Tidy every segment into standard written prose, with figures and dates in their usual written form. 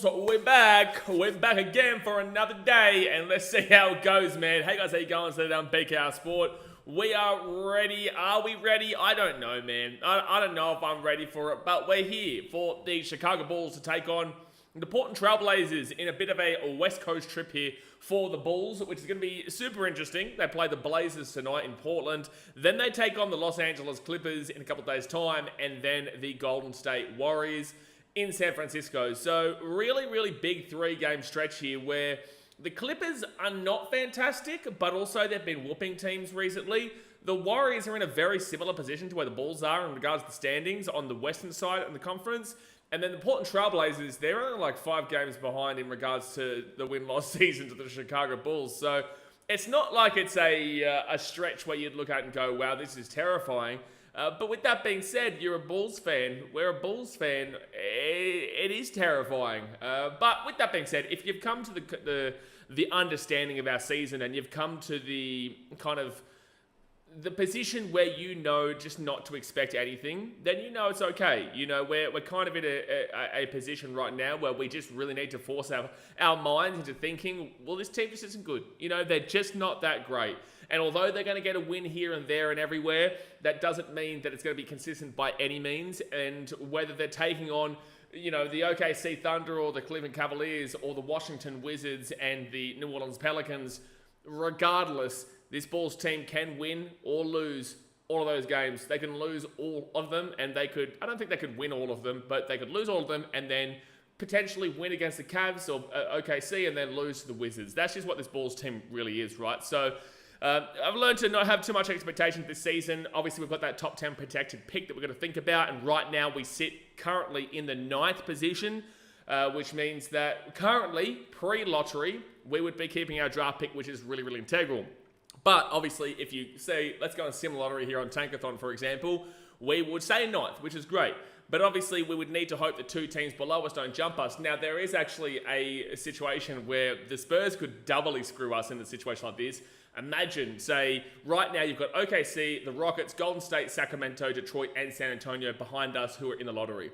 Bulls, we're back. We're back again for another day, and let's see how it goes, man. Hey guys, how you going? Today on BKR Sport. We are ready. Are we ready? I don't know, man. I don't know if I'm ready for it, but we're here for the Chicago Bulls to take on the Portland Trail Blazers in a bit of a West Coast trip here for the Bulls, which is going to be super interesting. They play the Blazers tonight in Portland. Then they take on the Los Angeles Clippers in a couple of days' time, and then the Golden State Warriors in San Francisco. So really big three-game stretch here where the Clippers are not fantastic, but also they've been whooping teams recently. The Warriors are in a very similar position to where the Bulls are in regards to the standings on the western side of the conference. And then the Portland Trail Blazers, they're only like 5 games behind in regards to the win-loss season to the Chicago Bulls. So it's not like it's a stretch where you'd look at and go, wow, this is terrifying. But with that being said, you're a Bulls fan. We're a Bulls fan. It is terrifying. But with that being said, if you've come to the understanding of our season and you've come to the kind of the position where you know just not to expect anything, then you know it's okay. You know, we're kind of in a position right now where we just really need to force our minds into thinking, well, this team just isn't good. You know, they're just not that great. And although they're going to get a win here and there and everywhere, that doesn't mean that it's going to be consistent by any means. And whether they're taking on, you know, the OKC Thunder or the Cleveland Cavaliers or the Washington Wizards and the New Orleans Pelicans, regardless, this Bulls team can win or lose all of those games. They can lose all of them, and I don't think they could win all of them, but they could lose all of them and then potentially win against the Cavs or OKC and then lose to the Wizards. That's just what this Bulls team really is, right? So I've learned to not have too much expectations this season. Obviously, we've got that top 10 protected pick that we're going to think about, and right now we sit currently in the 9th position, which means that currently, pre-lottery, we would be keeping our draft pick, which is really integral. But obviously, if you say, let's go on sim lottery here on Tankathon, for example, we would say 9th, which is great. But obviously, we would need to hope that 2 teams below us don't jump us. Now, there is actually a situation where the Spurs could doubly screw us in a situation like this. Imagine, say, right now you've got OKC, the Rockets, Golden State, Sacramento, Detroit, and San Antonio behind us who are in the lottery.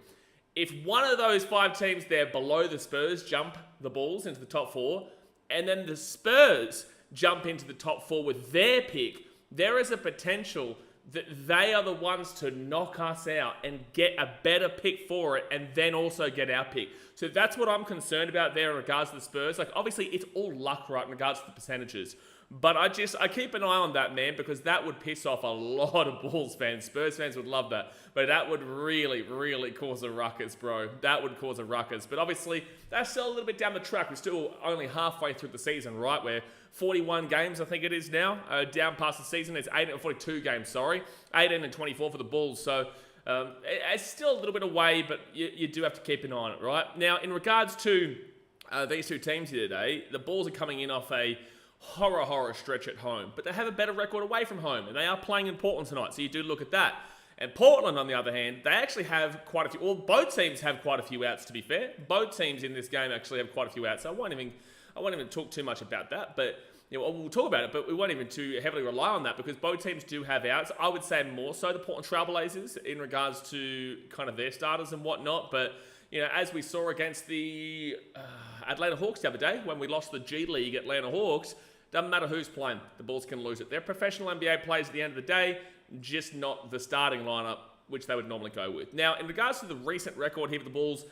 If one of those 5 teams there below the Spurs jump the Bulls into the top 4, and then the Spurs jump into the top 4 with their pick, there is a potential that they are the ones to knock us out and get a better pick for it and then also get our pick. So that's what I'm concerned about there in regards to the Spurs. Like, obviously, it's all luck, right, in regards to the percentages. But I keep an eye on that, man, because that would piss off a lot of Bulls fans. Spurs fans would love that. But that would really cause a ruckus, bro. That would cause a ruckus. But obviously, that's still a little bit down the track. We're still only halfway through the season, right? We're 41 games, I think it is now, down past the season. It's 42 games, sorry. 18 and 24 for the Bulls. So it's still a little bit away, but you do have to keep an eye on it, right? Now, in regards to these 2 teams here today, the Bulls are coming in off a horror stretch at home, but they have a better record away from home, and they are playing in Portland tonight, so you do look at that. And Portland, on the other hand, they actually have quite a few, well, both teams have quite a few outs, to be fair. Both teams in this game actually have quite a few outs, so I won't even talk too much about that, but you know, we'll talk about it, but we won't even too heavily rely on that because both teams do have outs. I would say more so the Portland Trail Blazers in regards to kind of their starters and whatnot, but you know, as we saw against the Atlanta Hawks the other day, when we lost the G League Atlanta Hawks, doesn't matter who's playing, the Bulls can lose it. They're professional NBA players at the end of the day, just not the starting lineup, which they would normally go with. Now, in regards to the recent record here for the Bulls,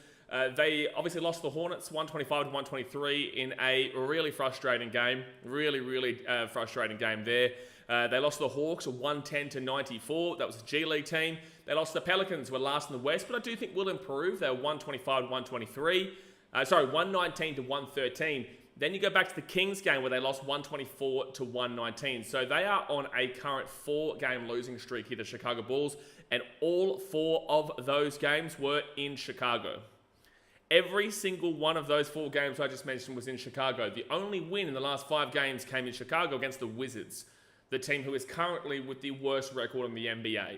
they obviously lost the Hornets 125-123 in a really frustrating game. Really frustrating game there. They lost the Hawks 110-94. That was the G League team. They lost the Pelicans, who were last in the West, but I do think will improve. They were 125-123. 119-113. Then you go back to the Kings game where they lost 124-119. So they are on a current 4-game losing streak here, the Chicago Bulls, and all 4 of those games were in Chicago. Every single one of those 4 games I just mentioned was in Chicago. The only win in the last 5 games came in Chicago against the Wizards, the team who is currently with the worst record in the NBA.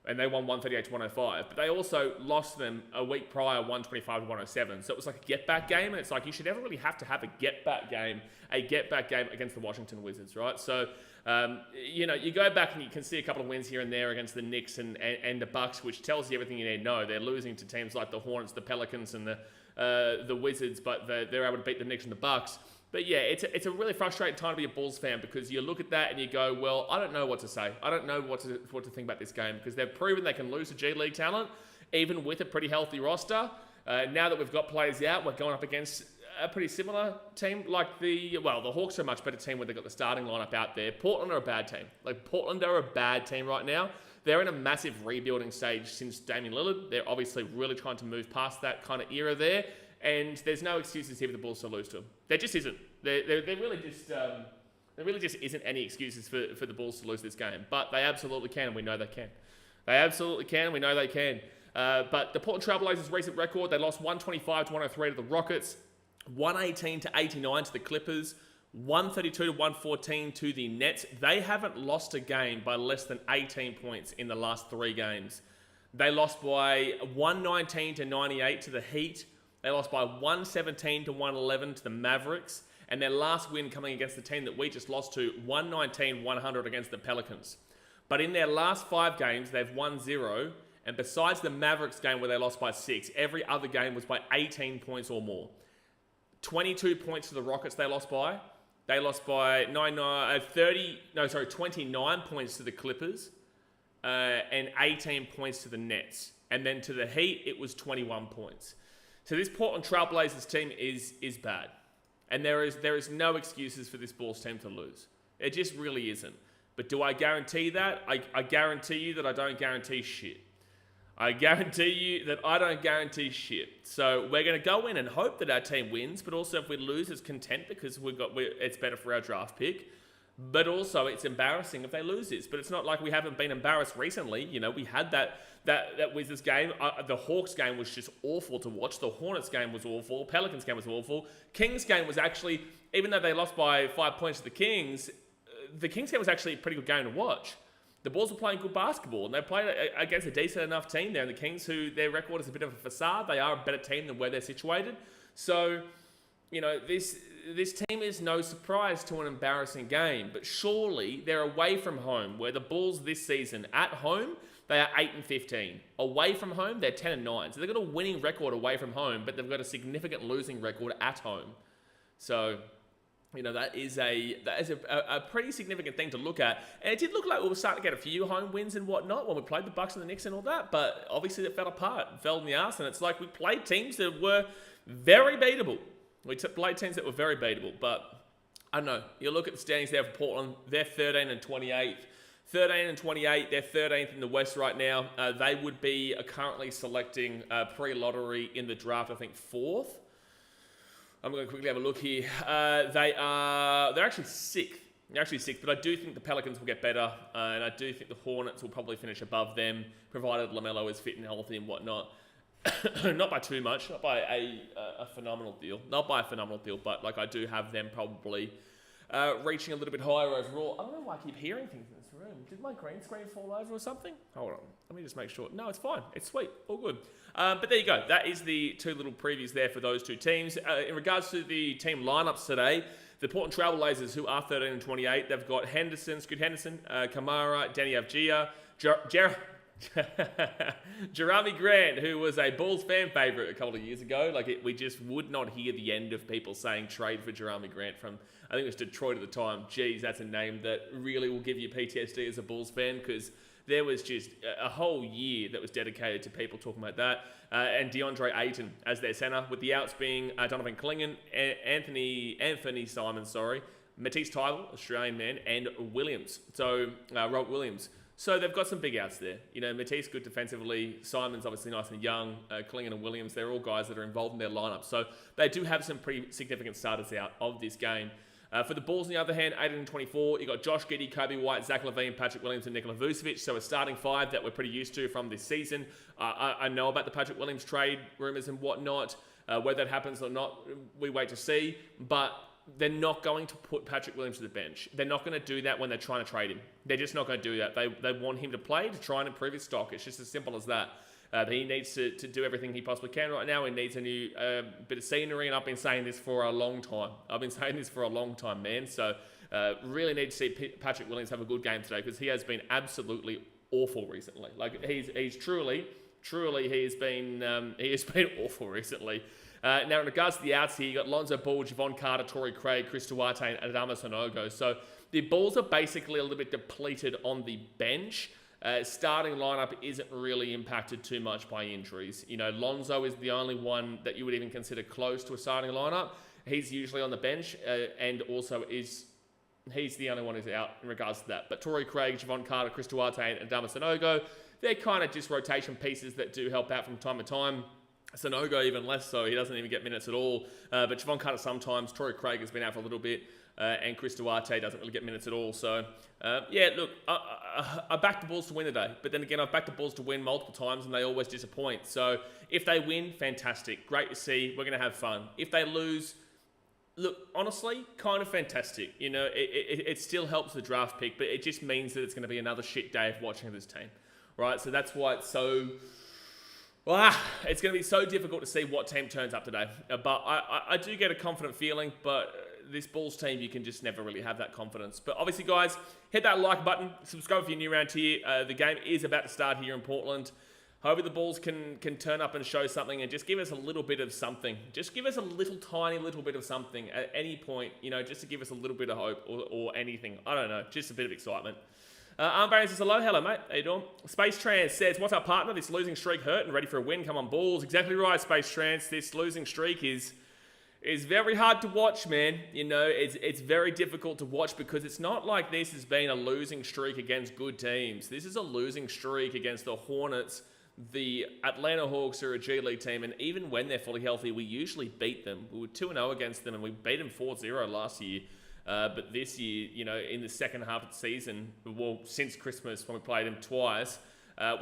And they won 138-105. But they also lost them a week prior, 125-107. So it was like a get-back game. And it's like you should never really have to have a get-back game against the Washington Wizards, right? So, you know, you go back and you can see a couple of wins here and there against the Knicks and the Bucks, which tells you everything you need to know. They're losing to teams like the Hornets, the Pelicans, and the the Wizards, but they're able to beat the Knicks and the Bucks. But yeah, it's a really frustrating time to be a Bulls fan because you look at that and you go, well, I don't know what to say. I don't know what to think about this game because they've proven they can lose to G League talent, even with a pretty healthy roster. Now that we've got players out, we're going up against a pretty similar team like the Hawks are a much better team when they've got the starting lineup out there. Portland are a bad team. Portland are a bad team right now. They're in a massive rebuilding stage since Damian Lillard. They're obviously really trying to move past that kind of era there. And there's no excuses here for the Bulls to lose to them. There just isn't. There really just isn't any excuses for the Bulls to lose this game. But they absolutely can, and we know they can. They absolutely can, and we know they can. But the Portland Trailblazers' recent record, they lost 125 to 103 to the Rockets, 118 to 89 to the Clippers, 132 to 114 to the Nets. They haven't lost a game by less than 18 points in the last 3 games. They lost by 119 to 98 to the Heat. They lost by 117 to 111 to the Mavericks. And their last win coming against the team that we just lost to, 119-100 against the Pelicans. But in their last 5 games, they've won 0. And besides the Mavericks game where they lost by 6, every other game was by 18 points or more. 22 points to the Rockets they lost by. They lost by 29 points to the Clippers. And 18 points to the Nets. And then to the Heat, it was 21 points. So this Portland Trailblazers team is bad. And there is no excuses for this Bulls team to lose. It just really isn't. But do I guarantee that? I guarantee you that I don't guarantee shit. I guarantee you that I don't guarantee shit. So we're going to go in and hope that our team wins, but also if we lose, it's content because it's better for our draft pick. But also, it's embarrassing if they lose this. But it's not like we haven't been embarrassed recently. You know, we had that Wizards game. The Hawks game was just awful to watch. The Hornets game was awful. Pelicans game was awful. Kings game was actually, even though they lost by 5 points to the Kings game was actually a pretty good game to watch. The Bulls were playing good basketball, and they played against a decent enough team there. And the Kings, who their record is a bit of a facade, they are a better team than where they're situated. So, you know, this team is no surprise to an embarrassing game, but surely they're away from home, where the Bulls this season, at home, they are 8-15. Away from home, they're 10-9. So they've got a winning record away from home, but they've got a significant losing record at home. So, you know, that is a pretty significant thing to look at. And it did look like we were starting to get a few home wins and whatnot when we played the Bucks and the Knicks and all that, but obviously it fell apart, fell in the arse, and it's like we played teams that were very beatable. We played teams that were very beatable, but I don't know. You look at the standings there for Portland, they're 13 and 28th. 13 and 28, they're 13th in the West right now. They would be currently selecting pre-lottery in the draft, I think 4th. I'm going to quickly have a look here. They're actually 6th. They're actually 6th, but I do think the Pelicans will get better, and I do think the Hornets will probably finish above them, provided LaMelo is fit and healthy and whatnot. Not by too much, not by a phenomenal deal. Not by a phenomenal deal, but like I do have them probably reaching a little bit higher overall. I don't know why I keep hearing things in this room. Did my green screen fall over or something? Hold on. Let me just make sure. No, it's fine. It's sweet. All good. But there you go. That is the 2 little previews there for those 2 teams. In regards to the team lineups today, the Portland Trailblazers, who are 13 and 28, they've got Scoot Henderson, Kamara, Danny Avdija, Jerami Grant, who was a Bulls fan favourite a couple of years ago. We just would not hear the end of people saying trade for Jerami Grant from, I think it was Detroit at the time. Geez, that's a name that really will give you PTSD as a Bulls fan, because there was just a whole year that was dedicated to people talking about that. And DeAndre Ayton as their centre, with the outs being Donovan Clingan, Anthony Simons, Matisse Thybulle, Australian man, and Williams. So, Rob Williams. So they've got some big outs there. You know, Matisse good defensively. Simons obviously nice and young. Clingan and Williams, they're all guys that are involved in their lineup. So they do have some pretty significant starters out of this game. For the Bulls, on the other hand, 18 and 24, you got Josh Giddey, Kobe White, Zach LaVine, Patrick Williams, and Nikola Vucevic. So a starting 5 that we're pretty used to from this season. I know about the Patrick Williams trade rumours and whatnot. Whether that happens or not, we wait to see. But they're not going to put Patrick Williams to the bench. They're not going to do that when they're trying to trade him. They're just not going to do that. They want him to play to try and improve his stock. It's just as simple as that. He needs to do everything he possibly can right now. He needs a new bit of scenery, and I've been saying this for a long time. Man. So really need to see Patrick Williams have a good game today, because he has been absolutely awful recently. Like he's truly he has been awful recently. Now, in regards to the outs here, you got Lonzo Ball, Javon Carter, Torrey Craig, Chris Duarte, and Adama Sanogo. So the balls are basically a little bit depleted on the bench. Starting lineup isn't really impacted too much by injuries. You know, Lonzo is the only one that you would even consider close to a starting lineup. He's usually on the bench, and also he's the only one who's out in regards to that. But Torrey Craig, Javon Carter, Chris Duarte, and Adama Sanogo, they're kind of just rotation pieces that do help out from time to time. Sanogo even less so. He doesn't even get minutes at all. But Javon Carter sometimes. Torrey Craig has been out for a little bit. And Chris Duarte doesn't really get minutes at all. So, yeah, look, I backed the Bulls to win today. But then again, I've backed the Bulls to win multiple times, and they always disappoint. So, if they win, fantastic. Great to see. We're going to have fun. If they lose, look, honestly, kind of fantastic. You know, it still helps the draft pick, but it just means that it's going to be another shit day of watching this team. Right? So, that's why it's so... it's going to be so difficult to see what team turns up today. But I do get a confident feeling, but this Bulls team, you can just never really have that confidence. But obviously, guys, hit that like button. Subscribe if you're new around here. The game is about to start here in Portland. Hopefully, the Bulls can turn up and show something and just give us a little bit of something. Just give us a tiny little bit of something at any point, you know, just to give us a little bit of hope or anything. I don't know, just a bit of excitement. Armbarron says, hello, mate. How you doing? Space Trans says, what's up, partner? This losing streak hurt and ready for a win. Come on, Bulls. Exactly right, Space Trans. This losing streak is very hard to watch, man. You know, it's very difficult to watch because it's not like this has been a losing streak against good teams. This is a losing streak against the Hornets. The Atlanta Hawks are a G League team, and even when they're fully healthy, we usually beat them. We were 2-0 against them, and we beat them 4-0 last year. But this year, you know, in the second half of the season, well, since Christmas when we played them twice,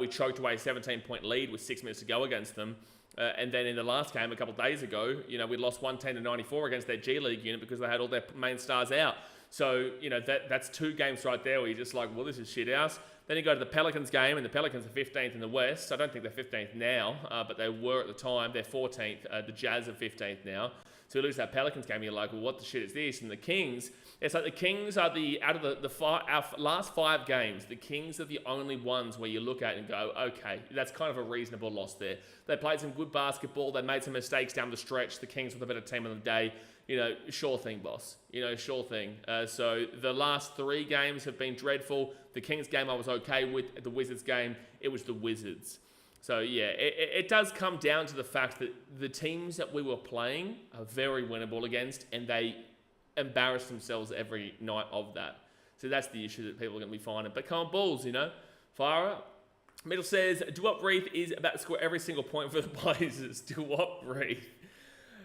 we choked away a 17-point lead with 6 minutes to go against them. And then in the last game a couple of days ago, you know, we lost 110-94 against their G League unit because they had all their main stars out. So, you know, that's 2 games right there where you're just like, well, this is shit house. Then you go to the Pelicans game, and the Pelicans are 15th in the West. I don't think they're 15th now, but they were at the time. They're 14th. The Jazz are 15th now. So we lose that Pelicans game, you're like, well, what the shit is this? And the Kings, it's like the Kings are out of our last 5 games, the Kings are the only ones where you look at and go, okay, that's kind of a reasonable loss there. They played some good basketball. They made some mistakes down the stretch. The Kings were the better team on the day. You know, sure thing, boss. You know, sure thing. So the last 3 games have been dreadful. The Kings game I was okay with. The Wizards game, it was the Wizards. So, yeah, it does come down to the fact that the teams that we were playing are very winnable against, and they embarrass themselves every night of that. So that's the issue that people are going to be finding. But come on, Bulls, you know, fire up. Middle says, Do What Breathe is about to score every single point for the Blazers. Do What Breathe.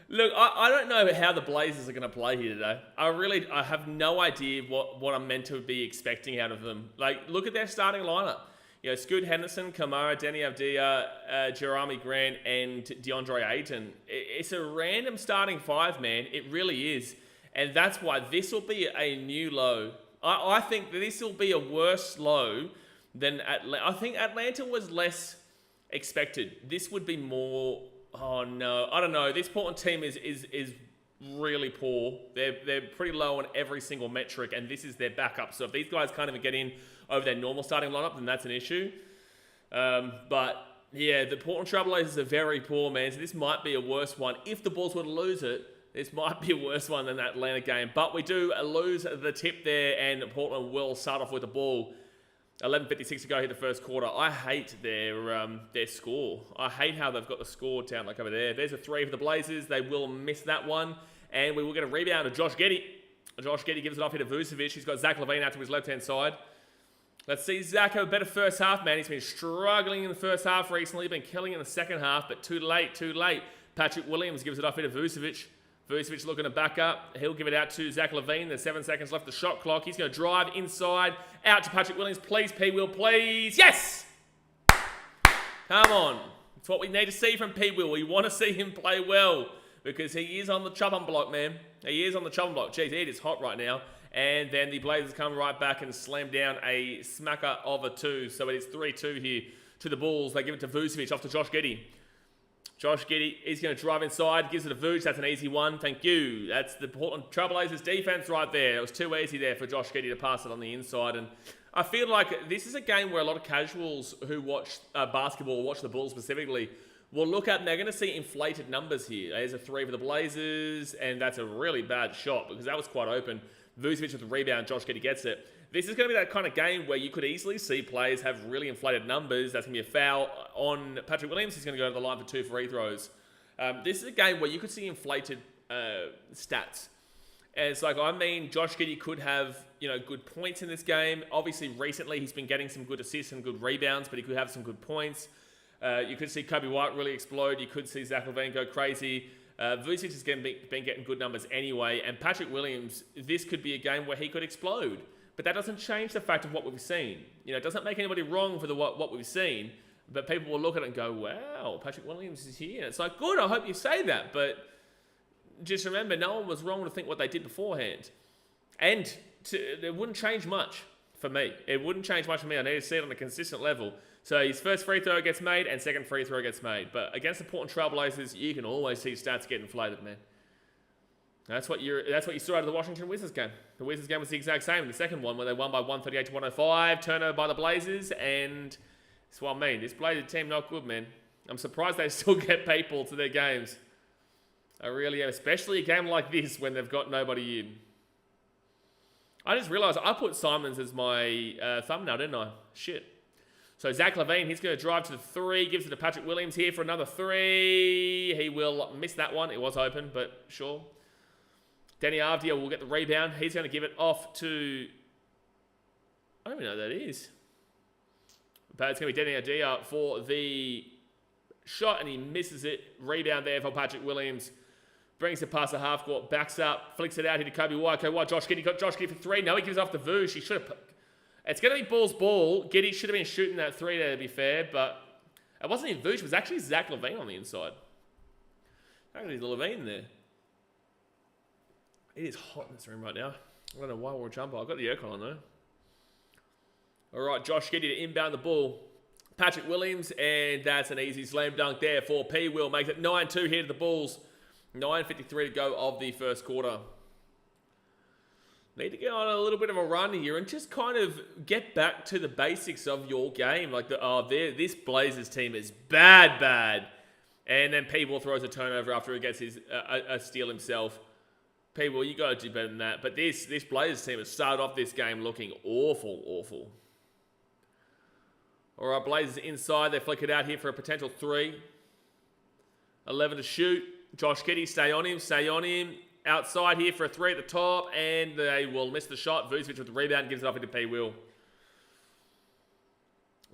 Look, I don't know how the Blazers are going to play here today. I have no idea what I'm meant to be expecting out of them. Like, look at their starting lineup. You know, Scoot Henderson, Kamara, Danny Avdia, Jeremy Grant, and DeAndre Ayton. It's a random starting 5, man. It really is. And that's why this will be a new low. I think that this will be a worse low than Atlanta. I think Atlanta was less expected. This would be more... Oh, no. I don't know. This Portland team is really poor. They're pretty low on every single metric, and this is their backup. So if these guys can't even get in over their normal starting lineup, then that's an issue. But, yeah, the Portland Trailblazers are very poor, man. So this might be a worse one. If the Bulls were to lose it, this might be a worse one than that Atlanta game. But we do lose the tip there, and Portland will start off with the ball. 11:56 to go here the first quarter. I hate their score. I hate how they've got the score down like over there. There's a 3 for the Blazers. They will miss that one. And we will get a rebound to Josh Giddey. Josh Giddey gives it off here to Vucevic. He's got Zach LaVine out to his left-hand side. Let's see Zach have a better first half, man. He's been struggling in the first half recently. Been killing in the second half, but too late. Patrick Williams gives it off here to Vucevic. Vucevic looking to back up. He'll give it out to Zach LaVine. There's 7 seconds left the shot clock. He's going to drive inside. Out to Patrick Williams. Please, P-Will, please. Yes! Come on. It's what we need to see from P-Will. We want to see him play well because he is on the chopping block, man. He is on the chopping block. Jeez, it is hot right now. And then the Blazers come right back and slam down a smacker of a 2. So it is 3-2 here to the Bulls. They give it to Vucevic off to Josh Giddey. Josh Giddey is going to drive inside, gives it to Vooch. That's an easy one. Thank you. That's the Portland Trailblazers defense right there. It was too easy there for Josh Giddey to pass it on the inside. And I feel like this is a game where a lot of casuals who watch basketball, watch the Bulls specifically, will look at, and they're going to see inflated numbers here. There's a 3 for the Blazers, and that's a really bad shot because that was quite open. Vucevic with the rebound, Josh Giddey gets it. This is going to be that kind of game where you could easily see players have really inflated numbers. That's going to be a foul on Patrick Williams. He's going to go to the line for 2 free throws. This is a game where you could see inflated stats. And it's like, I mean, Josh Giddey could have, good points in this game. Obviously, recently, he's been getting some good assists and good rebounds, but he could have some good points. You could see Kobe White really explode. You could see Zach LaVine go crazy. Vucevic has been getting good numbers anyway. And Patrick Williams, this could be a game where he could explode. But that doesn't change the fact of what we've seen. It doesn't make anybody wrong for what we've seen. But people will look at it and go, wow, Patrick Williams is here. And it's like, good, I hope you say that. But just remember, no one was wrong to think what they did beforehand. And it wouldn't change much for me. It wouldn't change much for me. I need to see it on a consistent level. So his first free throw gets made and second free throw gets made. But against the Portland Trailblazers, you can always see stats get inflated, man. That's what you saw out of the Washington Wizards game. The Wizards game was the exact same. The second one, where they won by 138 to 105, turnover by the Blazers, and that's what I mean. This Blazers team not good, man. I'm surprised they still get people to their games. I really am, especially a game like this when they've got nobody in. I just realized I put Simons as my thumbnail, didn't I? Shit. So Zach LaVine, he's going to drive to the 3, gives it to Patrick Williams here for another 3. He will miss that one. It was open, but sure. Danny Avdia will get the rebound. He's going to give it off to... I don't even know who that is. But it's going to be Danny Avdia for the shot, and he misses it. Rebound there for Patrick Williams. Brings it past the half court, backs up, flicks it out here to Kobe White. Kobe White, Josh Giddey got Josh Giddey for 3. No, he gives it off to Vooch. He should have... It's going to be Ball's ball. Giddey should have been shooting that 3 there, to be fair, but it wasn't even Vooch. It was actually Zach LaVine on the inside. How can there's LaVine there? It is hot in this room right now. I don't know why I wore a jumper. I've got the aircon on though. All right, Josh Giddey to inbound the ball. Patrick Williams, and that's an easy slam dunk there for P. Will makes it 9-2 here to the Bulls. 9:53 to go of the first quarter. Need to get on a little bit of a run here and just kind of get back to the basics of your game. Like, this Blazers team is bad. And then P. Will throws a turnover after he gets his a steal himself. People, you got to do better than that. But this Blazers team has started off this game looking awful. All right, Blazers inside. They flick it out here for a potential 3. 11 to shoot. Josh Giddey, stay on him. Outside here for a 3 at the top. And they will miss the shot. Vucevic with the rebound gives it off into P. Will.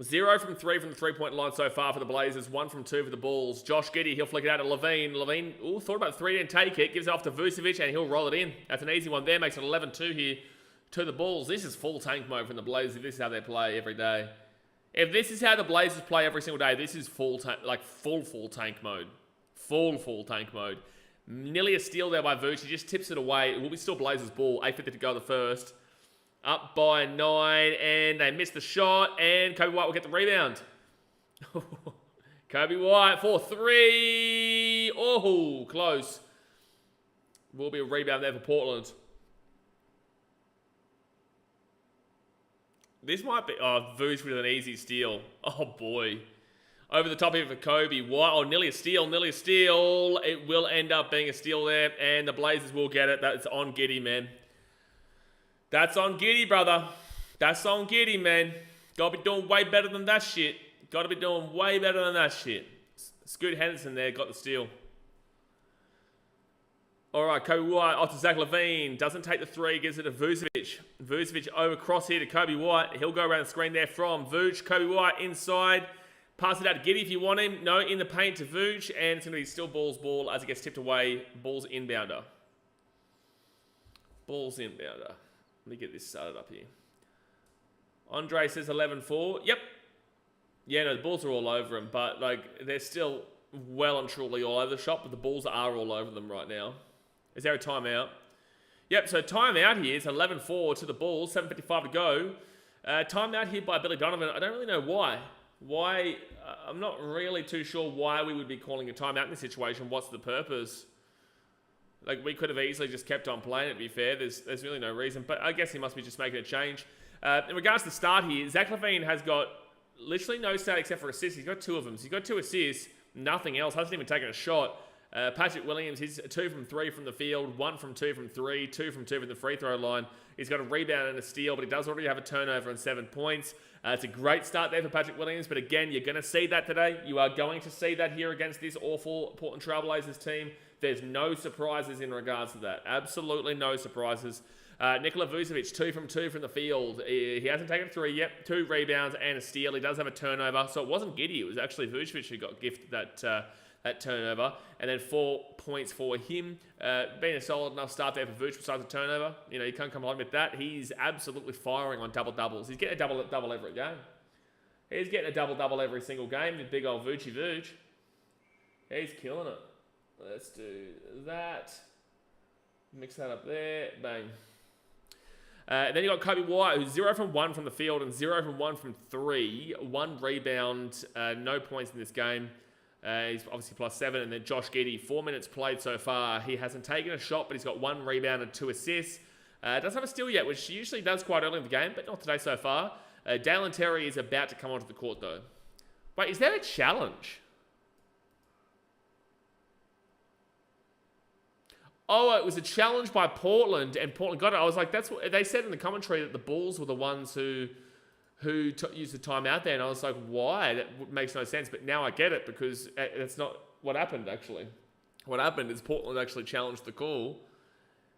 0 from 3 from the three-point line so far for the Blazers. 1 from 2 for the Bulls. Josh Giddey, he'll flick it out to LaVine. LaVine, thought about 3, didn't take it. Gives it off to Vucevic, and he'll roll it in. That's an easy one there. Makes it 11-2 here to the Bulls. This is full tank mode from the Blazers. This is how they play every day. If this is how the Blazers play every single day, this is full tank mode. Full tank mode. Nearly a steal there by Vucevic. He just tips it away. It will be still Blazers ball. 8:50 to go the first. Up by 9, and they miss the shot, and Kobe White will get the rebound. Kobe White for 3. Oh, close. Will be a rebound there for Portland. This might be... Oh, Vooch with an easy steal. Oh, boy. Over the top here for Kobe White. Oh, nearly a steal. It will end up being a steal there, and the Blazers will get it. That's on Giddey, man. That's on Giddey, brother. That's on Giddey, man. Gotta be doing way better than that shit. Scoot Henderson there got the steal. All right, Kobe White off to Zach LaVine. Doesn't take the 3, gives it to Vucevic. Vucevic over cross here to Kobe White. He'll go around the screen there from Vooch. Kobe White inside. Pass it out to Giddey if you want him. No, in the paint to Vooch. And it's going to be still Bulls ball as it gets tipped away. Bulls inbounder. Let me get this started up here. Andre says 11-4. Yep. Yeah, no, the Bulls are all over him. But, they're still well and truly all over the shop. But the Bulls are all over them right now. Is there a timeout? Yep, so timeout here is 11-4 to the Bulls. 7:55 to go. Timeout here by Billy Donovan. I don't really know why. I'm not really too sure why we would be calling a timeout in this situation. What's the purpose? We could have easily just kept on playing it, to be fair. There's really no reason. But I guess he must be just making a change. In regards to the start here, Zach LaVine has got literally no stat except for assists. He's got 2 of them. So he's got 2 assists. nothing else. Hasn't even taken a shot. Patrick Williams, he's 2 from 3 from the field, 1 from 2 from 3, 2 from 2 from the free throw line. He's got a rebound and a steal, but he does already have a turnover and 7 points. It's a great start there for Patrick Williams, but again, you're going to see that today. You are going to see that here against this awful Portland Trailblazers team. There's no surprises in regards to that. Absolutely no surprises. Nikola Vucevic, 2 from 2 from the field. He hasn't taken 3 yet. 2 rebounds and a steal. He does have a turnover. So it wasn't Giddey. It was actually Vucevic who got gifted that turnover. And then 4 points for him. Being a solid enough start there for Vucevic besides a turnover. You know, you can't come along with that. He's absolutely firing on double-doubles. He's getting a double every game. He's getting a double-double every single game with big old Vucevic. He's killing it. Let's do that. Mix that up there. Bang. And then you got Kobe White, who's 0 from 1 from the field and 0 from 1 from 3. 1 rebound, no points in this game. He's obviously +7. And then Josh Giddey, 4 minutes played so far. He hasn't taken a shot, but he's got 1 rebound and 2 assists. Doesn't have a steal yet, which he usually does quite early in the game, but not today so far. Dalen Terry is about to come onto the court, though. Wait, is that a challenge? Oh, it was a challenge by Portland, and Portland got it. I was like, that's what they said in the commentary, that the Bulls were the ones who used the timeout there, and I was like, why? That makes no sense. But now I get it, because that's not what happened, actually. What happened is Portland actually challenged the call,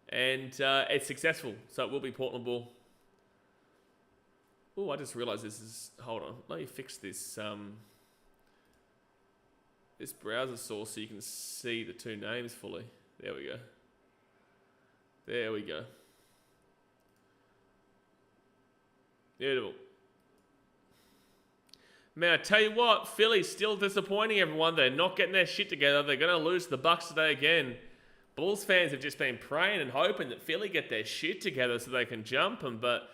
and it's successful. So it will be Portland ball. Oh, I just realized this is... Hold on. Let me fix this this browser source so you can see the 2 names fully. There we go. There we go. Beautiful. Man, I tell you what, Philly's still disappointing everyone. They're not getting their shit together. They're going to lose to the Bucks today again. Bulls fans have just been praying and hoping that Philly get their shit together so they can jump them, but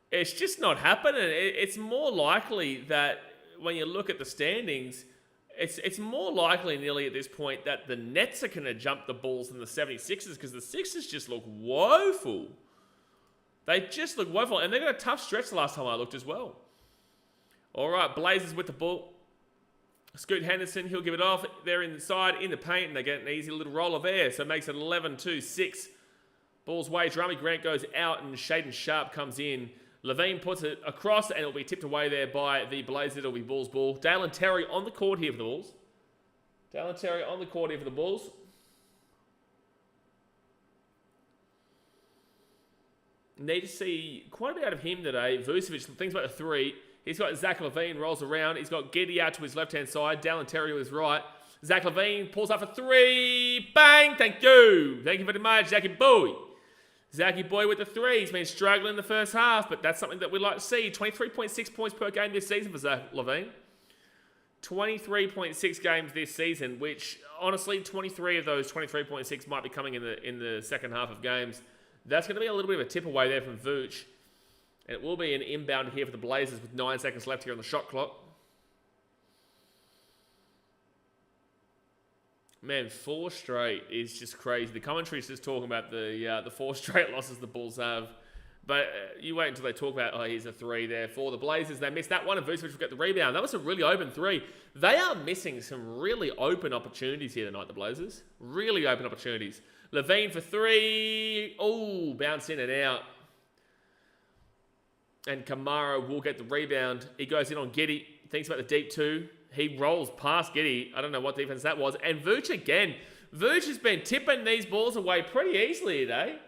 it's just not happening. It's more likely that when you look at the standings, it's more likely nearly at this point that the Nets are going to jump the Bulls than the 76ers, because the Sixers just look woeful. They just look woeful, and they got a tough stretch the last time I looked as well. All right, Blazers with the ball. Scoot Henderson, he'll give it off. They're inside in the paint, and they get an easy little roll of air, so it makes it 11-2-6. Bulls way. Jerami Grant goes out, and Shaden Sharp comes in. Levine puts it across, and it'll be tipped away there by the Blazers. It'll be Bulls ball. Dalen Terry on the court here for the Bulls. Dalen Terry on the court here for the Bulls. Need to see quite a bit out of him today. Vucevic thinks about the 3. He's got Zach LaVine, rolls around. He's got Giddey out to his left-hand side. Dalen Terry to his right. Zach LaVine pulls up for 3. Bang! Thank you. Thank you very much, Zachy Boy. Zachy Boy with the 3. He's been struggling in the first half, but that's something that we like to see. 23.6 points per game this season for Zach LaVine. 23.6 games this season, which, honestly, 23 of those 23.6 might be coming in the second half of games. That's going to be a little bit of a tip away there from Vooch. And it will be an inbound here for the Blazers with 9 seconds left here on the shot clock. Man, 4 straight is just crazy. The commentary is just talking about the 4 straight losses the Bulls have. But you wait until they talk about, oh, here's a 3 there for the Blazers. They missed that one, and Vucevic will get the rebound. That was a really open 3. They are missing some really open opportunities here tonight, the Blazers. Really open opportunities. Levine for 3. Oh, bounce in and out. And Kamara will get the rebound. He goes in on Giddey. Thinks about the deep 2. He rolls past Giddey. I don't know what defense that was. And Vooch again. Vooch has been tipping these balls away pretty easily today.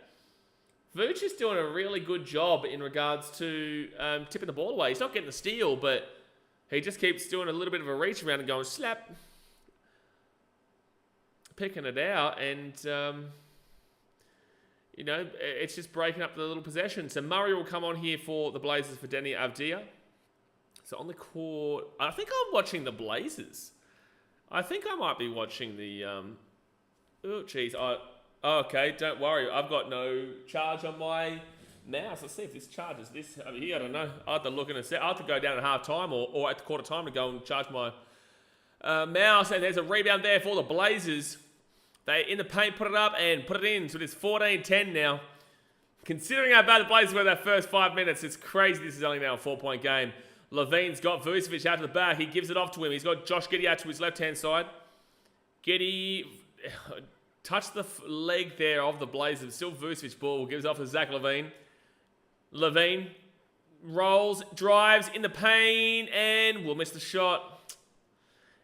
Vooch is doing a really good job in regards to tipping the ball away. He's not getting the steal, but he just keeps doing a little bit of a reach around and going slap. Picking it out, and you know, it's just breaking up the little possession. So Murray will come on here for the Blazers for Denny Avdia. So on the court, I think I'm watching the Blazers. I think I might be watching the... oh, jeez. Oh, okay, don't worry. I've got no charge on my mouse. Let's see if this charges this over here. I don't know. I have to look in a set. I have to go down at half time or at the quarter time to go and charge my mouse. And there's a rebound there for the Blazers. They, in the paint, put it up and put it in. So it's 14-10 now. Considering how bad the Blazers were that first 5 minutes, it's crazy this is only now a 4-point game. Levine's got Vucevic out to the back. He gives it off to him. He's got Josh Giddey out to his left-hand side. Giddey touched the leg there of the Blazers. Still Vucevic ball. Gives off to Zach LaVine. LaVine rolls, drives in the paint, and will miss the shot.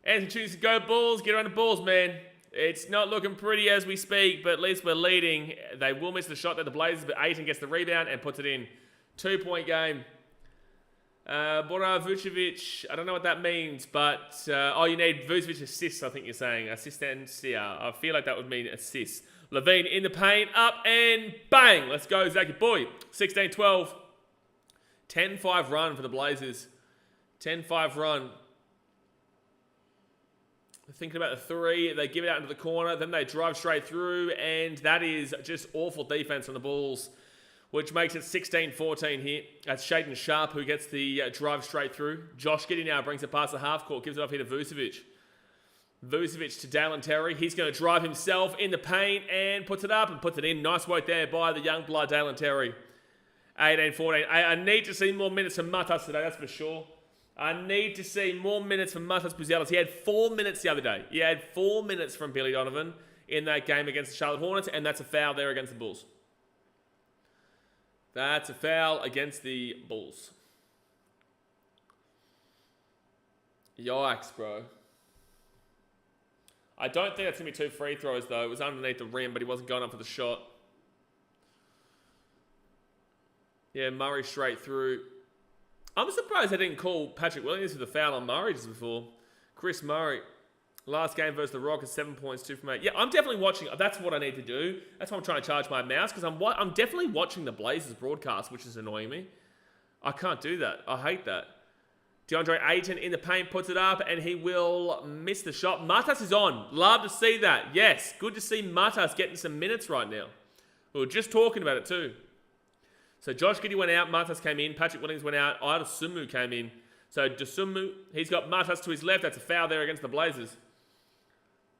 And he chooses to go Bulls. Get around the Bulls, man. It's not looking pretty as we speak, but at least we're leading. They will miss the shot there, the Blazers, but Ayton gets the rebound and puts it in. 2-point game. Boran Vucevic, I don't know what that means, but... you need Vucevic assists, I think you're saying. Assistance, yeah. I feel like that would mean assists. LaVine in the paint, up, and bang! Let's go, Zachy boy. 16-12. 10-5 run for the Blazers. 10-5 run. Thinking about the three, they give it out into the corner, then they drive straight through, and that is just awful defense on the Bulls, which makes it 16-14 here. That's Shaedon Sharpe who gets the drive straight through. Josh Giddey now brings it past the half court, gives it off here to Vucevic. Vucevic to Dalen Terry. He's going to drive himself in the paint and puts it up and puts it in. Nice work there by the young blood, Dalen Terry. 18-14. I need to see more minutes from Matas today, that's for sure. I need to see more minutes from Matas Buzelis. He had 4 minutes the other day. He had 4 minutes from Billy Donovan in that game against the Charlotte Hornets, and that's a foul there against the Bulls. That's a foul against the Bulls. Yikes, bro. I don't think that's going to be 2 free throws, though. It was underneath the rim, but he wasn't going up for the shot. Yeah, Murray straight through. I'm surprised they didn't call Patrick Williams for the foul on Murray just before. Chris Murray. Last game versus the Rockets, 7 points, 2 from 8. Yeah, I'm definitely watching. That's what I need to do. That's why I'm trying to charge my mouse, because I'm definitely watching the Blazers broadcast, which is annoying me. I can't do that. I hate that. DeAndre Ayton in the paint, puts it up, and he will miss the shot. Matas is on. Love to see that. Yes, good to see Matas getting some minutes right now. We were just talking about it too. So Josh Giddey went out, Matas came in, Patrick Williams went out, Ida Sumu came in. So Dosunmu, he's got Matas to his left. That's a foul there against the Blazers.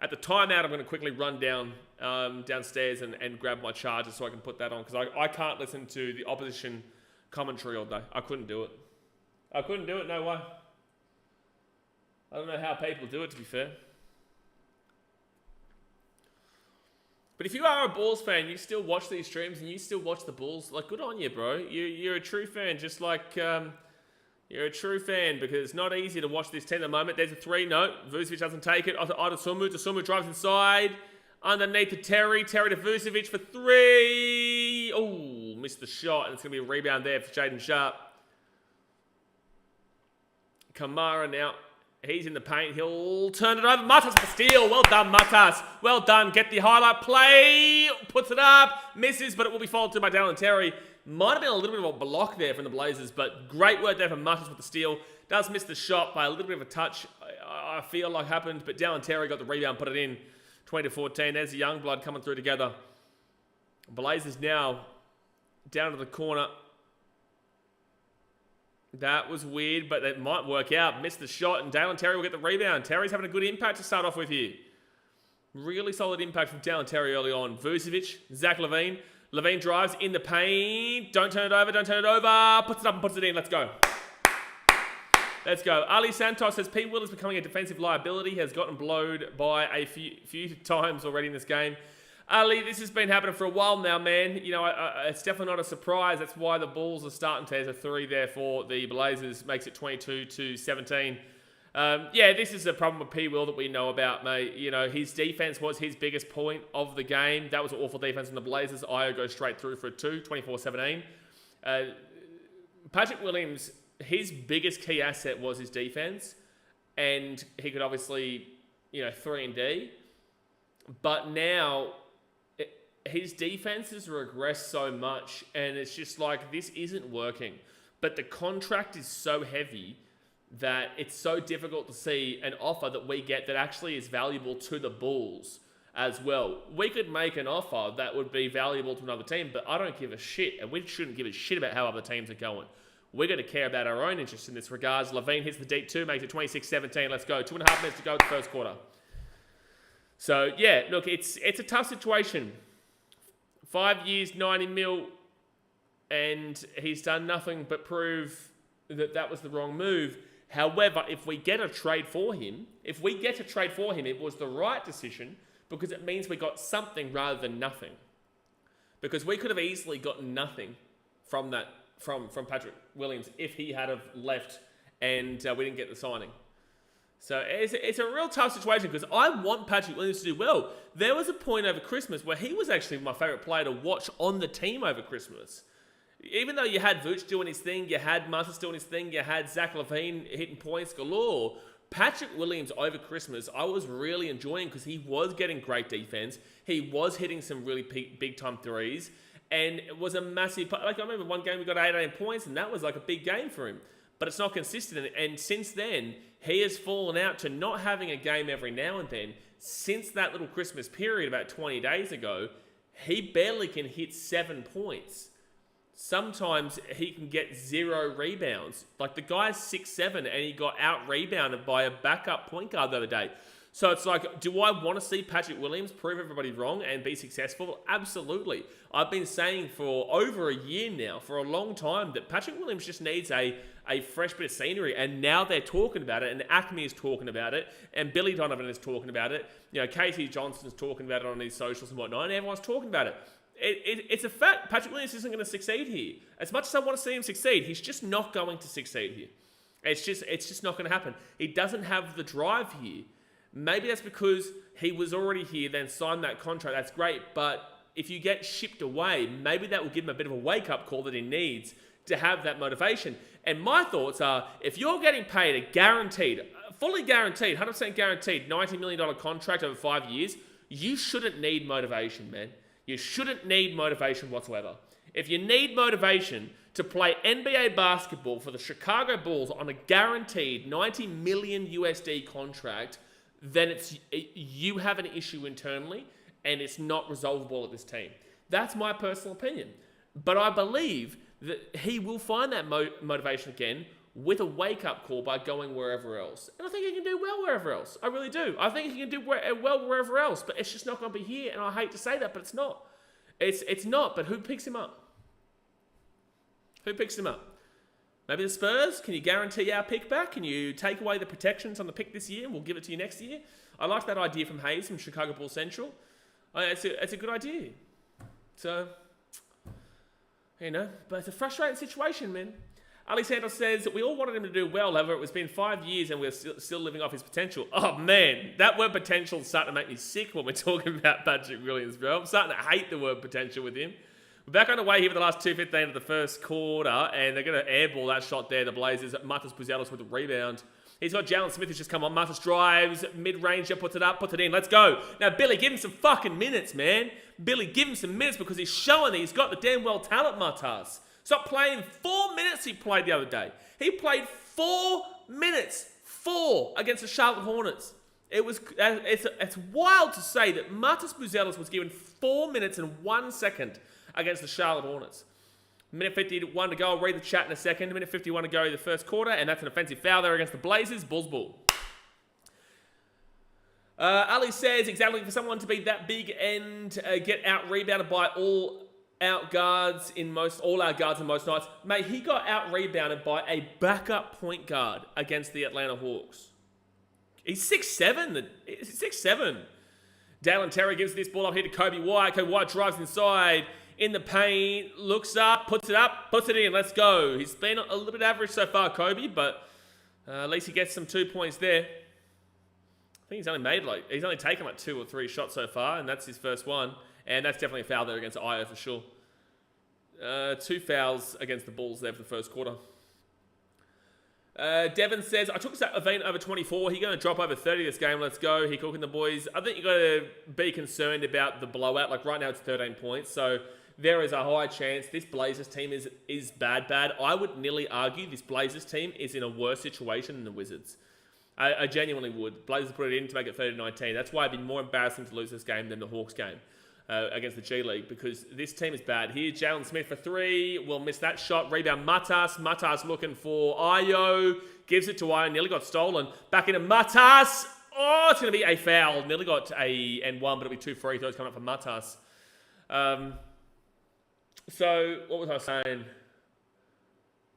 At the timeout, I'm going to quickly run down downstairs and grab my charger so I can put that on, because I can't listen to the opposition commentary all day. I couldn't do it. I couldn't do it, no way. I don't know how people do it, to be fair. But if you are a Bulls fan, you still watch these streams and you still watch the Bulls, like, good on you, bro. You're a true fan, just like... you're a true fan, because it's not easy to watch this team at the moment. There's a 3. No, Vucevic doesn't take it. Ida Sumu. Sumu drives inside. Underneath to Terry. Terry to Vucevic for 3. Oh, missed the shot. And it's going to be a rebound there for Shaedon Sharpe. Kamara now. He's in the paint. He'll turn it over. Matas with the steal. Well done, Matas. Well done. Get the highlight play. Puts it up. Misses, but it will be followed to by Dalen Terry. Might have been a little bit of a block there from the Blazers, but great work there from Matas with the steal. Does miss the shot by a little bit of a touch, I feel like happened, but Dalen Terry got the rebound, put it in. 20-14. There's the young blood coming through together. Blazers now down to the corner. That was weird, but that might work out. Missed the shot, and Dalen Terry will get the rebound. Terry's having a good impact to start off with here. Really solid impact from Dalen Terry early on. Vucevic, Zach LaVine. LaVine drives in the paint. Don't turn it over, don't turn it over. Puts it up and puts it in. Let's go. Let's go. Ali Santos says P. Will is becoming a defensive liability. Has gotten blowed by a few times already in this game. Ali, this has been happening for a while now, man. You know, it's definitely not a surprise. That's why the Bulls are starting to. There's a 3 there for the Blazers. Makes it 22-17. Yeah, this is a problem with P. Will that we know about, mate. You know, his defense was his biggest point of the game. That was an awful defense from the Blazers. Io goes straight through for a 2, 24-17. Patrick Williams, his biggest key asset was his defense. And he could obviously, 3 and D. But now... his defense has regressed so much, and it's just like, this isn't working. But the contract is so heavy that it's so difficult to see an offer that we get that actually is valuable to the Bulls as well. We could make an offer that would be valuable to another team, but I don't give a shit, and we shouldn't give a shit about how other teams are going. We're going to care about our own interests in this regards. LaVine hits the deep 2, makes it 26-17. Let's go. 2.5 minutes to go in the first quarter. So, yeah, look, it's a tough situation. 5 years, 90 mil, and he's done nothing but prove that was the wrong move. However, if we get a trade for him, it was the right decision because it means we got something rather than nothing. Because we could have easily gotten nothing from that from Patrick Williams if he had have left and we didn't get the signing. So it's a real tough situation because I want Patrick Williams to do well. There was a point over Christmas where he was actually my favourite player to watch on the team over Christmas. Even though you had Vooch doing his thing, you had Marcus doing his thing, you had Zach LaVine hitting points galore, Patrick Williams over Christmas, I was really enjoying because he was getting great defense. He was hitting some really big-time threes. And it was a massive... Like, I remember one game we got 18 points, and that was like a big game for him. But it's not consistent. And since then, he has fallen out to not having a game every now and then. Since that little Christmas period about 20 days ago, he barely can hit 7 points. Sometimes he can get 0 rebounds. Like, the guy's 6'7", and he got out-rebounded by a backup point guard the other day. So it's like, do I want to see Patrick Williams prove everybody wrong and be successful? Absolutely. I've been saying for over a year now, for a long time, that Patrick Williams just needs a fresh bit of scenery. And now they're talking about it, and Acme is talking about it, and Billy Donovan is talking about it. You know, Casey Johnston's talking about it on his socials and whatnot, and everyone's talking about it. It's a fact. Patrick Williams isn't going to succeed here. As much as I want to see him succeed, he's just not going to succeed here. It's just not going to happen. He doesn't have the drive here. Maybe that's because he was already here, then signed that contract. That's great. But if you get shipped away, maybe that will give him a bit of a wake-up call that he needs to have that motivation. And my thoughts are, if you're getting paid a guaranteed, fully guaranteed, 100% guaranteed $90 million contract over 5 years, you shouldn't need motivation, man. You shouldn't need motivation whatsoever. If you need motivation to play NBA basketball for the Chicago Bulls on a guaranteed $90 million USD contract, then you have an issue internally and it's not resolvable at this team. That's my personal opinion. But I believe that he will find that motivation again with a wake-up call by going wherever else. And I think he can do well wherever else. I really do. I think he can do well wherever else, but it's just not going to be here. And I hate to say that, but it's not. It's not, but who picks him up? Who picks him up? Maybe the Spurs? Can you guarantee our pick back? Can you take away the protections on the pick this year and we'll give it to you next year? I like that idea from Hayes from Chicago Bulls Central. It's a good idea. So, you know, but it's a frustrating situation, man. Ali Santos says that we all wanted him to do well, however, it's been 5 years and we're still living off his potential. Oh, man, that word potential is starting to make me sick when we're talking about Patrick Williams, bro. I'm starting to hate the word potential with him. We're back on the way here for the last 2:15 of the first quarter, and they're going to airball that shot there, the Blazers. Marcus Buzelis with the rebound. He's got Jalen Smith who's just come on. Marcus drives, mid-ranger, puts it up, puts it in. Let's go. Now, Billy, give him some fucking minutes, man. Billy, give him some minutes because he's showing that he's got the damn well talent, Martas. Stop playing 4 minutes he played the other day. He played 4 minutes. 4 against the Charlotte Hornets. It's wild to say that Marcus Buzelis was given 4 minutes and 1 second against the Charlotte Hornets. Minute 51 to go. I'll read the chat in a second. Minute 51 to go in the first quarter, and that's an offensive foul there against the Blazers. Bulls ball. Ali says, exactly for someone to be that big and get out-rebounded by all our guards in most nights. Mate, he got out-rebounded by a backup point guard against the Atlanta Hawks. He's 6'7". He's 6'7". Dalen Terry gives this ball up here to Kobe White. Kobe White drives inside in the paint, looks up, puts it in. Let's go. He's been a little bit average so far, Kobe, but at least he gets some 2 points there. I think he's only taken like 2 or 3 shots so far, and that's his first one. And that's definitely a foul there against Io for sure. 2 fouls against the Bulls there for the first quarter. Devin says, I took Zach LaVine over 24. He's going to drop over 30 this game. Let's go. He cooking the boys. I think you've got to be concerned about the blowout. Like right now it's 13 points. So there is a high chance this Blazers team is bad. I would nearly argue this Blazers team is in a worse situation than the Wizards. I genuinely would. Blazers put it in to make it 30-19. That's why it'd be more embarrassing to lose this game than the Hawks game. Against the G League because this team is bad. Here, Jalen Smith for 3. Will miss that shot. Rebound, Matas. Matas looking for Io. Gives it to Io. Nearly got stolen. Back into Matas. Oh, it's going to be a foul. Nearly got a and 1, but it'll be 2 free throws coming up for Matas. So, what was I saying?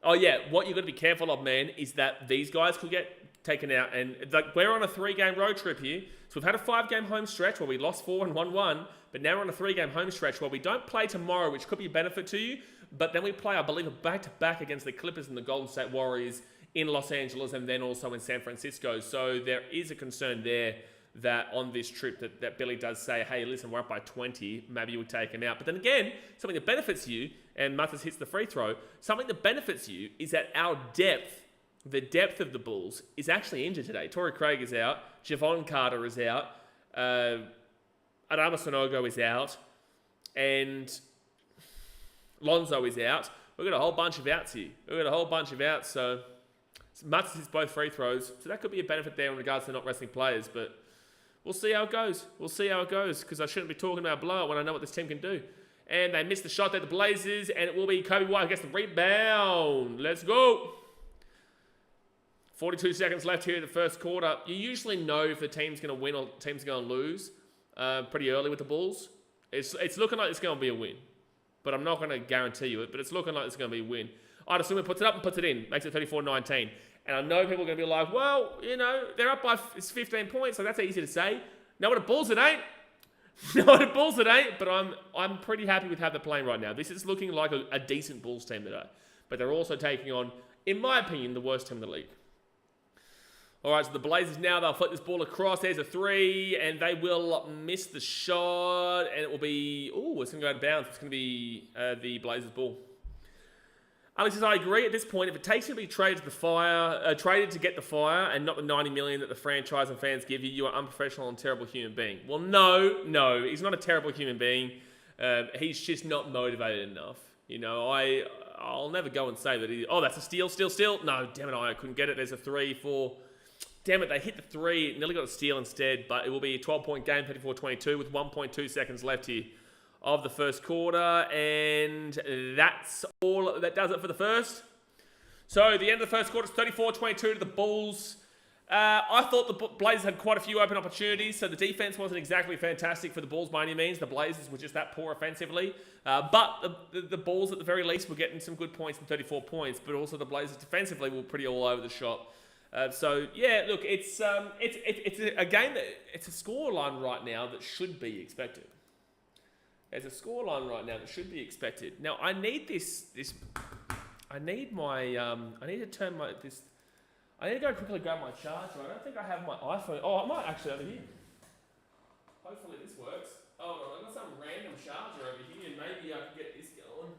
Oh, yeah, what you've got to be careful of, man, is that these guys could get taken out. And like, we're on a 3-game road trip here. So we've had a 5-game home stretch where we lost 4 and won 1. But now we're on a 3-game home stretch where we don't play tomorrow, which could be a benefit to you. But then we play, I believe, a back-to-back against the Clippers and the Golden State Warriors in Los Angeles and then also in San Francisco. So there is a concern there that on this trip that Billy does say, hey, listen, we're up by 20, maybe you'll take him out. But then again, something that benefits you, and Mathis hits the free throw, something that benefits you is that our depth, the depth of the Bulls, is actually injured today. Torrey Craig is out, Javon Carter is out, Adama Sanogo is out, and Lonzo is out. We've got a whole bunch of outs here. So Mathis hits both free throws, so that could be a benefit there in regards to not resting players, but we'll see how it goes. Because I shouldn't be talking about blowout when I know what this team can do. And they missed the shot there, the Blazers, and it will be Kobe White who gets the rebound. Let's go. 42 seconds left here in the first quarter. You usually know if the team's going to win or the team's going to lose pretty early with the Bulls. It's looking like it's going to be a win. But I'm not going to guarantee you it, but it's looking like it's going to be a win. I'd assume it puts it up and puts it in. Makes it 34-19. And I know people are going to be like, well, you know, they're up by 15 points, so that's easy to say. No, what the Bulls it ain't. But I'm pretty happy with how they're playing right now. This is looking like a decent Bulls team today. But they're also taking on, in my opinion, the worst team in the league. All right, so the Blazers now, they'll flip this ball across. There's a 3, and they will miss the shot. And it will be, it's going to go out of bounds. It's going to be the Blazers ball. Alex says, I agree. At this point, if it takes you to be traded to get the fire and not the $90 million that the franchise and fans give you, you are unprofessional and terrible human being. Well, no, he's not a terrible human being. He's just not motivated enough. You know, I'll never go and say that that's a steal. No, damn it, I couldn't get it. There's a 3, 4. Damn it, they hit the 3, nearly got a steal instead, but it will be a 12-point game, 34-22 with 1.2 seconds left here of the first quarter, and that's all that does it for the first. So the end of the first quarter is 34-22 to the Bulls. I thought the Blazers had quite a few open opportunities, so the defense wasn't exactly fantastic for the Bulls by any means. The Blazers were just that poor offensively, but the Bulls at the very least were getting some good points and 34 points, but also the Blazers defensively were pretty all over the shop. So yeah, look, it's a game that it's a scoreline right now that should be expected. There's a scoreline right now that should be expected. Now I need I need to go quickly grab my charger. I don't think I have my iPhone. Oh, I might actually over here. Hopefully this works. Oh, I've got some random charger over here. Maybe I can get this going.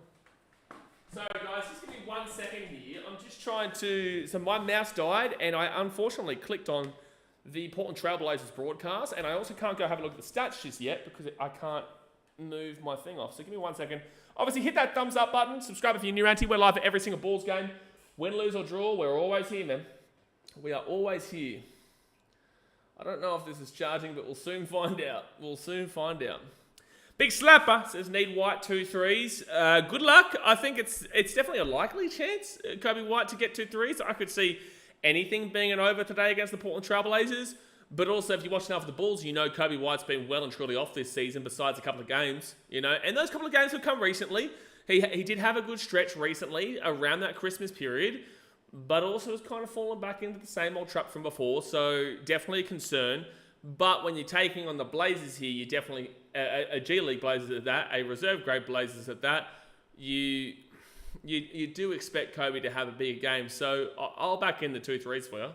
So guys, just give me 1 second here. I'm just trying to... So my mouse died and I unfortunately clicked on the Portland Trail Blazers broadcast, and I also can't go have a look at the stats just yet because I can't move my thing off. So give me 1 second. Obviously hit that thumbs up button. Subscribe if you're new around here. We're live for every single Bulls game. Win, lose or draw, we're always here, man. We are always here. I don't know if this is charging, but we'll soon find out. Big Slapper says, need White 2 threes. Good luck. I think it's definitely a likely chance, Kobe White to get 2 threes. I could see anything being an over today against the Portland Trail Blazers. But also, if you watch enough of the Bulls, you know Kobe White's been well and truly off this season besides a couple of games. You know, and those couple of games have come recently. He did have a good stretch recently around that Christmas period, but also has kind of fallen back into the same old trap from before. So definitely a concern. But when you're taking on the Blazers here, you definitely a G League Blazers at that, a reserve grade Blazers at that. You do expect Kobe to have a bigger game. So I'll back in the 2 threes for you.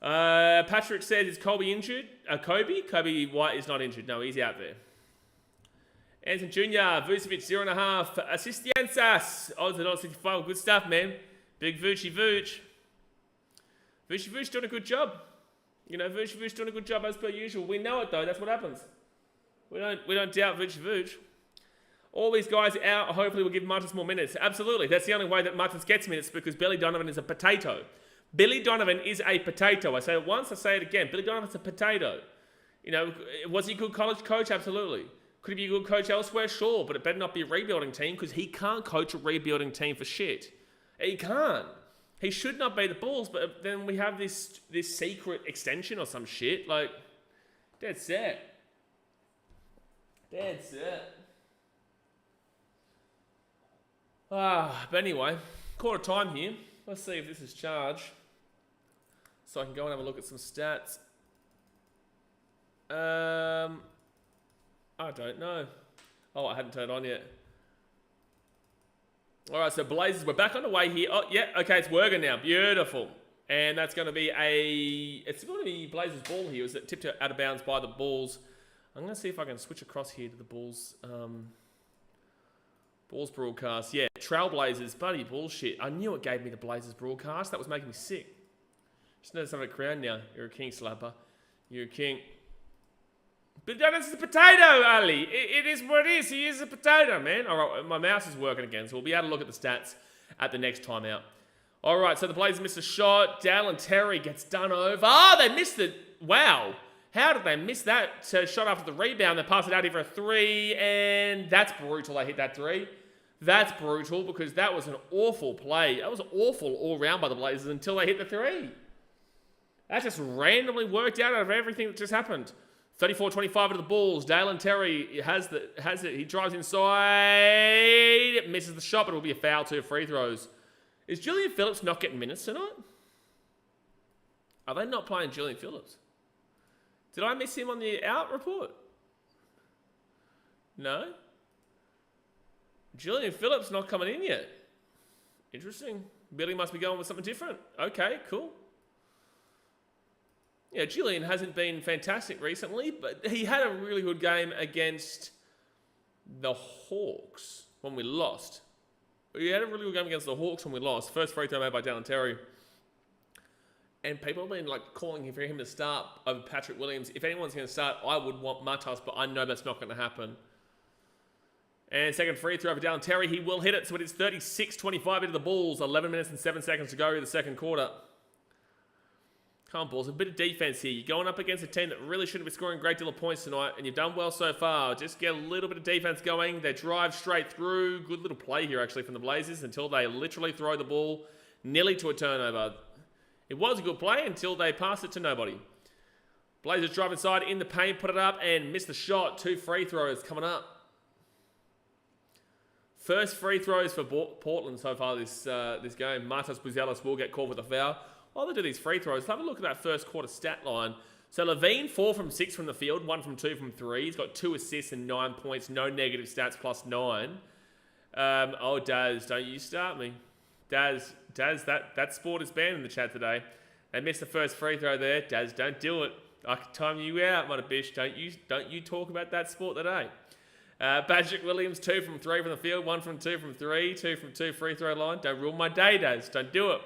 Patrick says, is Kobe injured? Kobe White is not injured. No, he's out there. Anson Jr., Vucevic 0.5. Assistencias. Odds at 65. Good stuff, man. Big Vucci Vuce. Vucci Vuce doing a good job. You know, Vucci Vuce doing a good job as per usual. We know it though. That's what happens. We don't doubt Vucci Vuce. All these guys are out. Hopefully we'll give Martins more minutes. Absolutely. That's the only way that Martins gets minutes, because Billy Donovan is a potato. Billy Donovan is a potato. I say it once, I say it again. Billy Donovan's a potato. You know, was he a good college coach? Absolutely. Could he be a good coach elsewhere? Sure, but it better not be a rebuilding team, because he can't coach a rebuilding team for shit. He can't. He should not be the Bulls, but then we have this secret extension or some shit. Like, dead set. But anyway, quarter time here. Let's see if this is charged. So I can go and have a look at some stats. I don't know. Oh, I hadn't turned on yet. All right, so Blazers, we're back on the way here. Oh, yeah, okay, it's working now. Beautiful. And that's going to be it's going to be Blazers ball here. Is it tipped out of bounds by the Bulls? I'm going to see if I can switch across here to the Bulls. Bulls broadcast. Yeah, Trailblazers, buddy, bullshit. I knew it gave me the Blazers broadcast. That was making me sick. Just notice I'm a crown now. You're a king, slapper. You're a king. But that is a potato, Ali. It is what it is. He is a potato, man. All right, my mouse is working again, so we'll be able to look at the stats at the next timeout. All right, so the Blazers missed a shot. Dale and Terry gets done over. Oh, they missed it. Wow. How did they miss that shot after the rebound? They passed it out here for a three, and that's brutal. They hit that three. That's brutal because that was an awful play. That was awful all round by the Blazers until they hit the three. That just randomly worked out of everything that just happened. 34-25 to the Bulls. Dale and Terry has it. He drives inside. Misses the shot, but it will be a foul. 2 free throws. Is Julian Phillips not getting minutes tonight? Are they not playing Julian Phillips? Did I miss him on the out report? No? Julian Phillips not coming in yet. Interesting. Billy must be going with something different. Okay, cool. Yeah, Julian hasn't been fantastic recently, but he had a really good game against the Hawks when we lost. He had a really good game against the Hawks when we lost. First free throw made by Dale Terry. And people have been like calling for him to start over Patrick Williams. If anyone's going to start, I would want Matas, but I know that's not going to happen. And second free throw for Dale Terry. He will hit it, so it is 36-25 into the Bulls. 11 minutes and 7 seconds to go in the second quarter. Come on, Bulls. A bit of defense here. You're going up against a team that really shouldn't be scoring a great deal of points tonight, and you've done well so far. Just get a little bit of defense going. They drive straight through. Good little play here, actually, from the Blazers until they literally throw the ball nearly to a turnover. It was a good play until they passed it to nobody. Blazers drive inside in the paint, put it up, and miss the shot. 2 free throws coming up. First free throws for Portland so far this game. Martas Buzelis will get called with a foul. While they do these free throws, let's have a look at that first quarter stat line. So Levine, 4 from 6 from the field, 1 from 2 from 3. He's got 2 assists and 9 points, no negative stats, plus 9. Oh, Daz, don't you start me. Daz, that sport is banned in the chat today. They missed the first free throw there. Daz, don't do it. I can time you out, mother bitch. Don't you talk about that sport today. Patrick Williams, 2 from 3 from the field, 1 from 2 from 3, 2 from 2 free throw line. Don't ruin my day, Daz. Don't do it.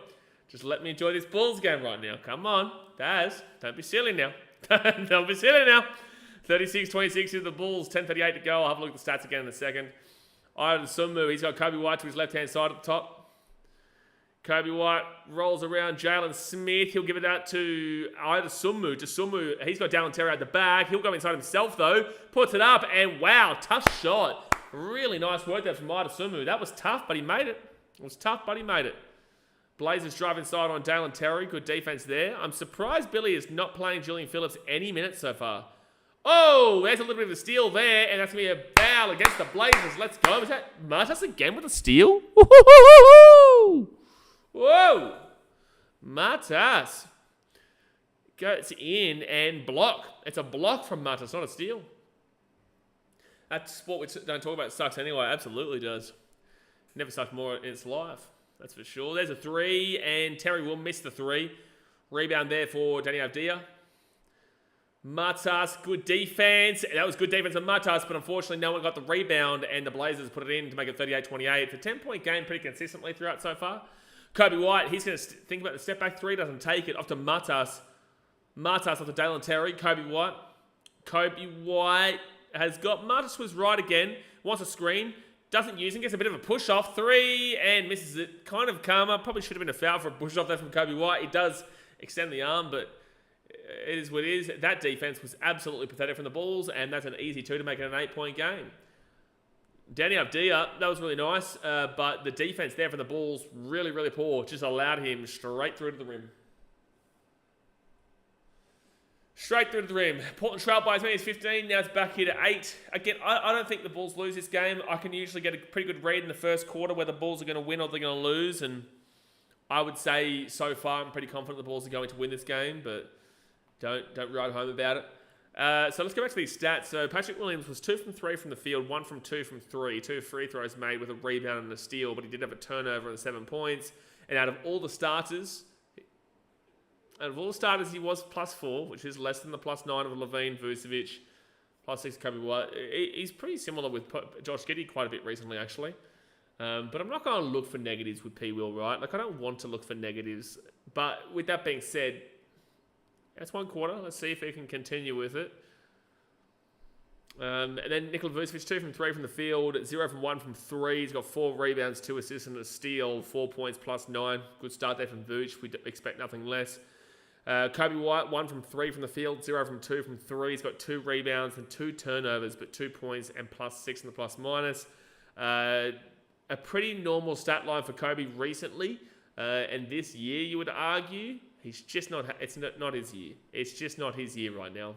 Just let me enjoy this Bulls game right now. Come on. Daz, don't be silly now. Don't be silly now. 36-26 to the Bulls. 10:38 to go. I'll have a look at the stats again in a second. Ida Sumu, he's got Kobe White to his left-hand side at the top. Kobe White rolls around Jalen Smith. He'll give it out to Ida Sumu. Sumu, he's got Dallin Terry at the back. He'll go inside himself, though. Puts it up, and wow, tough shot. Really nice work there from Ida Sumu. That was tough, but he made it. It was tough, but he made it. Blazers drive inside on Dale and Terry. Good defense there. I'm surprised Billy is not playing Julian Phillips any minutes so far. Oh, there's a little bit of a steal there, and that's going to be a foul against the Blazers. Let's go. Is that Martas again with a steal? Whoa. Martas goes in and block. It's a block from Martas, not a steal. That sport we don't talk about sucks anyway. Absolutely does. Never sucked more in its life. That's for sure. There's a 3, and Terry will miss the 3. Rebound there for Danny Avdia. Martas, good defense. That was good defense on Martas, but unfortunately no one got the rebound, and the Blazers put it in to make it 38-28. It's a 10-point game pretty consistently throughout so far. Kobe White, he's going to think about the step-back 3, doesn't take it. Off to Martas. Martas off to Dale and Terry. Kobe White. Kobe White has got... Martas was right again. Wants a screen. Doesn't use it, gets a bit of a push-off. 3, and misses it. Kind of karma. Probably should have been a foul for a push-off there from Kobe White. He does extend the arm, but it is what it is. That defense was absolutely pathetic from the Bulls, and that's an easy 2 to make it an 8-point game. Danny Avdia, that was really nice, but the defense there from the Bulls, really, really poor. Just allowed him straight through to the rim. Straight through to the rim. Portland Trail by as many as 15. Now it's back here to 8. Again, I don't think the Bulls lose this game. I can usually get a pretty good read in the first quarter whether the Bulls are going to win or they're going to lose. And I would say so far I'm pretty confident the Bulls are going to win this game, but don't write home about it. So let's go back to these stats. So Patrick Williams was 2 from 3 from the field, 1 from 2 from 3. 2 free throws made with a rebound and a steal, but he did have a turnover and 7 points. And out of all the starters, he was +4, which is less than the +9 of Levine, Vucevic, +6 Kobe White. He's pretty similar with Josh Giddey quite a bit recently, actually. But I'm not going to look for negatives with P. Will, right? Like, I don't want to look for negatives. But with that being said, that's one quarter. Let's see if he can continue with it. And then Nikola Vucevic, 2 from 3 from the field, 0 from 1 from 3. He's got 4 rebounds, 2 assists and a steal, 4 points +9. Good start there from Vuce. We expect nothing less. Kobe White, 1 from 3 from the field, 0 from 2 from 3. He's got 2 rebounds and 2 turnovers, but 2 points and +6 in the +-. A pretty normal stat line for Kobe recently. And this year, you would argue, he's just not, it's not his year. It's just not his year right now.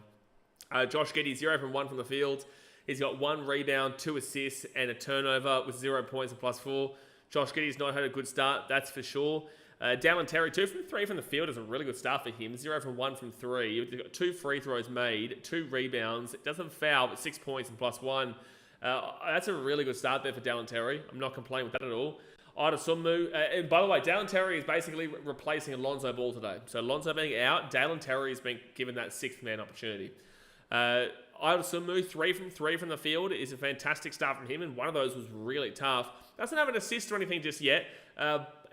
Josh Giddey, 0 from 1 from the field. He's got 1 rebound, 2 assists, and a turnover with 0 points and +4. Josh Giddey's not had a good start, that's for sure. Dallin Terry, 2 from 3 from the field is a really good start for him. 0 from 1 from 3. He's got 2 free throws made, 2 rebounds. It doesn't foul, but 6 points and +1. That's a really good start there for Dallin Terry. I'm not complaining with that at all. Ida Summu, and by the way, Dallin Terry is basically replacing Alonzo Ball today. So Alonzo being out, Dallin Terry has been given that 6th man opportunity. Ida Summu, 3 from 3 from the field is a fantastic start from him, and one of those was really tough. Doesn't have an assist or anything just yet.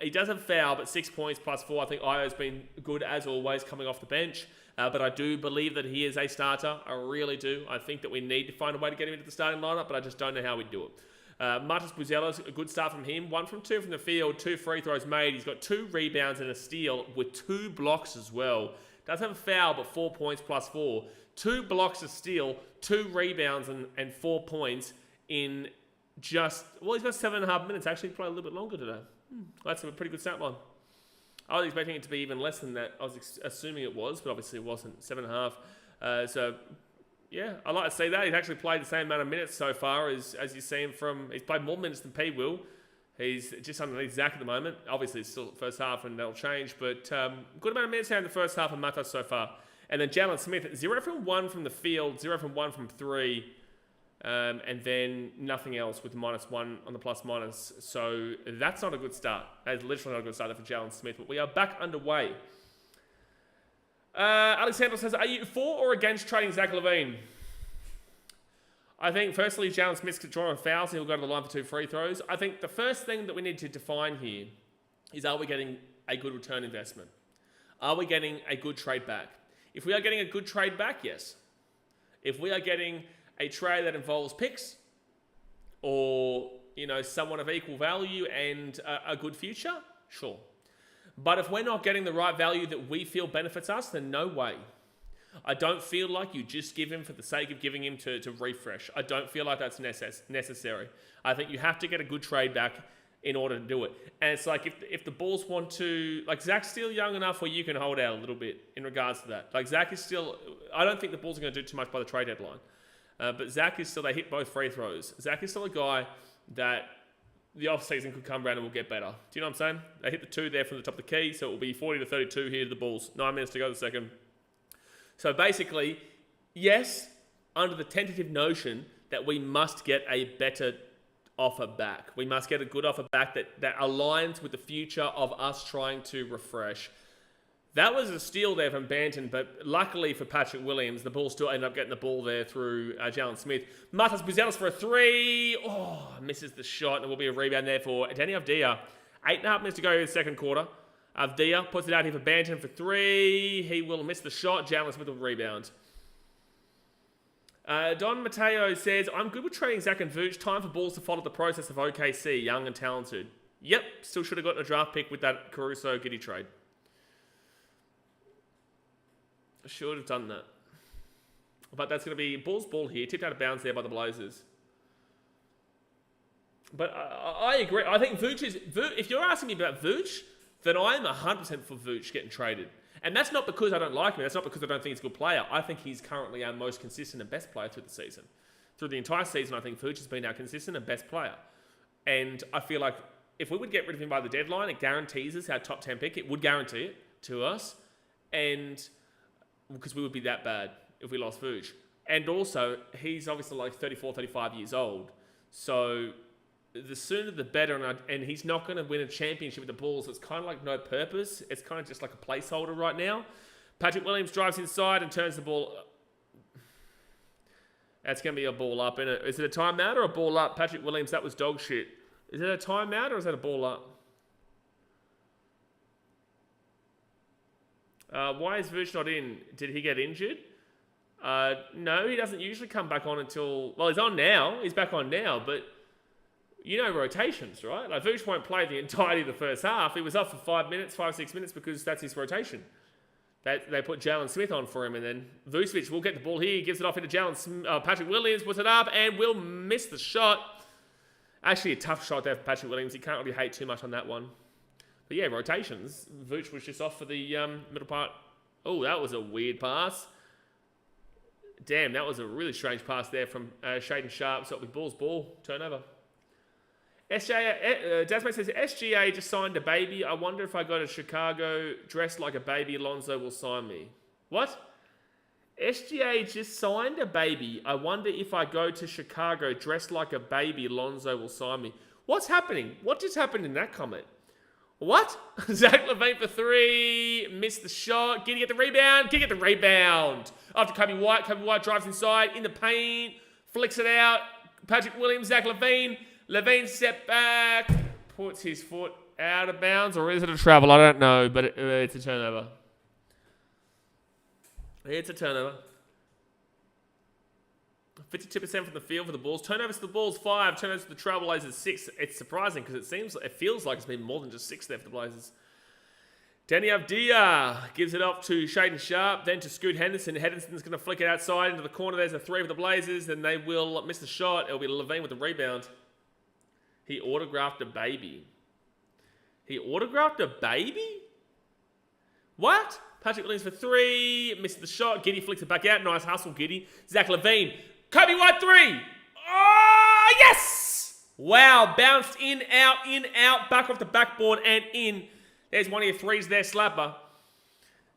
He doesn't foul, but 6 points +4. I think Io's been good as always coming off the bench. But I do believe that he is a starter. I really do. I think that we need to find a way to get him into the starting lineup, but I just don't know how we do it. Martis Buzelos, a good start from him. 1 from 2 from the field, 2 free throws made. He's got 2 rebounds and a steal with 2 blocks as well. Doesn't have a foul, but 4 points +4. 2 blocks, a steal, 2 rebounds and 4 points in just, well, he's got 7.5 minutes. Actually, probably a little bit longer today. That's a pretty good stat line. I was expecting it to be even less than that. I was assuming it was, but obviously it wasn't. 7.5. So, yeah, I like to see that. He's actually played the same amount of minutes so far as you see him from... He's played more minutes than P. Will. He's just underneath Zach at the moment. Obviously, it's still first half and that'll change, but good amount of minutes here in the first half of Matas so far. And then Jalen Smith, 0 from 1 from the field, 0 from 1 from 3, and then nothing else with -1 on the +-. So that's not a good start. That is literally not a good start for Jalen Smith, but we are back underway. Alexander says, are you for or against trading Zach LaVine? I think, firstly, Jalen Smith's drawing fouls, so he'll go to the line for 2 free throws. I think the first thing that we need to define here is, are we getting a good return investment? Are we getting a good trade back? If we are getting a good trade back, yes. If we are getting a trade that involves picks or, you know, someone of equal value and a good future, sure. But if we're not getting the right value that we feel benefits us, then no way. I don't feel like you just give him for the sake of giving him to refresh. I don't feel like that's necessary. I think you have to get a good trade back in order to do it. And it's like if the Bulls want to... Like, Zach's still young enough where you can hold out a little bit in regards to that. Like, Zach is still... I don't think the Bulls are going to do too much by the trade deadline. But Zach is still... They hit both free throws. Zach is still a guy that the offseason could come around and will get better. Do you know what I'm saying? They hit the 2 there from the top of the key, so it will be 40-32 here to the Bulls. 9 minutes to go the second. So basically, yes, under the tentative notion that we must get a better offer back. We must get a good offer back that aligns with the future of us trying to refresh. That was a steal there from Banton, but luckily for Patrick Williams, the Bulls still ended up getting the ball there through Jalen Smith. Matas Buzelos for a 3. Oh, misses the shot, and it will be a rebound there for Danny Avdija. 8.5 minutes to go in the second quarter. Avdija puts it out here for Banton for 3. He will miss the shot. Jalen Smith will rebound. Don Mateo says, I'm good with trading Zach and Vooch. Time for Bulls to follow the process of OKC, young and talented. Yep, still should have gotten a draft pick with that Caruso-Giddey trade. Should have done that. But that's going to be Bulls ball here. Tipped out of bounds there by the Blazers. But I agree. I think Vooch is... If you're asking me about Vooch, then I'm 100% for Vooch getting traded. And that's not because I don't like him. That's not because I don't think he's a good player. I think he's currently our most consistent and best player through the season. Through the entire season, I think Vooch has been our consistent and best player. And I feel like if we would get rid of him by the deadline, it guarantees us our top 10 pick. It would guarantee it to us. And because we would be that bad if we lost Vooch. And also, he's obviously like 34, 35 years old. So the sooner the better. And he's not going to win a championship with the Bulls. So it's kind of like no purpose. It's kind of just like a placeholder right now. Patrick Williams drives inside and turns the ball. That's going to be a ball up, isn't it? Is it a timeout or a ball up? Patrick Williams, that was dog shit. Is it a timeout or is that a ball up? Why is Vooch not in? Did he get injured? No, he doesn't usually come back on until... Well, he's on now. He's back on now, but you know rotations, right? Like Vooch won't play the entirety of the first half. He was up for 5 minutes, 6 minutes because that's his rotation. They put Jalen Smith on for him, and then Vucevic will get the ball here, gives it off into Patrick Williams, puts it up, and will miss the shot. Actually, a tough shot there for Patrick Williams. He can't really hate too much on that one. But yeah, rotations. Vooch was just off for the middle part. Oh, that was a weird pass. Damn, that was a really strange pass there from Shaden Sharp. So it'll be Bulls ball, turnover. Dasmate says, SGA just signed a baby. I wonder if I go to Chicago dressed like a baby, Lonzo will sign me. What? SGA just signed a baby. I wonder if I go to Chicago dressed like a baby, Lonzo will sign me. What's happening? What just happened in that comment? What? Zach LaVine for three. Missed the shot. Giddy get the rebound. Giddy get the rebound. After Kobe White. Kobe White drives inside. In the paint. Flicks it out. Patrick Williams. Zach LaVine. LaVine step back. Puts his foot out of bounds. Or is it a travel? I don't know. But it's a turnover. It's a turnover. 52% from the field for the Bulls. Turnovers to the Bulls, 5. Turnovers to the Trailblazers, 6. It's surprising because it feels like it's been more than just 6 there for the Blazers. Danny Avdia gives it off to Shaden Sharp, then to Scoot Henderson. Henderson's going to flick it outside into the corner. There's a 3 for the Blazers, and they will miss the shot. It'll be LaVine with the rebound. He autographed a baby. He autographed a baby? What? Patrick Williams for 3. Misses the shot. Giddy flicks it back out. Nice hustle, Giddy. Zach LaVine. Kobe White 3. Oh, yes! Wow. Bounced in, out. Back off the backboard and in. There's one of your 3s there, Slapper.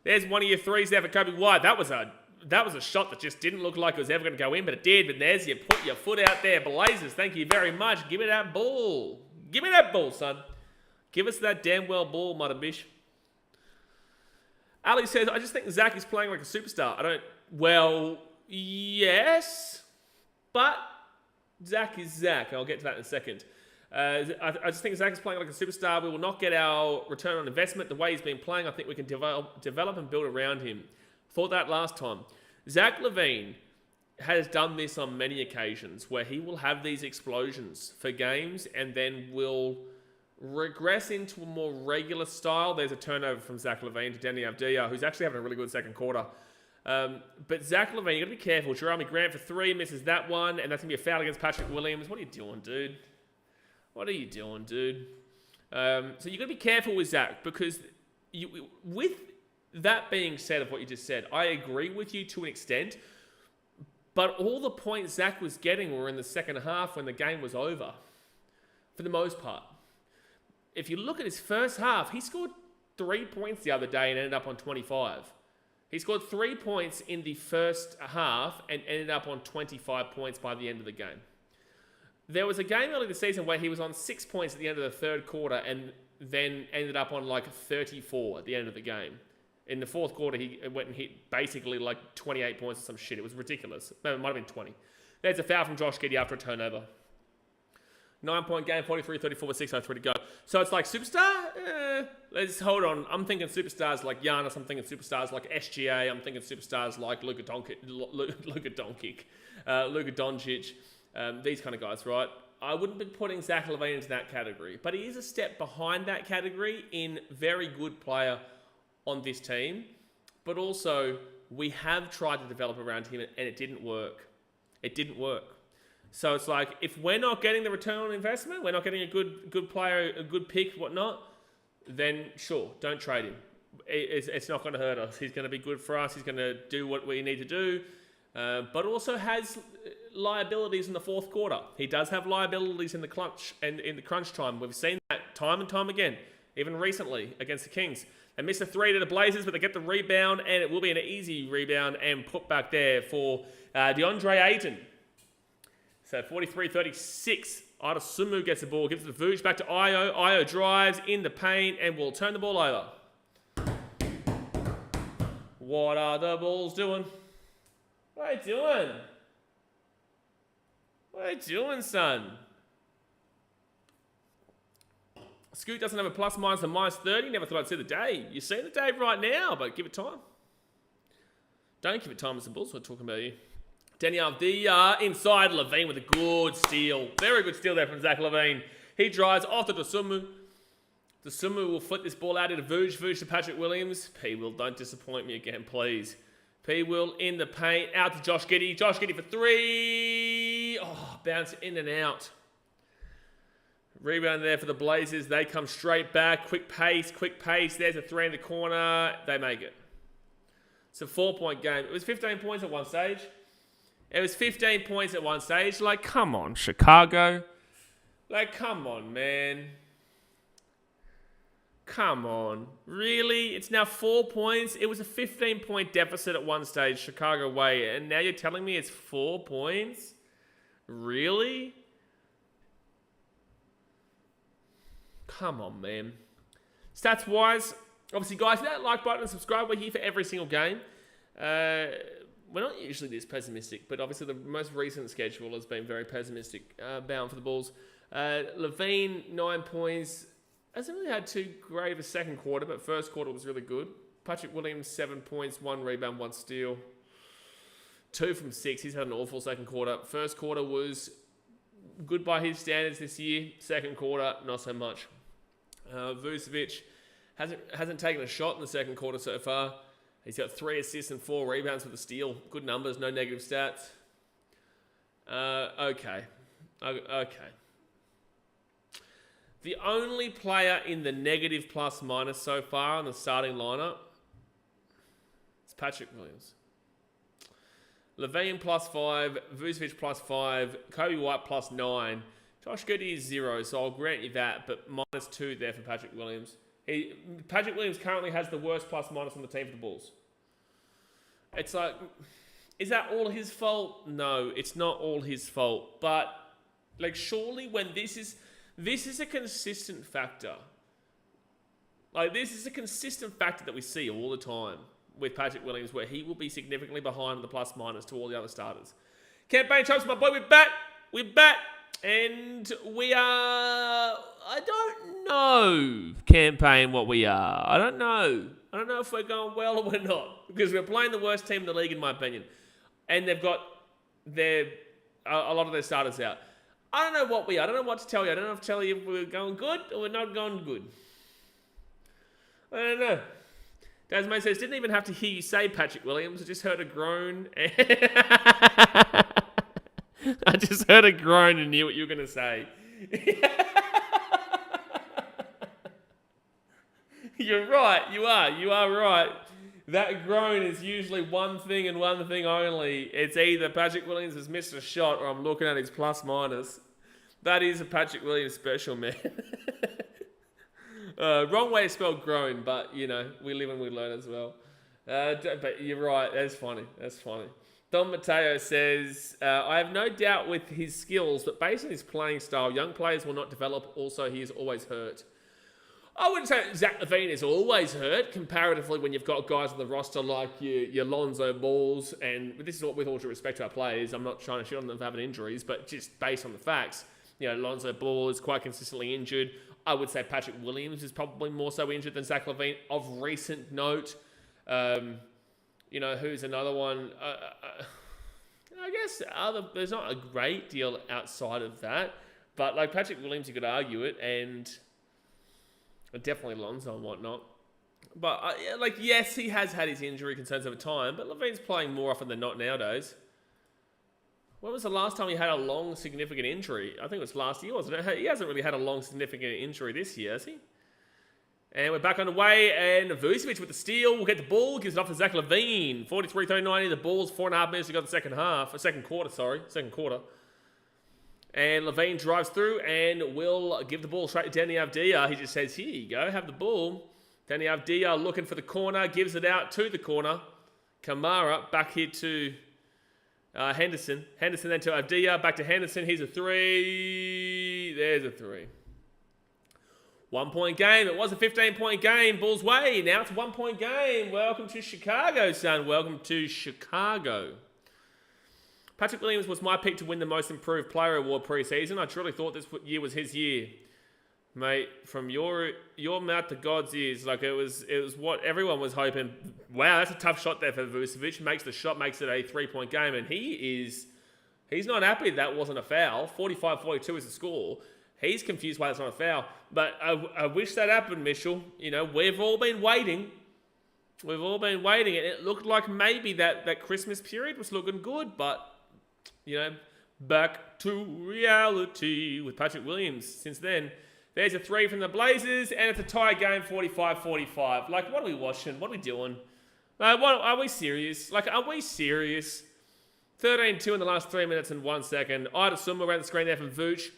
There's one of your 3s there for Kobe White. That was a shot that just didn't look like it was ever going to go in, but it did. But there's you put your foot out there, Blazers. Thank you very much. Give me that ball. Give me that ball, son. Give us that damn well ball, mother bish. Ali says, I just think Zach is playing like a superstar. Well, yes, but Zach is Zach. I'll get to that in a second. I just think Zach is playing like a superstar. We will not get our return on investment the way he's been playing. I think we can develop and build around him. Thought that last time. Zach LaVine has done this on many occasions where he will have these explosions for games and then will regress into a more regular style. There's a turnover from Zach LaVine to Danny Avdia, who's actually having a really good second quarter. But Zach LaVine, you got to be careful. Jeremy Grant for 3, misses that one, and that's going to be a foul against Patrick Williams. What are you doing, dude? What are you doing, dude? So you got to be careful with Zach, because with that being said of what you just said, I agree with you to an extent, but all the points Zach was getting were in the second half when the game was over, for the most part. If you look at his first half, he scored 3 points the other day and ended up on 25. He scored 3 points in the first half and ended up on 25 points by the end of the game. There was a game early this season where he was on 6 points at the end of the third quarter and then ended up on like 34 at the end of the game. In the fourth quarter, he went and hit basically like 28 points or some shit. It was ridiculous. No, it might have been 20. There's a foul from Josh Giddey after a turnover. 9-point game, 43-34 with 6:03 to go. So it's like superstar? Let's hold on. I'm thinking superstars like Giannis. I'm thinking superstars like SGA. I'm thinking superstars like Luka Doncic. These kind of guys, right? I wouldn't be putting Zach LaVine into that category. But he is a step behind that category in very good player on this team. But also, we have tried to develop around him and it didn't work. It didn't work. So it's like, if we're not getting the return on investment, we're not getting a good player, a good pick, whatnot, then sure, don't trade him. it's not going to hurt us. He's going to be good for us. He's going to do what we need to do, but also has liabilities in the fourth quarter. He does have liabilities in the clutch and in the crunch time. We've seen that time and time again, even recently against the Kings. They missed a 3 to the Blazers, but they get the rebound, and it will be an easy rebound and put back there for DeAndre Ayton. So 43-36. Sumu gets the ball, gives the Vooch back to Io. Io drives in the paint and will turn the ball over. What are the Bulls doing? What are you doing? What are you doing, son? Scoot doesn't have a plus minus and minus 30. Never thought I'd see the day. You're seeing the day right now, but give it time. Don't give it time. It's the Bulls we're talking about you. Danny Avdija inside Levine with a good steal. Very good steal there from Zach Levine. He drives off to Dosunmu. Dosunmu will flick this ball out into Vooch. Vooch to Patrick Williams. P-Will, don't disappoint me again, please. P-Will in the paint. Out to Josh Giddey. Josh Giddey for 3. Oh, bounce in and out. Rebound there for the Blazers. They come straight back. Quick pace, quick pace. There's a 3 in the corner. They make it. It's a 4-point game. It was 15 points at one stage. It was 15 points at one stage. Like, come on, Chicago. Like, come on, man. Come on. Really? It's now 4 points. It was a 15-point deficit at one stage, Chicago way. And now you're telling me it's 4 points? Really? Come on, man. Stats-wise, obviously, guys, hit that like button and subscribe. We're here for every single game. We're not usually this pessimistic, but obviously the most recent schedule has been very pessimistic, bound for the Bulls. Levine, 9 points. Hasn't really had too great of a second quarter, but first quarter was really good. Patrick Williams, 7 points, 1 rebound, 1 steal. 2 from 6. He's had an awful second quarter. First quarter was good by his standards this year. Second quarter, not so much. Vucevic hasn't taken a shot in the second quarter so far. He's got 3 assists and 4 rebounds with a steal. Good numbers, no negative stats. Okay. The only player in the negative plus minus so far in the starting lineup is Patrick Williams. Levine plus 5, Vucevic plus 5, Kobe White plus 9. Josh Giddey is 0, so I'll grant you that, but minus 2 there for Patrick Williams. Patrick Williams currently has the worst plus minus on the team for the Bulls. It's like, is that all his fault? No, it's not all his fault. But, like, surely when this is a consistent factor. Like, this is a consistent factor that we see all the time with Patrick Williams, where he will be significantly behind the plus minus to all the other starters. Campaign Chumps, my boy, we're back. We're back. And we are, I don't know, campaign what we are. I don't know. I don't know if we're going well or we're not. Because we're playing the worst team in the league, in my opinion. And they've got a lot of their starters out. I don't know what we are. I don't know what to tell you. I don't know if to tell you if we're going good or we're not going good. I don't know. Dasmane says, didn't even have to hear you say Patrick Williams. I just heard a groan. I just heard a groan and knew what you were going to say. You're right. You are. You are right. That groan is usually one thing and one thing only. It's either Patrick Williams has missed a shot or I'm looking at his plus minus. That is a Patrick Williams special, man. Wrong way to spell groan, but, you know, we live and we learn as well. But you're right. That's funny. That's funny. Don Mateo says, I have no doubt with his skills, but based on his playing style, young players will not develop. Also, he is always hurt. I wouldn't say Zach Levine is always hurt, comparatively when you've got guys on the roster like your Lonzo Balls, and this is what, with all due respect to our players, I'm not trying to shit on them for having injuries, but just based on the facts, you know, Lonzo Ball is quite consistently injured. I would say Patrick Williams is probably more so injured than Zach Levine of recent note. You know, who's another one? I guess there's not a great deal outside of that. But like Patrick Williams, you could argue it, and definitely Lonzo and whatnot. But yes, he has had his injury concerns over time, but Levine's playing more often than not nowadays. When was the last time he had a long, significant injury? I think it was last year, wasn't it? He hasn't really had a long, significant injury this year, has he? And we're back on the way, and Vucevic with the steal will get the ball, gives it off to Zach LaVine. 43-39, the ball's 4.5 minutes to go the second quarter. And LaVine drives through and will give the ball straight to Danny Avdija. He just says, here you go, have the ball. Danny Avdija looking for the corner, gives it out to the corner. Kamara back here to Henderson. Henderson then to Avdija, back to Henderson. Here's a three. There's a three. 1 point game. It was a 15-point game. Bulls way. Now it's a 1 point game. Welcome to Chicago, son. Welcome to Chicago. Patrick Williams was my pick to win the Most Improved Player Award preseason. I truly thought this year was his year. Mate, from your mouth to God's ears, like it was what everyone was hoping. Wow, that's a tough shot there for Vucevic. Makes the shot, makes it a 3-point game, and he's not happy that wasn't a foul. 45-42 is the score. He's confused why it's not a foul. But I wish that happened, Mitchell. You know, we've all been waiting. And it looked like maybe that Christmas period was looking good, but you know, back to reality with Patrick Williams since then. There's a three from the Blazers, and it's a tie game, 45-45. Like, what are we watching? What are we doing? Are we serious? Like, are we serious? 13-2 in the last 3 minutes and 1 second. Ida Summer around the screen there from Vooch.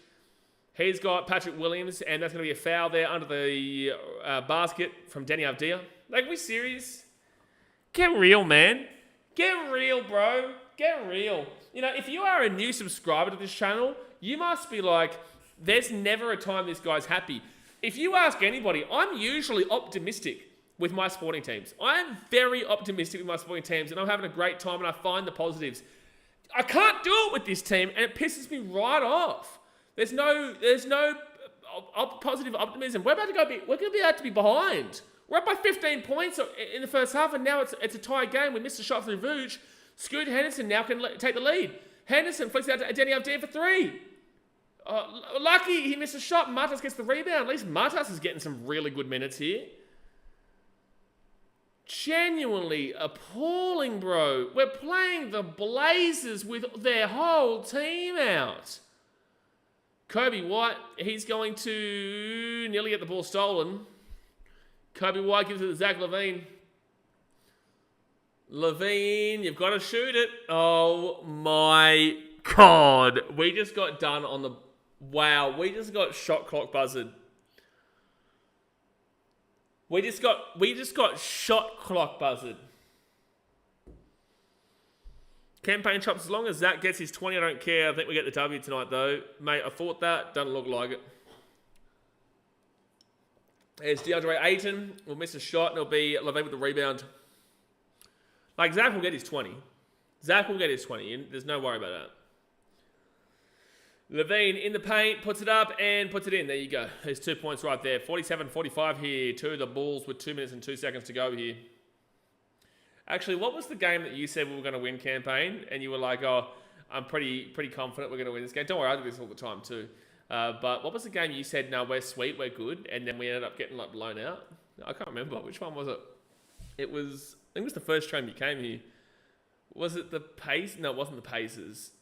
He's got Patrick Williams, and that's going to be a foul there under the basket from Danny Avdija. Like, are we serious? Get real, man. Get real, bro. Get real. You know, if you are a new subscriber to this channel, you must be like, there's never a time this guy's happy. If you ask anybody, I'm usually optimistic with my sporting teams. I'm very optimistic with my sporting teams, and I'm having a great time, and I find the positives. I can't do it with this team, and it pisses me right off. There's no positive optimism. We're going to be able to be behind. We're up by 15 points in the first half, and now it's a tie game. We missed a shot through Vooch. Scoot Henderson now can take the lead. Henderson flicks out to Danny Avdija for three. Lucky he missed a shot. Matas gets the rebound. At least Matas is getting some really good minutes here. Genuinely appalling, bro. We're playing the Blazers with their whole team out. Kobe White, he's going to nearly get the ball stolen. Kobe White gives it to Zach LaVine. LaVine, you've got to shoot it. Oh my God. We just got done on the... Wow, we just got shot clock buzzed. We just got shot clock buzzed. Campaign chops, as long as Zach gets his 20, I don't care. I think we get the W tonight, though. Mate, I thought that. Doesn't look like it. There's DeAndre Ayton. We'll miss a shot, and it'll be LaVine with the rebound. Like, Zach will get his 20. There's no worry about that. LaVine in the paint, puts it up and puts it in. There you go. There's 2 points right there. 47-45 here to the Bulls with 2 minutes and 2 seconds to go here. Actually, what was the game that you said we were going to win, Campaign? And you were like, oh, I'm pretty confident we're going to win this game. Don't worry, I do this all the time too. But what was the game you said, no, we're sweet, we're good, and then we ended up getting like blown out? I can't remember. Which one was it? I think it was the first time you came here. Was it the Pace? No, it wasn't the Pacers.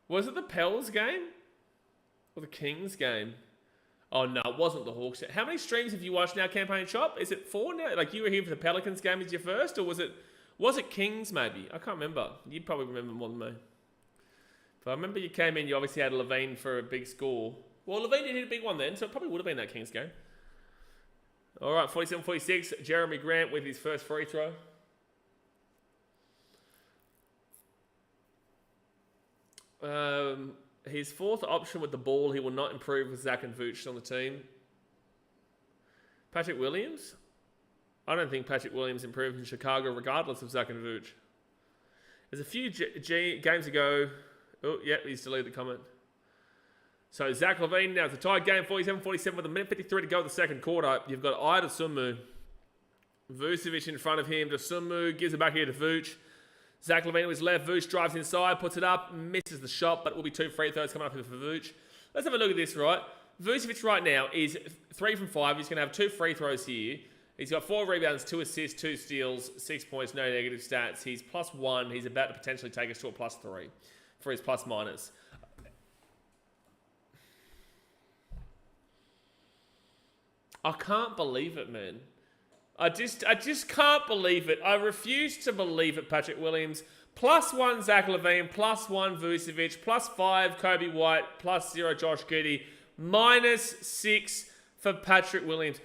Was it the Pels game? Or the Kings game? Oh, no, it wasn't the Hawks. How many streams have you watched now, Campaign Shop? Is it 4 now? Like, you were here for the Pelicans game as your first? Or was it Kings, maybe? I can't remember. You'd probably remember more than me. But I remember you came in, you obviously had LaVine for a big score. Well, LaVine did hit a big one then, so it probably would have been that Kings game. All right, 47-46. Jeremy Grant with his first free throw. His fourth option with the ball, he will not improve with Zach and Vooch on the team. Patrick Williams? I don't think Patrick Williams improved in Chicago regardless of Zach and Vooch. There's a few games ago... Oh, yeah, he's deleted the comment. So Zach LaVine now, it's a tied game, 47-47 with a minute 53 to go in the second quarter. You've got Ida Sumu. Vucevic in front of him to Sumu, gives it back here to Vooch. Zach LaVine with his left, Vooch drives inside, puts it up, misses the shot, but it will be 2 free throws coming up here for Vooch. Let's have a look at this, right? Vucevic right now is 3 from 5. He's going to have 2 free throws here. He's got 4 rebounds, 2 assists, 2 steals, 6 points, no negative stats. He's +1. He's about to potentially take us to a +3 for his plus-minus. I can't believe it, man. I just can't believe it. I refuse to believe it, Patrick Williams. +1 Zach LaVine, +1 Vucevic, +5 Kobe White, +0 Josh Giddey, -6 for Patrick Williams.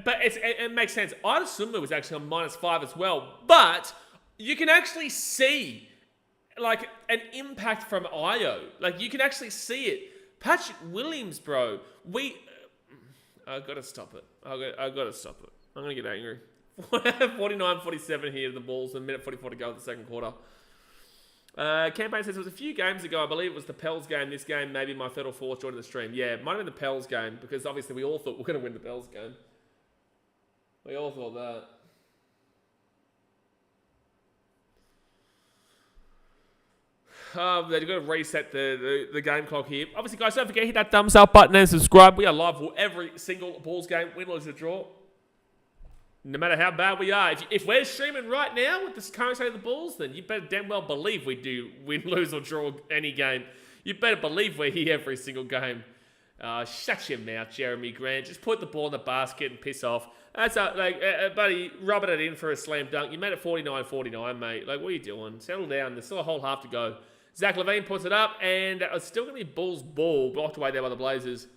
But it makes sense. Ida Summu was actually on -5 as well. But you can actually see like an impact from Io. Like you can actually see it. Patrick Williams, bro. I gotta stop it. I gotta stop it. I'm gonna get angry. 49-47 here to the Bulls, and a minute 44 to go in the second quarter. Campaign says it was a few games ago. I believe it was the Pels game. This game, maybe my third or fourth joining the stream. Yeah, it might have been the Pels game because obviously we all thought we were gonna win the Pels game. We all thought that. They've got to reset the game clock here. Obviously, guys, don't forget, hit that thumbs up button and subscribe. We are live for every single Bulls game, win, lose, or draw. No matter how bad we are. If we're streaming right now with this current state of the Bulls, then you better damn well believe we do win, lose, or draw any game. You better believe we're here every single game. Shut your mouth, Jeremy Grant. Just put the ball in the basket and piss off. That's buddy, rubbing it in for a slam dunk. You made it 49-49, mate. Like, what are you doing? Settle down. There's still a whole half to go. Zach LaVine puts it up, and it's still going to be Bulls' ball, blocked away there by the Blazers.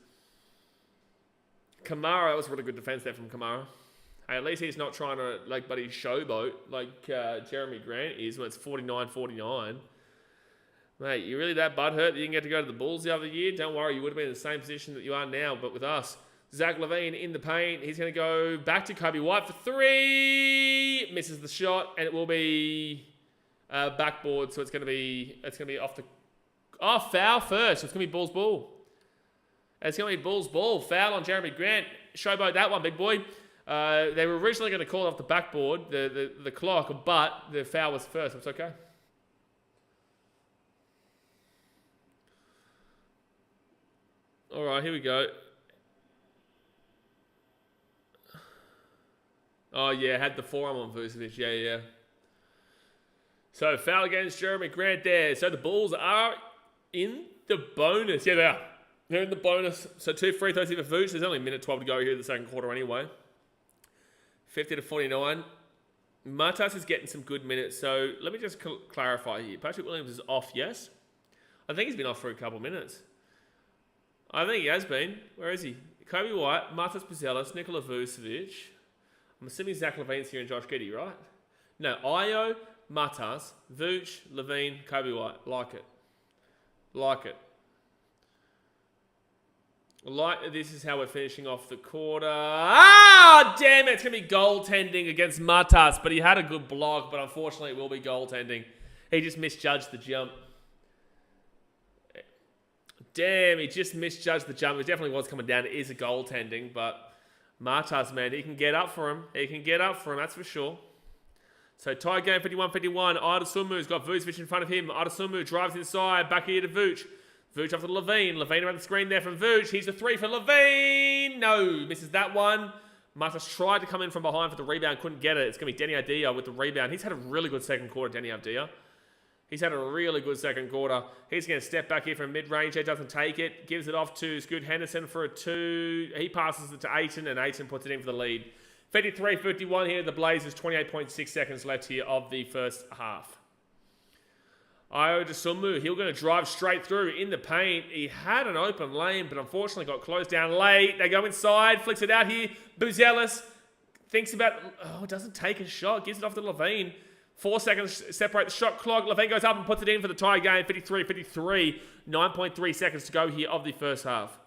Kamara, that was really good defense there from Kamara. Hey, at least he's not trying to, like, buddy, showboat like Jeremy Grant is when it's 49-49. Mate, you really that butthurt that you didn't get to go to the Bulls the other year? Don't worry, you would have been in the same position that you are now, but with us. Zach LaVine in the paint. He's going to go back to Kobe White for 3. Misses the shot, and it will be backboard, so it's going to be off the... Oh, foul first. It's going to be Bulls ball. It's going to be Bulls ball. Foul on Jeremy Grant. Showboat that one, big boy. They were originally going to call it off the backboard, the clock, but the foul was first. It's okay. All right, here we go. Oh, yeah, had the forearm on Vucevic. Yeah. So, foul against Jeremy Grant there. So, the Bulls are in the bonus. Yeah, they are. They're in the bonus. So, 2 free throws here for Vuce. There's only a minute 12 to go here in the second quarter anyway. 50-49. Matas is getting some good minutes. So, let me just clarify here. Patrick Williams is off, yes? I think he's been off for a couple minutes. I think he has been. Where is he? Kobe White, Matas Pizelis, Nikola Vucevic. I'm assuming Zach LaVine's here and Josh Giddey, right? No, Io, Matas, Vooch, LaVine, Kobe White. Like it. This is how we're finishing off the quarter. Ah, damn it. It's going to be goaltending against Matas, but he had a good block, but unfortunately it will be goaltending. He just misjudged the jump. Damn, he just misjudged the jump. It definitely was coming down. It is a goaltending, but Matas, man, he can get up for him. That's for sure. So, tie game, 51-51. Ida Summu's got Vucevic in front of him. Ida Summu drives inside. Back here to Vooch. Vooch off to LaVine. LaVine around the screen there from Vooch. He's the 3 for LaVine. No, misses that one. Matas tried to come in from behind for the rebound. Couldn't get it. It's going to be Denny Avdia with the rebound. He's had a really good second quarter, Denny Avdia. He's had a really good second quarter. He's going to step back here from mid-range. He doesn't take it. Gives it off to Scoot Henderson for a 2. He passes it to Ayton, and Ayton puts it in for the lead. 53-51 here. The Blazers, 28.6 seconds left here of the first half. Io DeSumu, he's going to drive straight through in the paint. He had an open lane, but unfortunately got closed down late. They go inside, flicks it out here. Buzelis thinks about... Oh, doesn't take a shot. Gives it off to LaVine. 4 seconds separate the shot clock. LaVine goes up and puts it in for the tie game. 53-53. 9.3 seconds to go here of the first half.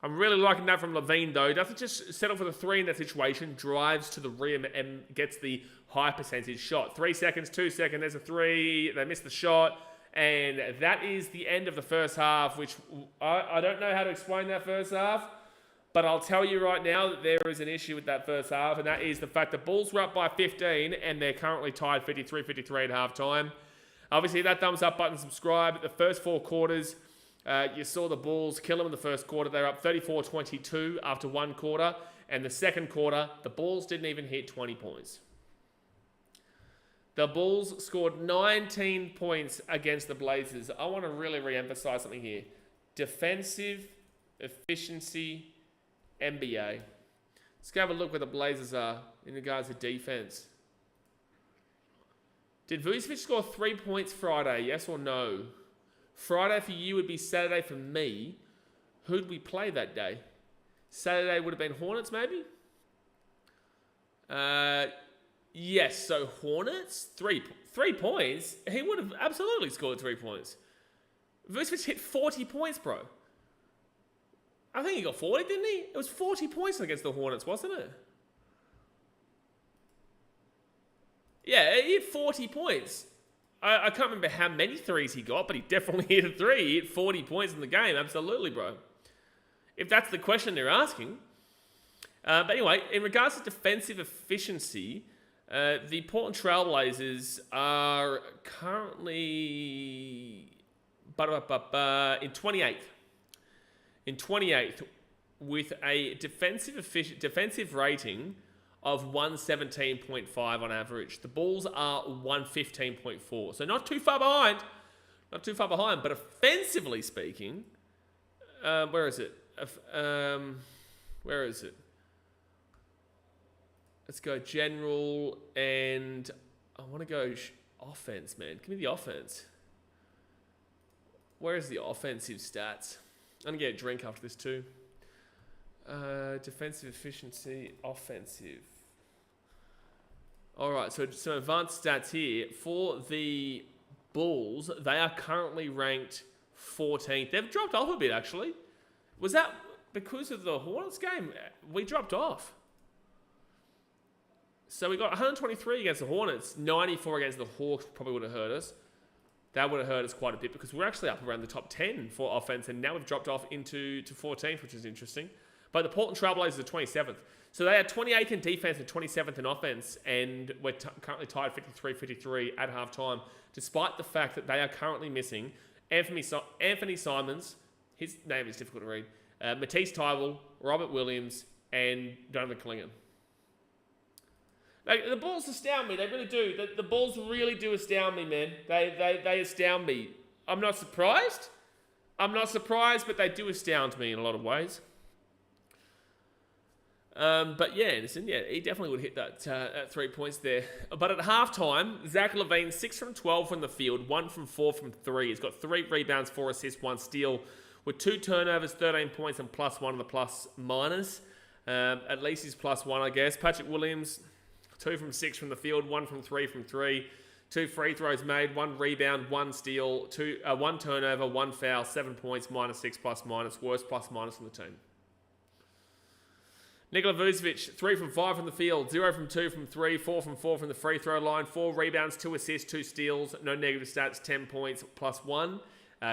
I'm really liking that from LaVine, though. Doesn't just settle for the 3 in that situation. Drives to the rim and gets the high percentage shot. 3 seconds, 2 seconds. There's a 3. They missed the shot. And that is the end of the first half, which I don't know how to explain that first half. But I'll tell you right now that there is an issue with that first half, and that is the fact the Bulls were up by 15, and they're currently tied 53-53 at halftime. Obviously, that thumbs up button, subscribe. The first 4 quarters, you saw the Bulls kill them in the first quarter. They were up 34-22 after 1 quarter, and the second quarter, the Bulls didn't even hit 20 points. The Bulls scored 19 points against the Blazers. I want to really re-emphasize something here. Defensive efficiency NBA. Let's go have a look where the Blazers are in regards to defense. Did Vucevic score 3 points Friday? Yes or no? Friday for you would be Saturday for me. Who'd we play that day? Saturday would have been Hornets, maybe? Yes, so Hornets, 3 points. He would have absolutely scored 3 points. Vucevic hit 40 points, bro. I think he got 40, didn't he? It was 40 points against the Hornets, wasn't it? Yeah, he hit 40 points. I can't remember how many threes he got, but he definitely hit a 3. He hit 40 points in the game. Absolutely, bro. If that's the question they're asking. But anyway, in regards to defensive efficiency, the Portland Trail Blazers are currently in 28th. In 28th with a defensive rating of 117.5 on average. The Bulls are 115.4. So not too far behind. Not too far behind. But offensively speaking, where is it? Where is it? Let's go general, and I want to go offense, man. Give me the offense. Where is the offensive stats? I'm going to get a drink after this too. Defensive efficiency, offensive. All right, so some advanced stats here. For the Bulls, they are currently ranked 14th. They've dropped off a bit, actually. Was that because of the Hornets game? We dropped off. So we got 123 against the Hornets, 94 against the Hawks probably would have hurt us. That would have hurt us quite a bit because we're actually up around the top 10 for offense, and now we've dropped off into 14th, which is interesting. But the Portland Trail Blazers are 27th. So they are 28th in defense and 27th in offense, and we're currently tied 53-53 at halftime, despite the fact that they are currently missing Anthony Simons, his name is difficult to read, Matisse Thybulle, Robert Williams, and Donovan Clingan. Like, the Bulls astound me. They really do. The Bulls really do astound me, man. They astound me. I'm not surprised. But they do astound me in a lot of ways. But yeah, Anderson, yeah, he definitely would hit that 3 points there. But at halftime, Zach LaVine, 6 from 12 from the field, 1 from 4 from 3. He's got 3 rebounds, 4 assists, 1 steal, with 2 turnovers, 13 points, and +1 on the plus minus. At least he's +1, I guess. Patrick Williams, 2 from 6 from the field, 1 from 3 from 3. 2 free throws made, 1 rebound, 1 steal, 1 turnover, 1 foul, 7 points, -6 +-, worst +- on the team. Nikola Vucevic, 3 from 5 from the field, 0 from 2 from 3, 4 from 4 from the free throw line, 4 rebounds, 2 assists, 2 steals, no negative stats, 10 points, +1.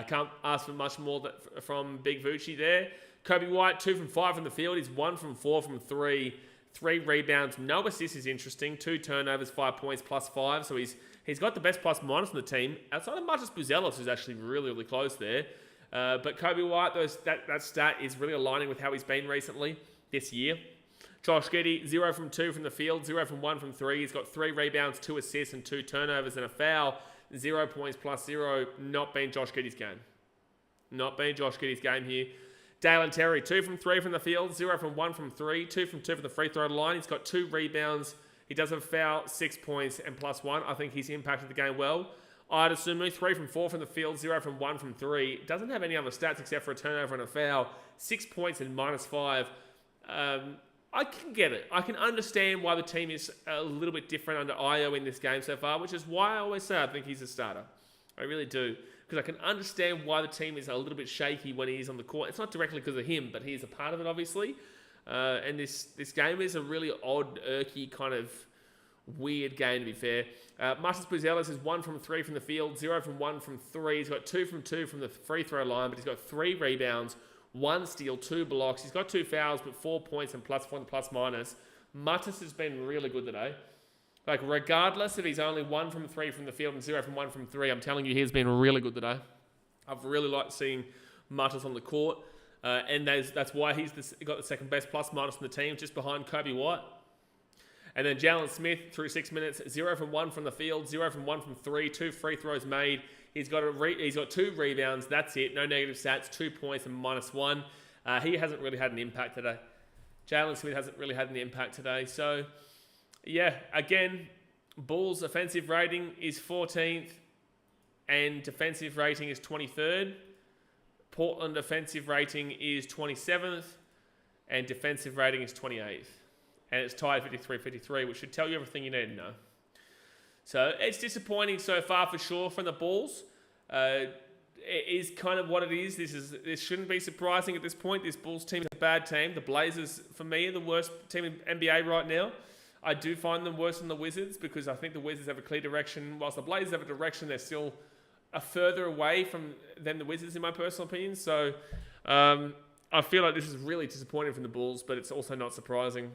Can't ask for much more from Big Vucci there. Kobe White, 2 from 5 from the field, he's 1 from 4 from 3, 3 rebounds, no assists is interesting, 2 turnovers, 5 points, +5. So he's got the best +- on the team, outside of Marcus Buzelis, who's actually really, really close there. But Kobe White, that stat is really aligning with how he's been recently this year. Josh Giddey, 0 from 2 from the field, 0 from 1 from 3. He's got 3 rebounds, 2 assists, and 2 turnovers and a foul. 0 points, +0. Not been Josh Giddey's game. Not been Josh Giddey's game here. Dalen Terry, 2 from 3 from the field, 0 from 1 from 3, 2 from 2 from the free throw line. He's got 2 rebounds. He doesn't foul, 6 points, and +1. I think he's impacted the game well. Idasumu, 3 from 4 from the field, 0 from 1 from 3. Doesn't have any other stats except for a turnover and a foul. 6 points and -5. I can get it. I can understand why the team is a little bit different under Io in this game so far, which is why I always say I think he's a starter. I really do. Because I can understand why the team is a little bit shaky when he's on the court. It's not directly because of him, but he's a part of it, obviously. And this game is a really odd, irky, kind of weird game, to be fair. Marcus Buzelis is 1 from 3 from the field, 0 from 1 from 3. He's got 2 from 2 from the free throw line, but he's got 3 rebounds, 1 steal, 2 blocks. He's got 2 fouls, but 4 points and +1 +-. Marcus has been really good today. Like, regardless if he's only 1 from 3 from the field and 0 from 1 from 3, I'm telling you, he's been really good today. I've really liked seeing Marcus on the court, and that's why he's got the second best +- on the team, just behind Kobe White. And then Jalen Smith, through 6 minutes, 0 from 1 from the field, 0 from 1 from 3, 2 free throws made. He's got 2 rebounds, that's it, no negative stats, 2 points and -1. He hasn't really had an impact today. Jalen Smith hasn't really had an impact today. So, yeah, again, Bulls' offensive rating is 14th and defensive rating is 23rd. Portland offensive rating is 27th and defensive rating is 28th. And it's tied 53-53, which should tell you everything you need to know. So it's disappointing so far for sure from the Bulls. It is kind of what it is. This shouldn't be surprising at this point. This Bulls team is a bad team. The Blazers, for me, are the worst team in NBA right now. I do find them worse than the Wizards because I think the Wizards have a clear direction. Whilst the Blazers have a direction, they're still a further away than the Wizards, in my personal opinion. So I feel like this is really disappointing from the Bulls, but it's also not surprising.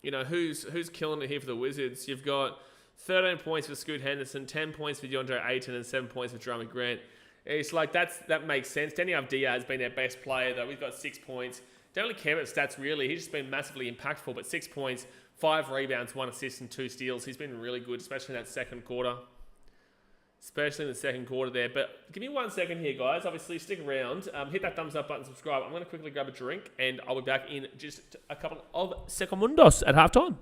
You know, who's killing it here for the Wizards? You've got 13 points for Scoot Henderson, 10 points for DeAndre Ayton, and 7 points for Jeremy Grant. It's like that makes sense. Danny Avdija has been their best player, though. He's got 6 points. Don't really care about stats, really. He's just been massively impactful, but 6 points, 5 rebounds, 1 assist, and 2 steals. He's been really good, especially in that second quarter. Especially in the second quarter there. But give me 1 second here, guys. Obviously, stick around. Hit that thumbs up button, subscribe. I'm going to quickly grab a drink, and I'll be back in just a couple of segundos at halftime.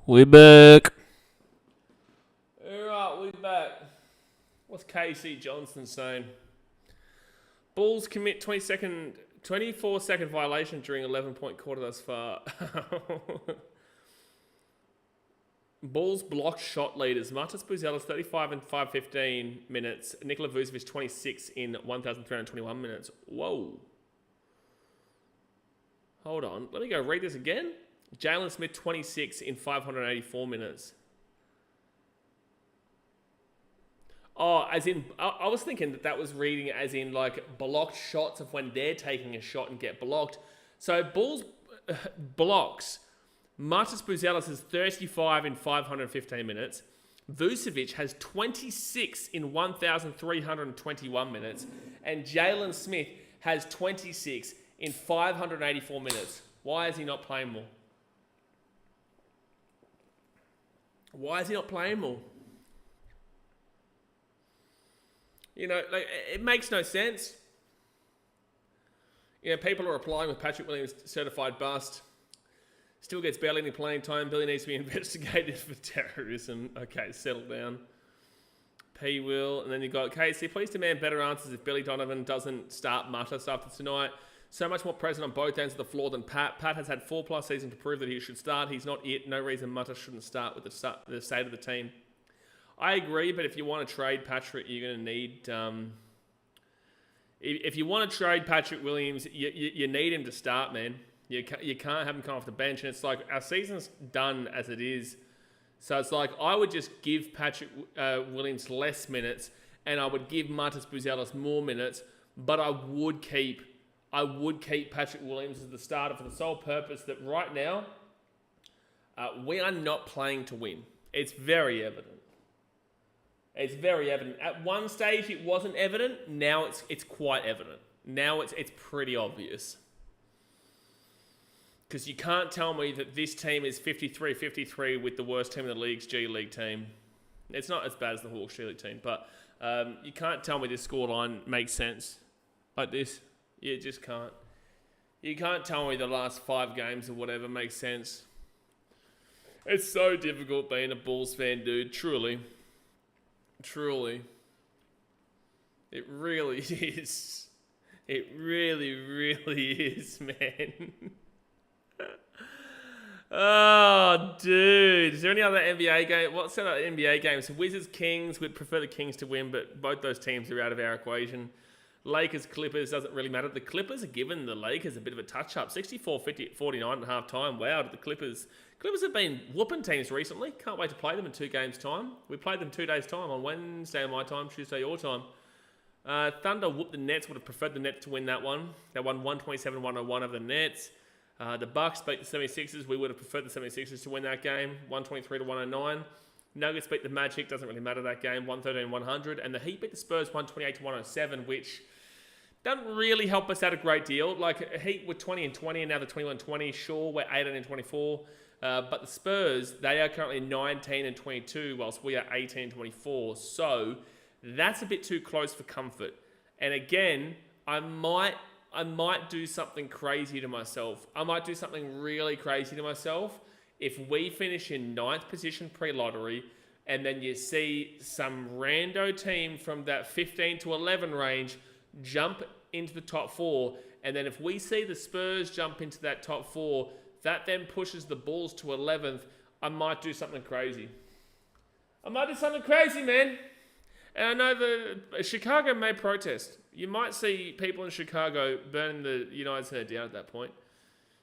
We're back. Alright, we're back. What's KC Johnson saying? Bulls commit 24-second violation during 11-point quarter thus far. Bulls blocked shot leaders. Martas Buzelis 35 in 5:15 minutes. Nikola Vucevic 26 in 1,321 minutes. Whoa. Hold on. Let me go read this again. Jalen Smith 26 in 584 minutes. Oh, as in, I was thinking that was reading as in like blocked shots of when they're taking a shot and get blocked. So Bulls blocks. Martas Buzelis is 35 in 515 minutes. Vucevic has 26 in 1,321 minutes. And Jalen Smith has 26 in 584 minutes. Why is he not playing more? Why is he not playing more? You know, like, it makes no sense. You know, people are applying with Patrick Williams certified bust. Still gets barely any playing time. Billy needs to be investigated for terrorism. Okay, settle down. P will. And then you got KC. Please demand better answers if Billy Donovan doesn't start Martas after tonight. So much more present on both ends of the floor than Pat. Pat has had 4+ seasons to prove that he should start. He's not it. No reason Martas shouldn't start with the state of the team. I agree, but if you want to trade Patrick, you're going to need... if you want to trade Patrick Williams, you need him to start, man. You can't have him come off the bench. And it's like, our season's done as it is. So it's like, I would just give Patrick Williams less minutes, and I would give Martas Buzelis more minutes, but I would keep Patrick Williams as the starter for the sole purpose that right now, we are not playing to win. It's very evident. It's very evident. At one stage, it wasn't evident. Now it's quite evident. Now it's pretty obvious. Because you can't tell me that this team is 53-53 with the worst team in the league's G League team. It's not as bad as the Hawks G League team, but you can't tell me this scoreline makes sense like this. You just can't. You can't tell me the last 5 games or whatever makes sense. It's so difficult being a Bulls fan, dude. Truly. Truly. It really is. It really, really is, man. Oh, dude. Is there any other NBA game? What's that NBA games? Wizards, Kings. We'd prefer the Kings to win, but both those teams are out of our equation. Lakers, Clippers, doesn't really matter. The Clippers are giving the Lakers a bit of a touch-up. 64-49 at half-time. Wow, the Clippers. Clippers have been whooping teams recently. Can't wait to play them in 2 games' time. We played them 2 days' time, on Wednesday my time, Tuesday your time. Thunder whooped the Nets. Would have preferred the Nets to win that one. They won 127-101 over the Nets. The Bucks beat the 76ers. We would have preferred the 76ers to win that game. 123-109. Nuggets beat the Magic. Doesn't really matter that game. 113-100. And the Heat beat the Spurs 128-107, which doesn't really help us out a great deal. Like, Heat were 20-20 and now they're 21-20. Sure, we're 18-24. But the Spurs, they are currently 19-22, whilst we are 18-24. So that's a bit too close for comfort. And again, I might do something crazy to myself. I might do something really crazy to myself if we finish in 9th position pre-lottery and then you see some rando team from that 15 to 11 range jump into the top 4. And then if we see the Spurs jump into that top 4, that then pushes the Bulls to 11th. I might do something crazy. I might do something crazy, man. And I know the Chicago may protest. You might see people in Chicago burning the United Center down at that point.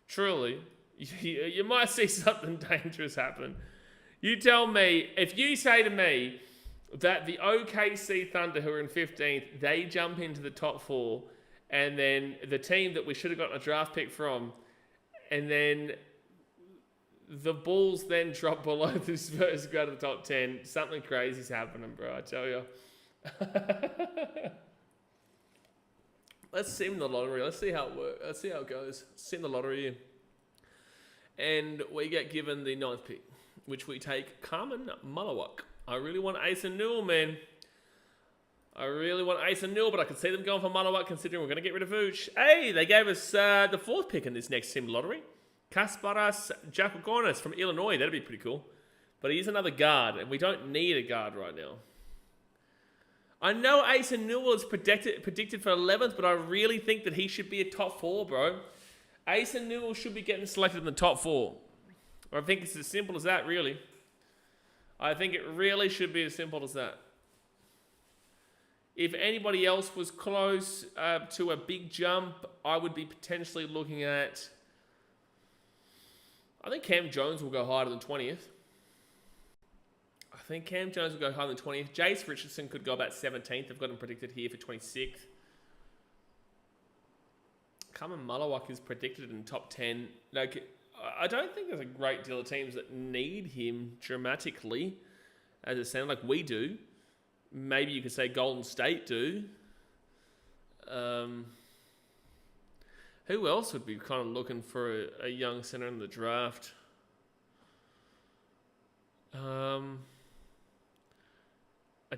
Truly, you might see something dangerous happen. You tell me, if you say to me that the OKC Thunder, who are in 15th, they jump into the top 4, and then the team that we should have gotten a draft pick from, and then the Bulls then drop below the Spurs, go to the top 10. Something crazy's happening, bro, I tell you. Let's sim the lottery. Let's see how it works. Let's see how it goes. Sim the lottery. And we get given the 9th pick, which we take Carmen Malawak. I really want Ace and Newell, man. I really want Ace and Newell, but I can see them going for Malawak considering we're going to get rid of Vooch. Hey, they gave us the 4th pick in this next sim lottery. Kasparas Jakogonis from Illinois. That'd be pretty cool. But he's another guard, and we don't need a guard right now. I know Ace and Newell is predicted for 11th, but I really think that he should be a top 4, bro. Ace and Newell should be getting selected in the top 4. I think it's as simple as that, really. I think it really should be as simple as that. If anybody else was close to a big jump, I would be potentially looking at... I think Cam Jones will go higher than 20th. I think Cam Jones will go higher than 20th. Jace Richardson could go about 17th. I've got him predicted here for 26th. Carmen Malawak is predicted in top 10. Like, I don't think there's a great deal of teams that need him dramatically, as it sounds like we do. Maybe you could say Golden State do. Who else would be kind of looking for a young center in the draft? I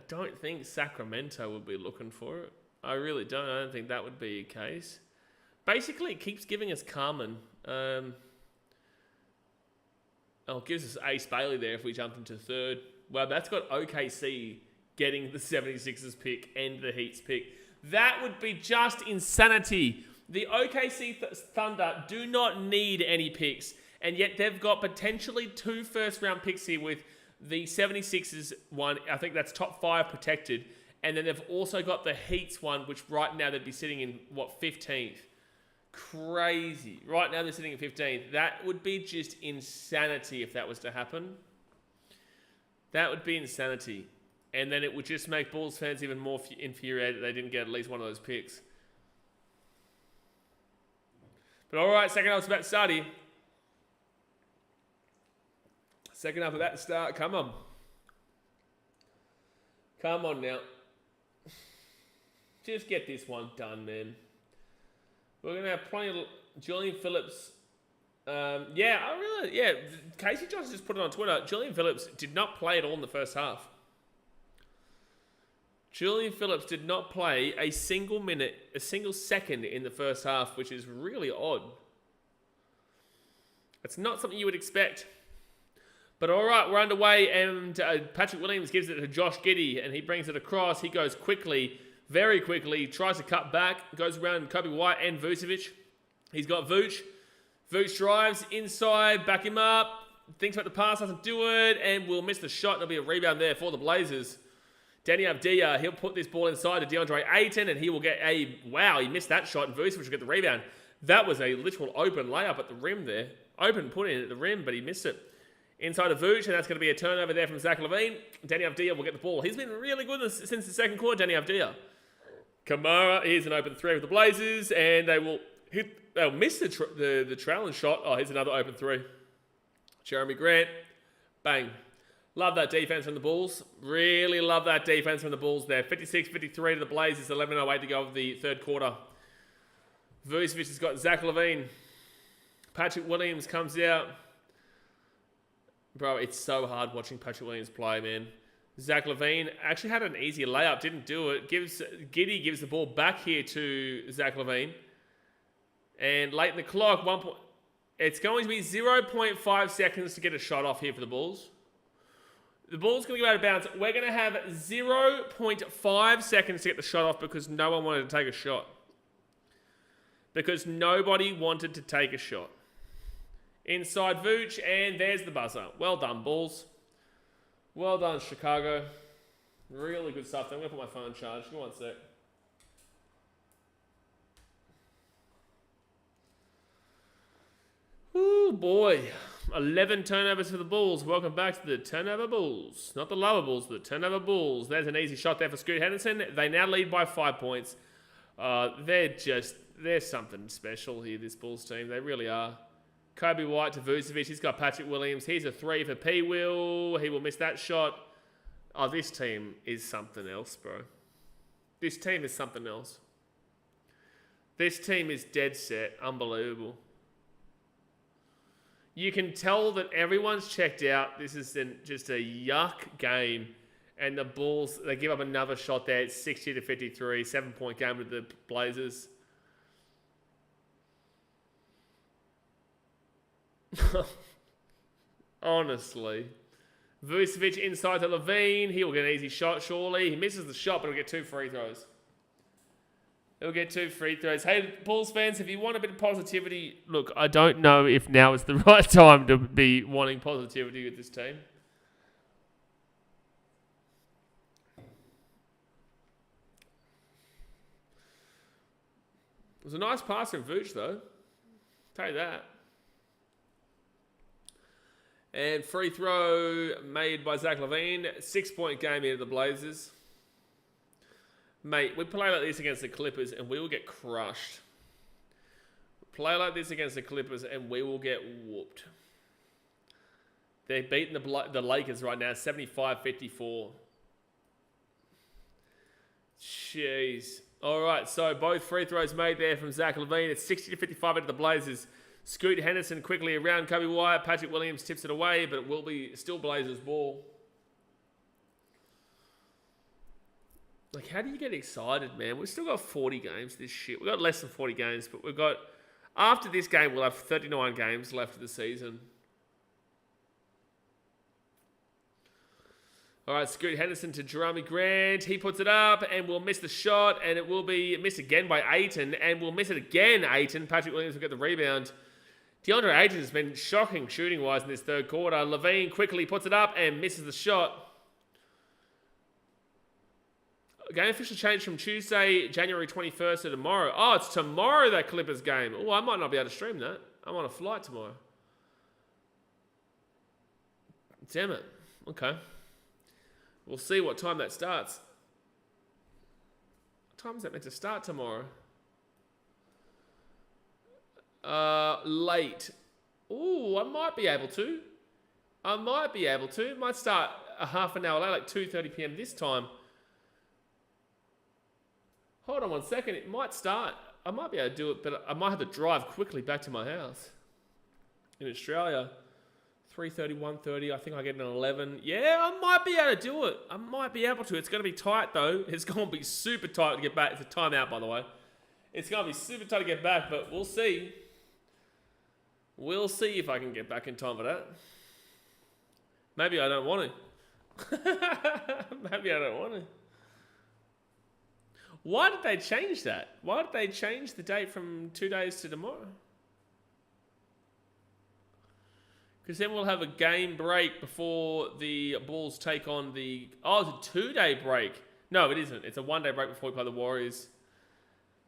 don't think Sacramento would be looking for it. I really don't. I don't think that would be a case. Basically, it keeps giving us Carmen. It gives us Ace Bailey there if we jump into 3rd. Well, that's got OKC getting the 76ers pick and the Heat's pick. That would be just insanity. The OKC Thunder do not need any picks, and yet they've got potentially 2 first-round picks here with the 76ers one. I think that's top 5 protected. And then they've also got the Heat's one, which right now they'd be sitting in, 15th? Crazy. Right now they're sitting at 15th. That would be just insanity if that was to happen. That would be insanity. And then it would just make Bulls fans even more infuriated that they didn't get at least one of those picks. But all right, second half's about to start here. Second half about to start. Come on. Come on now. Just get this one done, man. We're going to have plenty of Julian Phillips. Casey Johnson just put it on Twitter. Julian Phillips did not play at all in the first half. Julian Phillips did not play a single minute, a single second in the first half, which is really odd. It's not something you would expect. But all right, we're underway, and Patrick Williams gives it to Josh Giddey, and he brings it across. He goes quickly, very quickly, tries to cut back, goes around Kobe White and Vucevic. He's got Vooch. Vooch drives inside, back him up. Thinks about the pass, doesn't do it, and will miss the shot. There'll be a rebound there for the Blazers. Danny Avdia, he'll put this ball inside to DeAndre Ayton, and he will get a... Wow, he missed that shot, and Vucevic will get the rebound. That was a literal open layup at the rim there. Open put in at the rim, but he missed it. Inside of Vooch, and that's going to be a turnover there from Zach LaVine. Danny Avdia will get the ball. He's been really good since the second quarter, Danny Avdia. Kamara, here's an open three with the Blazers, and they'll miss the trailing shot. Oh, here's another open three. Jeremy Grant, bang. Love that defense from the Bulls. Really love that defense from the Bulls there. 56-53 to the Blazers, 11:08 to go of the third quarter. Vucevic has got Zach LaVine. Patrick Williams comes out. Bro, it's so hard watching Patrick Williams play, man. Zach LaVine actually had an easy layup, didn't do it. Giddey gives the ball back here to Zach LaVine. And late in the clock, it's going to be 0.5 seconds to get a shot off here for the Bulls. The ball's going to go out of bounds. We're going to have 0.5 seconds to get the shot off because no one wanted to take a shot. Because nobody wanted to take a shot. Inside Vooch, and there's the buzzer. Well done, Bulls. Well done, Chicago. Really good stuff. I'm going to put my phone on charge. Give me one sec. Ooh, boy. 11 turnovers for the Bulls. Welcome back to the Turnover Bulls. Not the Lover Bulls, the Turnover Bulls. There's an easy shot there for Scoot Henderson. They now lead by 5 points. They're something special here, this Bulls team. They really are. Kobe White to Vucevic. He's got Patrick Williams. Here's a three for P-Will. He will miss that shot. Oh, this team is something else, bro. This team is something else. This team is dead set. Unbelievable. You can tell that everyone's checked out. This is just a yuck game. And the Bulls, they give up another shot there. It's 60-53. 7-point game with the Blazers. Honestly. Vucevic inside to LaVine. He will get an easy shot, surely. He misses the shot, but he'll get 2 free throws. He'll get 2 free throws. Hey, Bulls fans, if you want a bit of positivity, look, I don't know if now is the right time to be wanting positivity with this team. It was a nice pass from Vooch, though. Tell you that. And free throw made by Zach LaVine. 6-point game here to the Blazers. Mate, we play like this against the Clippers and we will get crushed. Play like this against the Clippers and we will get whooped. They're beating the Lakers right now, 75-54. Jeez. All right, so both free throws made there from Zach LaVine. It's 60-55 into the Blazers. Scoot Henderson quickly around Kobe White. Patrick Williams tips it away, but it will be still Blazers ball. Like, how do you get excited, man? We've still got 40 games this shit. We've got less than 40 games, but we've got... After this game, we'll have 39 games left of the season. All right, Scoot Henderson to Jeremy Grant. He puts it up and will miss the shot, and it will be missed again by Ayton, and we'll miss it again, Ayton. Patrick Williams will get the rebound. DeAndre Ayton has been shocking shooting-wise in this third quarter. LaVine quickly puts it up and misses the shot. Game official change from Tuesday, January 21st to tomorrow. Oh, it's tomorrow, that Clippers game. Oh, I might not be able to stream that. I'm on a flight tomorrow. Damn it. Okay. We'll see what time that starts. What time is that meant to start tomorrow? Late. Ooh, I might be able to. It might start a half an hour late, like 2:30 p.m. this time. Hold on one second. It might start. I might be able to do it, but I might have to drive quickly back to my house. In Australia, 3:30, 1:30. I think I get an 11. Yeah, I might be able to do it. I might be able to. It's going to be tight, though. It's going to be super tight to get back. It's a timeout, by the way. It's going to be super tight to get back, but we'll see. We'll see if I can get back in time for that. Maybe I don't want to. Maybe I don't want to. Why did they change that? Why did they change the date from 2 days to tomorrow? Because then we'll have a game break before the Bulls take on the... Oh, it's a 2-day break. No, it isn't. It's a 1-day break before we play the Warriors.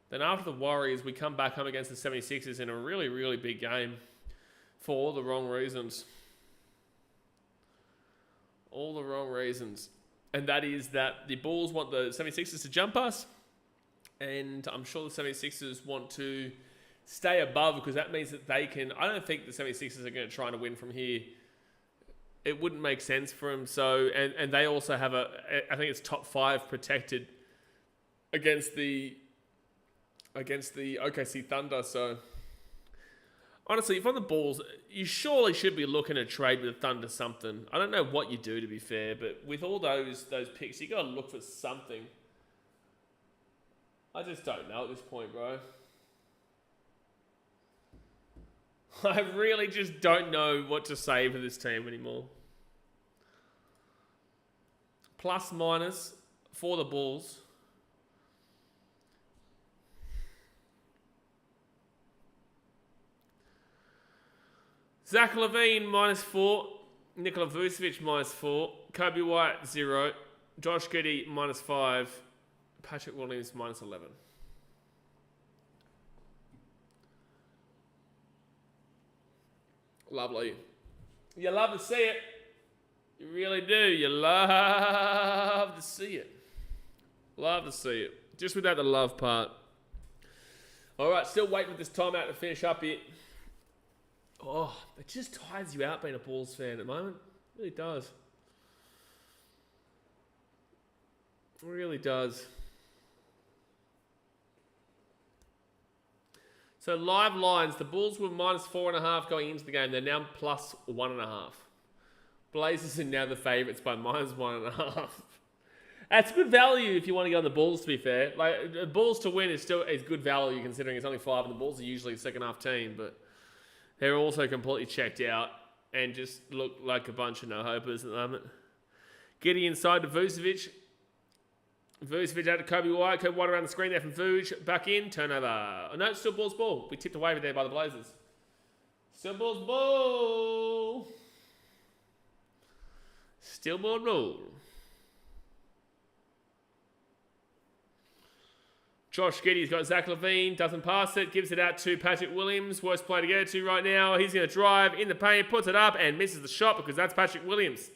Then after the Warriors, we come back home against the 76ers in a really, really big game. For all the wrong reasons. All the wrong reasons. And that is that the Bulls want the 76ers to jump us. And I'm sure the 76ers want to stay above because that means that they can... I don't think the 76ers are going to try to win from here. It wouldn't make sense for them. So, and they also have I think it's top 5 protected against the OKC Thunder. So, honestly, if I'm the Bulls, you surely should be looking to trade with the Thunder something. I don't know what you do, to be fair, but with all those picks, you got to look for something. I just don't know at this point, bro. I really just don't know what to say for this team anymore. Plus minus for the Bulls. Zach LaVine -4. Nikola Vucevic -4. Kobe White 0. Josh Giddey -5. Patrick Williams -11. Lovely. You love to see it. You really do. You love to see it. Love to see it. Just without the love part. All right, still waiting for this timeout to finish up here. Oh, it just tires you out being a Bulls fan at the moment. It really does. It really does. So live lines, the Bulls were -4.5 going into the game. They're now +1.5. Blazers are now the favourites by -1.5. That's good value if you want to go on the Bulls, to be fair. Like, the Bulls to win is good value considering it's only 5 and the Bulls are usually a second half team, but they're also completely checked out and just look like a bunch of no-hopers at the moment. Getting inside to Vucevic. Vucevic out to Kobe White. Kobe White around the screen there from Vuj. Back in. Turnover. Oh, no, it's still Bulls ball. We tipped away over there by the Blazers. Still Bulls ball. Still Bulls ball. Josh Giddey's got Zach LaVine. Doesn't pass it. Gives it out to Patrick Williams. Worst player to get it to right now. He's going to drive in the paint. Puts it up and misses the shot because that's Patrick Williams.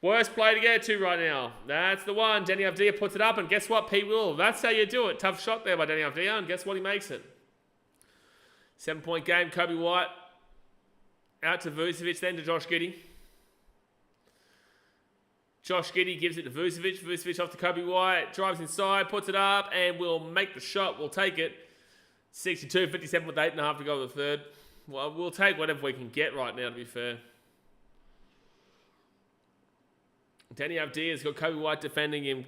Worst play to get to right now. That's the one. Danny Avdija puts it up, and guess what? Pete Will. That's how you do it. Tough shot there by Danny Avdija, and guess what? He makes it. 7-point game. Kobe White out to Vucevic, then to Josh Giddey. Josh Giddey gives it to Vucevic. Vucevic off to Kobe White. Drives inside, puts it up, and will make the shot. We'll take it. 62-57 with 8.5 to go to the third. Well, we'll take whatever we can get right now, to be fair. Danny Avdija's got Kobe White defending him.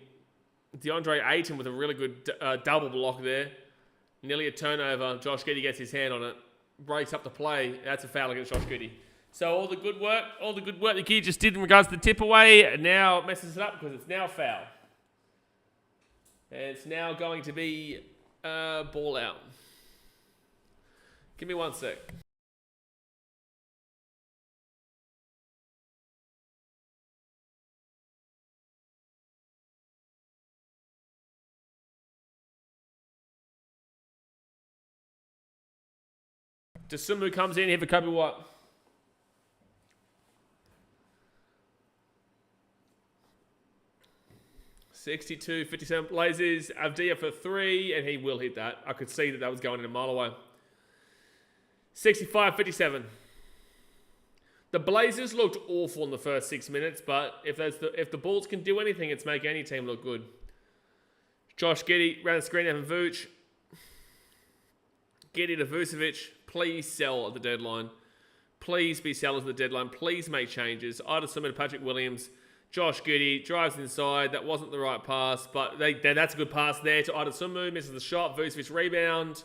DeAndre Ayton with a really good double block there. Nearly a turnover. Josh Giddey gets his hand on it. Breaks up the play. That's a foul against Josh Giddey. So all the good work the kid just did in regards to the tip away, now messes it up because it's now foul. And it's now going to be ball out. Give me 1 sec. Dosunmu comes in here for Kobe White. (62-57) Blazers. Avdija for 3, and he will hit that. I could see that was going in a mile away. 65-57. The Blazers looked awful in the first 6 minutes, but if the Bulls can do anything, it's make any team look good. Josh Giddey ran the screen there from Vooch. Giddey to Vucevic. Please sell at the deadline. Please be sellers at the deadline. Please make changes. Ida Summit, Patrick Williams. Josh Giddey drives inside. That wasn't the right pass, but that's a good pass there to Ida Sumu. Misses the shot. Vucevic rebound.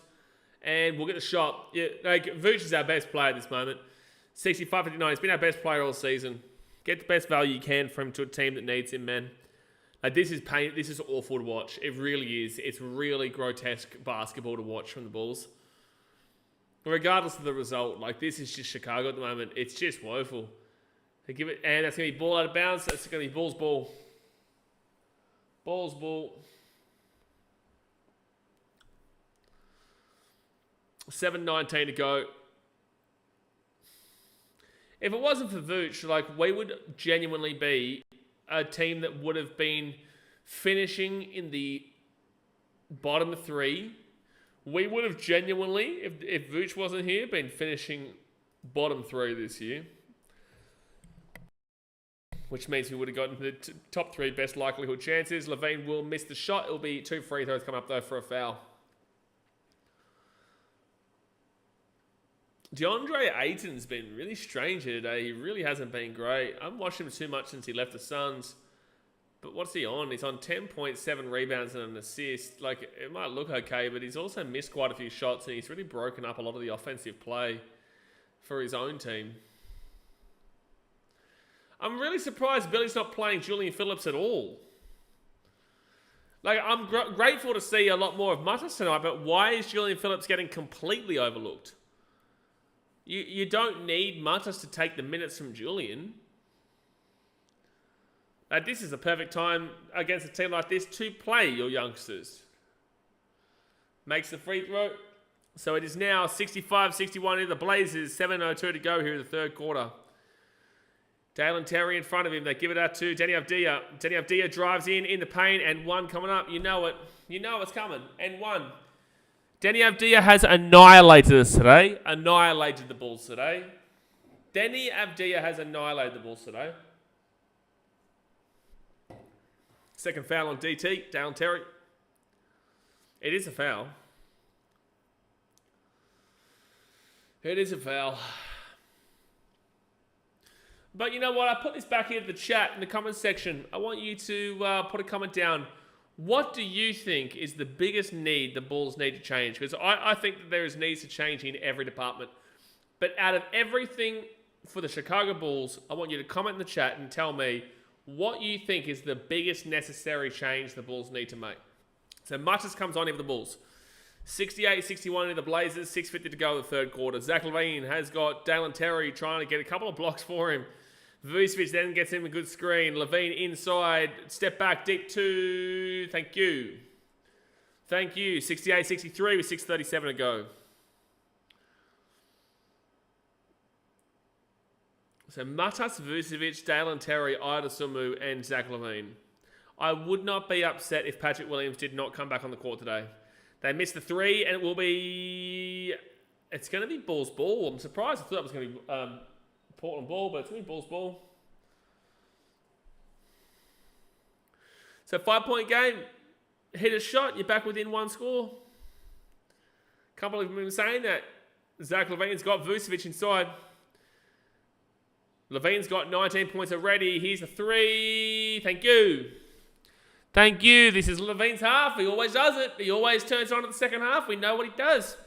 And we'll get the shot. Yeah, Vucevic is our best player at this moment. 65-59. He's been our best player all season. Get the best value you can from him to a team that needs him, man. This is pain. This is awful to watch. It really is. It's really grotesque basketball to watch from the Bulls. regardless of the result. Like, this is just Chicago at the moment. It's just woeful. They give it, and that's going to be ball out of bounds. That's going to be Bulls ball. Bulls ball. 7:19 to go. If it wasn't for Vooch, like, we would genuinely be a team that would have been finishing in the bottom 3. We would have genuinely, if Vooch wasn't here, been finishing bottom 3 this year. Which means we would have gotten the top 3 best likelihood chances. Levine will miss the shot. It'll be 2 free throws come up, though, for a foul. DeAndre Ayton's been really strange here today. He really hasn't been great. I haven't watched him too much since he left the Suns. But what's he on? He's on 10.7 rebounds and an assist. Like, it might look okay, but he's also missed quite a few shots, and he's really broken up a lot of the offensive play for his own team. I'm really surprised Billy's not playing Julian Phillips at all. Like, I'm grateful to see a lot more of Matas tonight, but why is Julian Phillips getting completely overlooked? You don't need Matas to take the minutes from Julian. This is the perfect time against a team like this to play your youngsters. Makes the free throw. So it is now 65-61 in the Blazers. 7:02 to go here in the third quarter. Dalen Terry in front of him. They give it out to Denny Avdia. Denny Avdia drives in the paint, and one coming up. You know it. You know it's coming. And one. Denny Avdia has annihilated us today. Annihilated the Bulls today. Denny Avdia has annihilated the Bulls today. Second foul on DT. Dalen Terry. It is a foul. It is a foul. But you know what? I put this back here in the chat in the comment section. I want you to put a comment down. What do you think is the biggest need the Bulls need to change? Because I think that there is needs to change in every department. But out of everything for the Chicago Bulls, I want you to comment in the chat and tell me what you think is the biggest necessary change the Bulls need to make. So Matas comes on in for the Bulls. 68-61 in the Blazers. 6:50 to go in the third quarter. Zach LaVine has got Dalen Terry trying to get a couple of blocks for him. Vucevic then gets him a good screen. Levine inside. Step back deep two. Thank you. Thank you. 68-63 with 6:37 to go. So Matas, Vucevic, Dalen Terry, Ida Sumu, and Zach LaVine. I would not be upset if Patrick Williams did not come back on the court today. They missed the 3, and it will be... It's going to be Bulls ball. I'm surprised. I thought it was going to be Portland ball, but it's going to be Bulls ball. So 5-point game. Hit a shot. You're back within 1 score. Can't believe we've been saying that. Zach LaVine's got Vucevic inside. LaVine's got 19 points already. Here's a 3. Thank you. Thank you. This is LaVine's half. He always does it. He always turns on at the second half. We know what he does.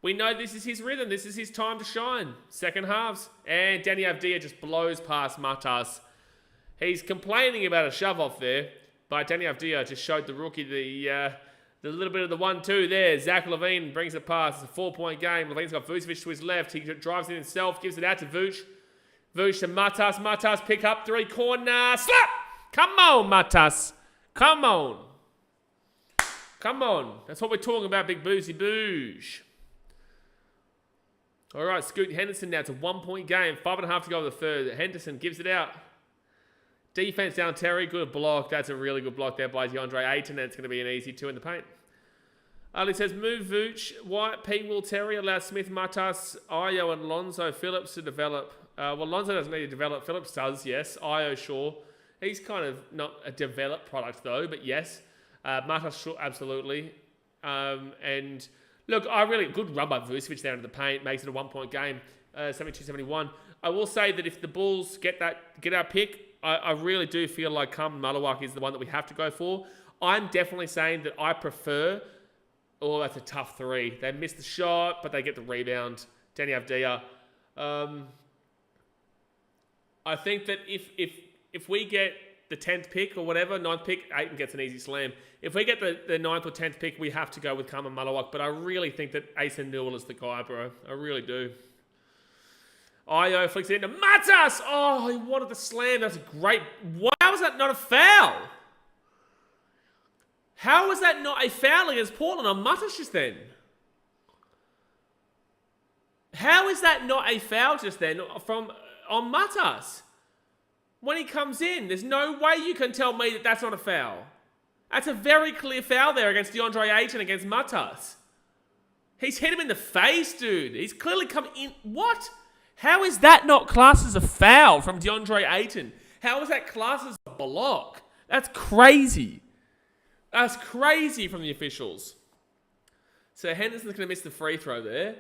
We know this is his rhythm. This is his time to shine. Second halves. And Denny Avdia just blows past Matas. He's complaining about a shove-off there. But Denny Avdia just showed the rookie the little bit of the 1-2 there. Zach LaVine brings it past. It's a 4-point game. LaVine's got Vucevic to his left. He drives in himself. Gives it out to Vooch. Vooch to Matas. Matas pick up 3 corner. Slap! Come on, Matas. Come on. Come on. That's what we're talking about, big boozy boosh. All right, Scoot Henderson now. It's a 1-point game. 5.5 to go in the third. Henderson gives it out. Defense down Terry. Good block. That's a really good block there by DeAndre Ayton. And it's going to be an easy 2 in the paint. Ali says, move Vooch. White, P. Will Terry allow Smith, Matas, Io, and Lonzo Phillips to develop. Well, Lonzo doesn't need to develop. Phillips does, yes. Io, sure. He's kind of not a developed product, though, but yes. Matas, sure, absolutely. And... Look, good run by Vucevic there into the paint. Makes it a 1-point game, 72-71. I will say that if the Bulls get our pick, I really do feel like Carmen Malawak is the one that we have to go for. I'm definitely saying that I prefer... Oh, that's a tough 3. They missed the shot, but they get the rebound. Denny Avdia. I think that if we get the 10th pick or whatever, 9th pick, Aiton gets an easy slam. If we get the 9th or 10th pick, we have to go with Karma Malawak. But I really think that Ace Newell is the guy, bro. I really do. Io flicks it into Matas. Oh, he wanted the slam. That's great. How was that not a foul? How was that not a foul against Portland on Matas just then? How is that not a foul just then on Matas? When he comes in, there's no way you can tell me that that's not a foul. That's a very clear foul there against DeAndre Ayton against Matas. He's hit him in the face, dude. He's clearly come in. What? How is that not classed as a foul from DeAndre Ayton? How is that classed as a block? That's crazy. That's crazy from the officials. So Henderson's going to miss the free throw there.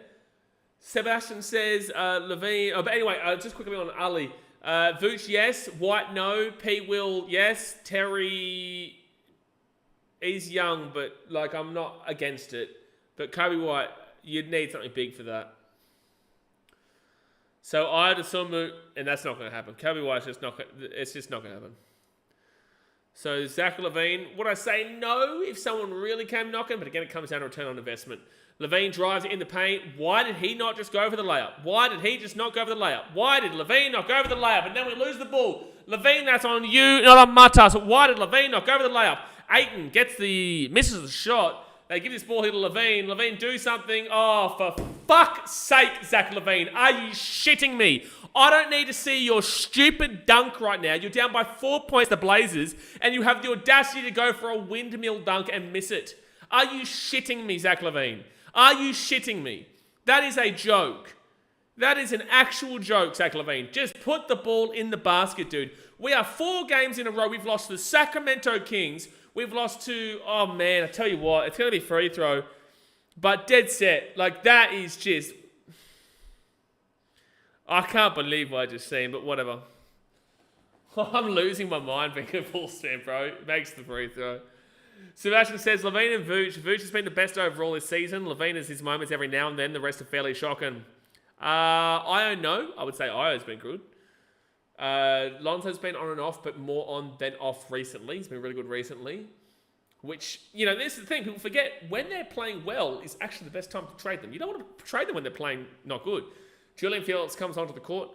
Sebastian says Levine. Oh, but anyway, just quickly on Ali. Vooch, yes. White, no. P. Will, yes. Terry, he's young, but like I'm not against it. But Kobe White, you'd need something big for that. So I Sumu, and that's not going to happen. Kobe White's just not. It's just not going to happen. So Zach Levine, would I say no if someone really came knocking? But again, it comes down to return on investment. Levine drives it in the paint. Why did he not just go for the layup? Why did he just not go for the layup? Why did Levine not go for the layup? And then we lose the ball. Levine, that's on you, not on Matas. Why did Levine not go for the layup? Ayton misses the shot. They give this ball here to Levine. Levine, do something. Oh, for fuck's sake, Zach Levine. Are you shitting me? I don't need to see your stupid dunk right now. You're down by 4 points to Blazers, and you have the audacity to go for a windmill dunk and miss it. Are you shitting me, Zach Levine? Are you shitting me? That is a joke. That is an actual joke, Zach Levine. Just put the ball in the basket, dude. We are 4 games in a row. We've lost to the Sacramento Kings. We've lost to, oh man, I tell you what, it's going to be free throw. But dead set. Like, that is just, I can't believe what I just seen, but whatever. I'm losing my mind being a full stand, bro. Makes the free throw. Sebastian says, Levine and Vooch. Vooch has been the best overall this season. Levine has his moments every now and then. The rest are fairly shocking. Io, no. I would say Io's been good. Lonzo's been on and off, but more on than off recently. He's been really good recently. Which, you know, this is the thing. People forget, when they're playing well is actually the best time to trade them. You don't want to trade them when they're playing not good. Julian Phillips comes onto the court.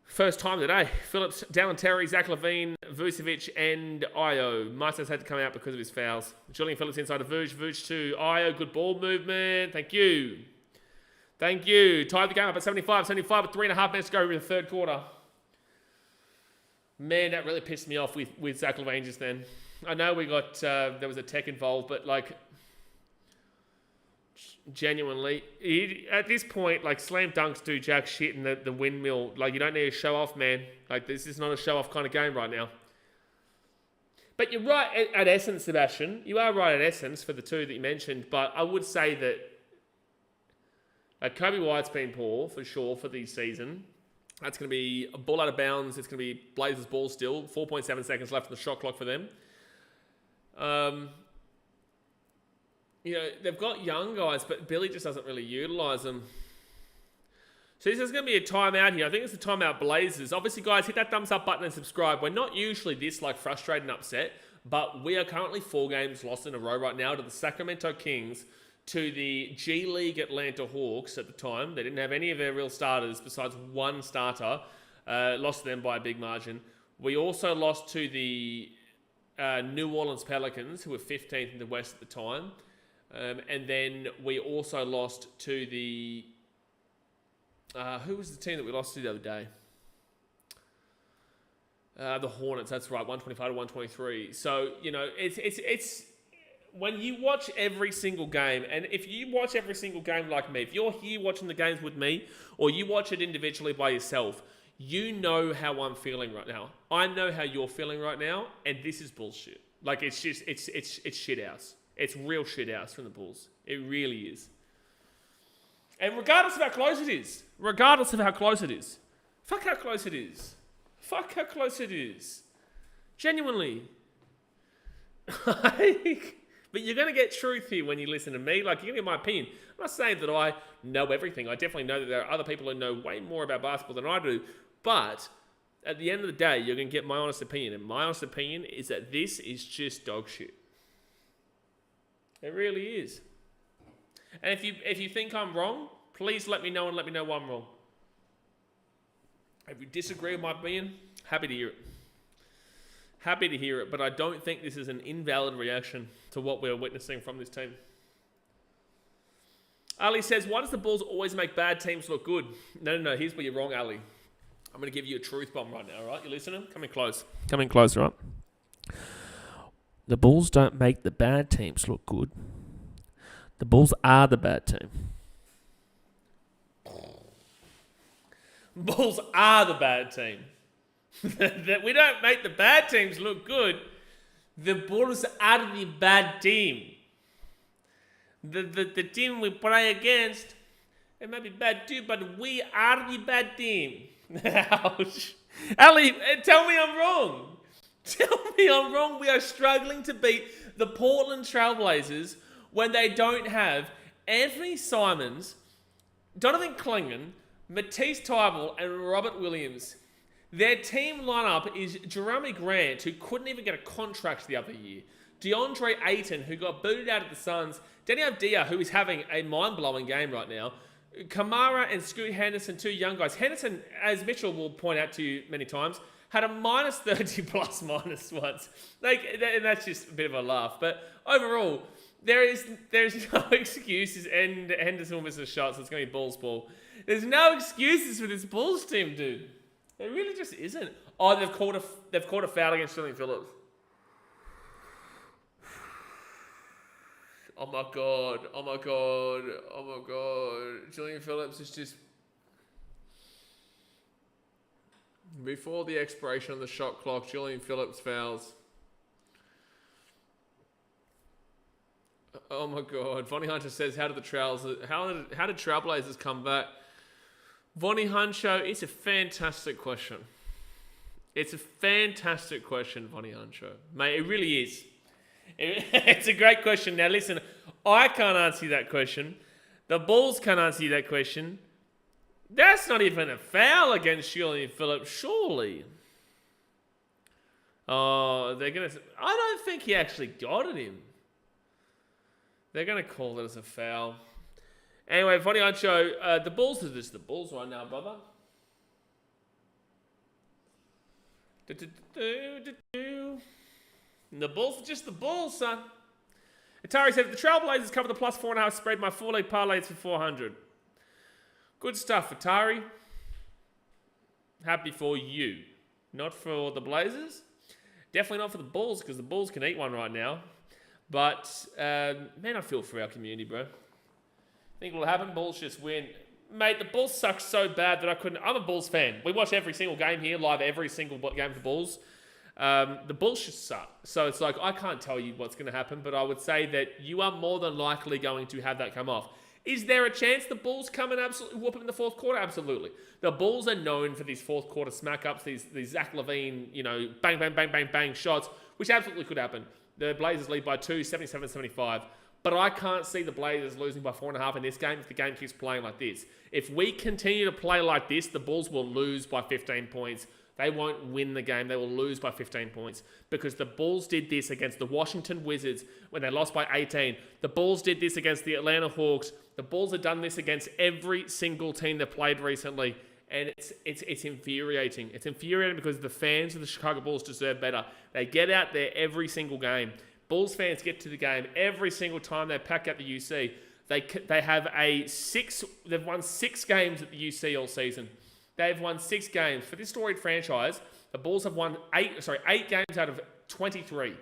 First time today. Phillips, Dallin Terry, Zach Levine, Vucevic, and Io. Martinez had to come out because of his fouls. Julian Phillips inside of Vooch. Vooch to Io. Good ball movement. Thank you. Thank you. Tied the game up at 75. 75 with 3.5 minutes to go in the third quarter. Man, that really pissed me off with Zach Levine just then. I know we got, there was a tech involved, but like, genuinely, at this point, like, slam dunks do jack shit in the windmill. Like, you don't need to show off, man. Like, this is not a show off kind of game right now. But you're right at essence, Sebastian. You are right at essence for the two that you mentioned, but I would say that Kobe White's been poor, for sure, for the season. That's going to be a ball out of bounds. It's going to be Blazers ball still. 4.7 seconds left on the shot clock for them. You know, they've got young guys, but Billy just doesn't really utilise them. So this is going to be a timeout here. I think it's a timeout Blazers. Obviously, guys, hit that thumbs up button and subscribe. We're not usually this like frustrated and upset, but we are currently 4 games lost in a row right now to the Sacramento Kings, to the G League Atlanta Hawks at the time. They didn't have any of their real starters besides one starter. Lost to them by a big margin. We also lost to the New Orleans Pelicans, who were 15th in the West at the time. And then we also lost to the... who was the team that we lost to the other day? The Hornets, that's right, 125 to 123. So, you know, it's when you watch every single game, and if you watch every single game like me, if you're here watching the games with me, or you watch it individually by yourself, you know how I'm feeling right now. I know how you're feeling right now, and this is bullshit. Like, it's just, it's shit house. It's real shit house from the Bulls. It really is. And regardless of how close it is, fuck how close it is. Fuck how close it is. Genuinely. But you're going to get truth here when you listen to me. Like, you're going to get my opinion. I'm not saying that I know everything. I definitely know that there are other people who know way more about basketball than I do. But at the end of the day, you're going to get my honest opinion. And my honest opinion is that this is just dog shit. It really is. And if you think I'm wrong, please let me know and let me know why I'm wrong. If you disagree with my opinion, happy to hear it. Happy to hear it, but I don't think this is an invalid reaction to what we're witnessing from this team. Ali says, why does the Bulls always make bad teams look good? No. Here's where you're wrong, Ali. I'm going to give you a truth bomb right now, all right? You listening? Come in close. Come in close, right? The Bulls don't make the bad teams look good. The Bulls are the bad team. Bulls are the bad team. That we don't make the bad teams look good. The Bulls are the bad team. The team we play against, it might be bad too, but we are the bad team. Ouch. Ali, tell me I'm wrong. Tell me I'm wrong. We are struggling to beat the Portland Trailblazers when they don't have Anthony Simons, Donovan Clingan, Matisse Thybulle, and Robert Williams. Their team lineup is Jeremy Grant, who couldn't even get a contract the other year. DeAndre Ayton, who got booted out of the Suns. Danny Avdija, who is having a mind-blowing game right now. Kamara and Scoot Henderson, two young guys. Henderson, as Mitchell will point out to you many times, had a minus 30 plus minus once. And that's just a bit of a laugh. But overall, there's no excuses. And Henderson will miss a shot, so it's going to be Bulls ball. There's no excuses for this Bulls team, dude. It really just isn't. Oh, they've called a foul against Julian Phillips. Oh my god. Julian Phillips is just... Before the expiration of the shot clock, Julian Phillips fouls. Oh my god. Vonnie Hunter says, how did Trailblazers come back? Vonnie Huncho, it's a fantastic question. It's a fantastic question, Vonnie Huncho. Mate, it really is. It's a great question. Now listen, I can't answer that question. The Bulls can't answer that question. That's not even a foul against Julian Phillips, surely. Oh, they're going to... I don't think he actually got at him. They're going to call it as a foul. Anyway, Vonnie Huncho, the Bulls are just the Bulls right now, brother. The Bulls are just the Bulls, son. Atari said, the Trailblazers cover the plus 4.5 spread. My 4-leg parlays for 400. Good stuff, Atari. Happy for you. Not for the Blazers. Definitely not for the Bulls, because the Bulls can eat one right now. But, man, I feel for our community, bro. Think what'll happen? Bulls just win. Mate, the Bulls suck so bad that I couldn't... I'm a Bulls fan. We watch every single game here, live every single game for the Bulls. The Bulls just suck. So it's like, I can't tell you what's going to happen, but I would say that you are more than likely going to have that come off. Is there a chance the Bulls come and absolutely whoop them in the fourth quarter? Absolutely. The Bulls are known for these fourth quarter smack-ups, these Zach LaVine, bang, bang, bang, bang, bang shots, which absolutely could happen. The Blazers lead by 2, 77-75. But I can't see the Blazers losing by 4.5 in this game if the game keeps playing like this. If we continue to play like this, the Bulls will lose by 15 points. They won't win the game. They will lose by 15 points because the Bulls did this against the Washington Wizards when they lost by 18. The Bulls did this against the Atlanta Hawks. The Bulls have done this against every single team they've played recently, and it's infuriating. It's infuriating because the fans of the Chicago Bulls deserve better. They get out there every single game. Bulls fans get to the game every single time they pack up the UC. They have they've won 6 games at the UC all season. They've won 6 games. For this storied franchise, the Bulls have won 8 games out of 23.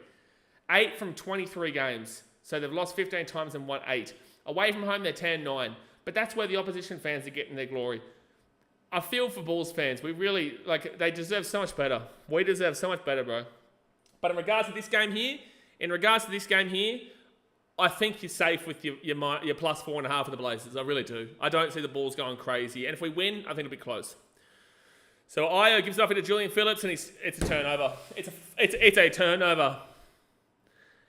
8 from 23 games. So they've lost 15 times and won 8. Away from home, they're 10-9. But that's where the opposition fans are getting their glory. I feel for Bulls fans. We really, they deserve so much better. We deserve so much better, bro. But in regards to this game here, I think you're safe with your plus 4.5 for the Blazers. I really do. I don't see the Bulls going crazy. And if we win, I think it'll be close. So Io gives it up to Julian Phillips, and it's a turnover. It's a turnover.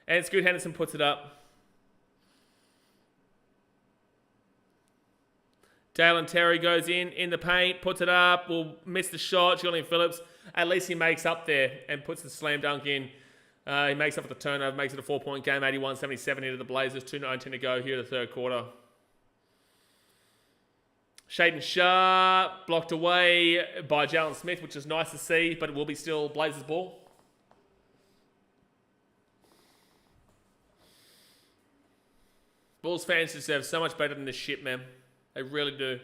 And Scoot Henderson puts it up. Dalen Terry goes in the paint, puts it up, will miss the shot. Julian Phillips, at least he makes up there and puts the slam dunk in. He makes up for the turnover, makes it a 4-point game, 81-77 into the Blazers, 2:19 to go here in the third quarter. Shaden Sharp blocked away by Jalen Smith, which is nice to see, but it will be still Blazers ball. Bulls fans deserve so much better than this shit, man. They really do.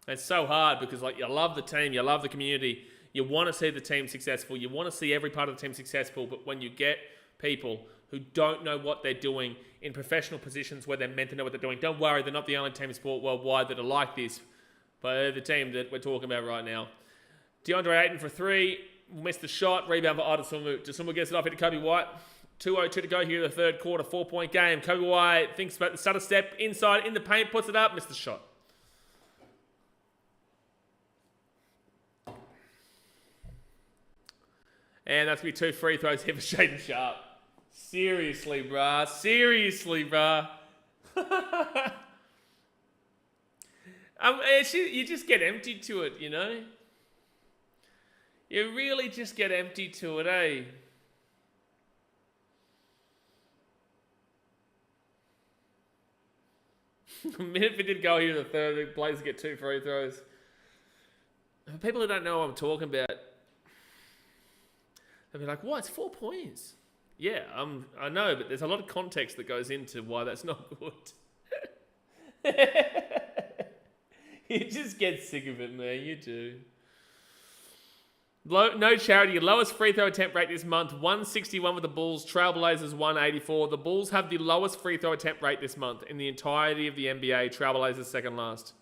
It's so hard because like you love the team, you love the community, you want to see the team successful, you want to see every part of the team successful, but when you get people who don't know what they're doing in professional positions where they're meant to know what they're doing, don't worry, they're not the only team in sport worldwide that are like this, but they're the team that we're talking about right now. DeAndre Ayton for 3, missed the shot, rebound for Ida Sumu. Sumu gets it off into Kobe White. 2:02 to go here in the third quarter, 4-point game. Kobe White thinks about the stutter step, inside, in the paint, puts it up, missed the shot. And that's going to be 2 free throws here for Shaden Sharp. Seriously, bruh. Seriously, bruh. You just get emptied to it, you know? You really just get emptied to it, eh? A minute we did go here in the third, the Blazers get 2 free throws. For people who don't know what I'm talking about, they'll be like, what? It's 4 points. Yeah, I know, but there's a lot of context that goes into why that's not good. You just get sick of it, man. You do. No charity. Lowest free throw attempt rate this month, 161 with the Bulls. Trailblazers 184. The Bulls have the lowest free throw attempt rate this month in the entirety of the NBA. Trailblazers second last.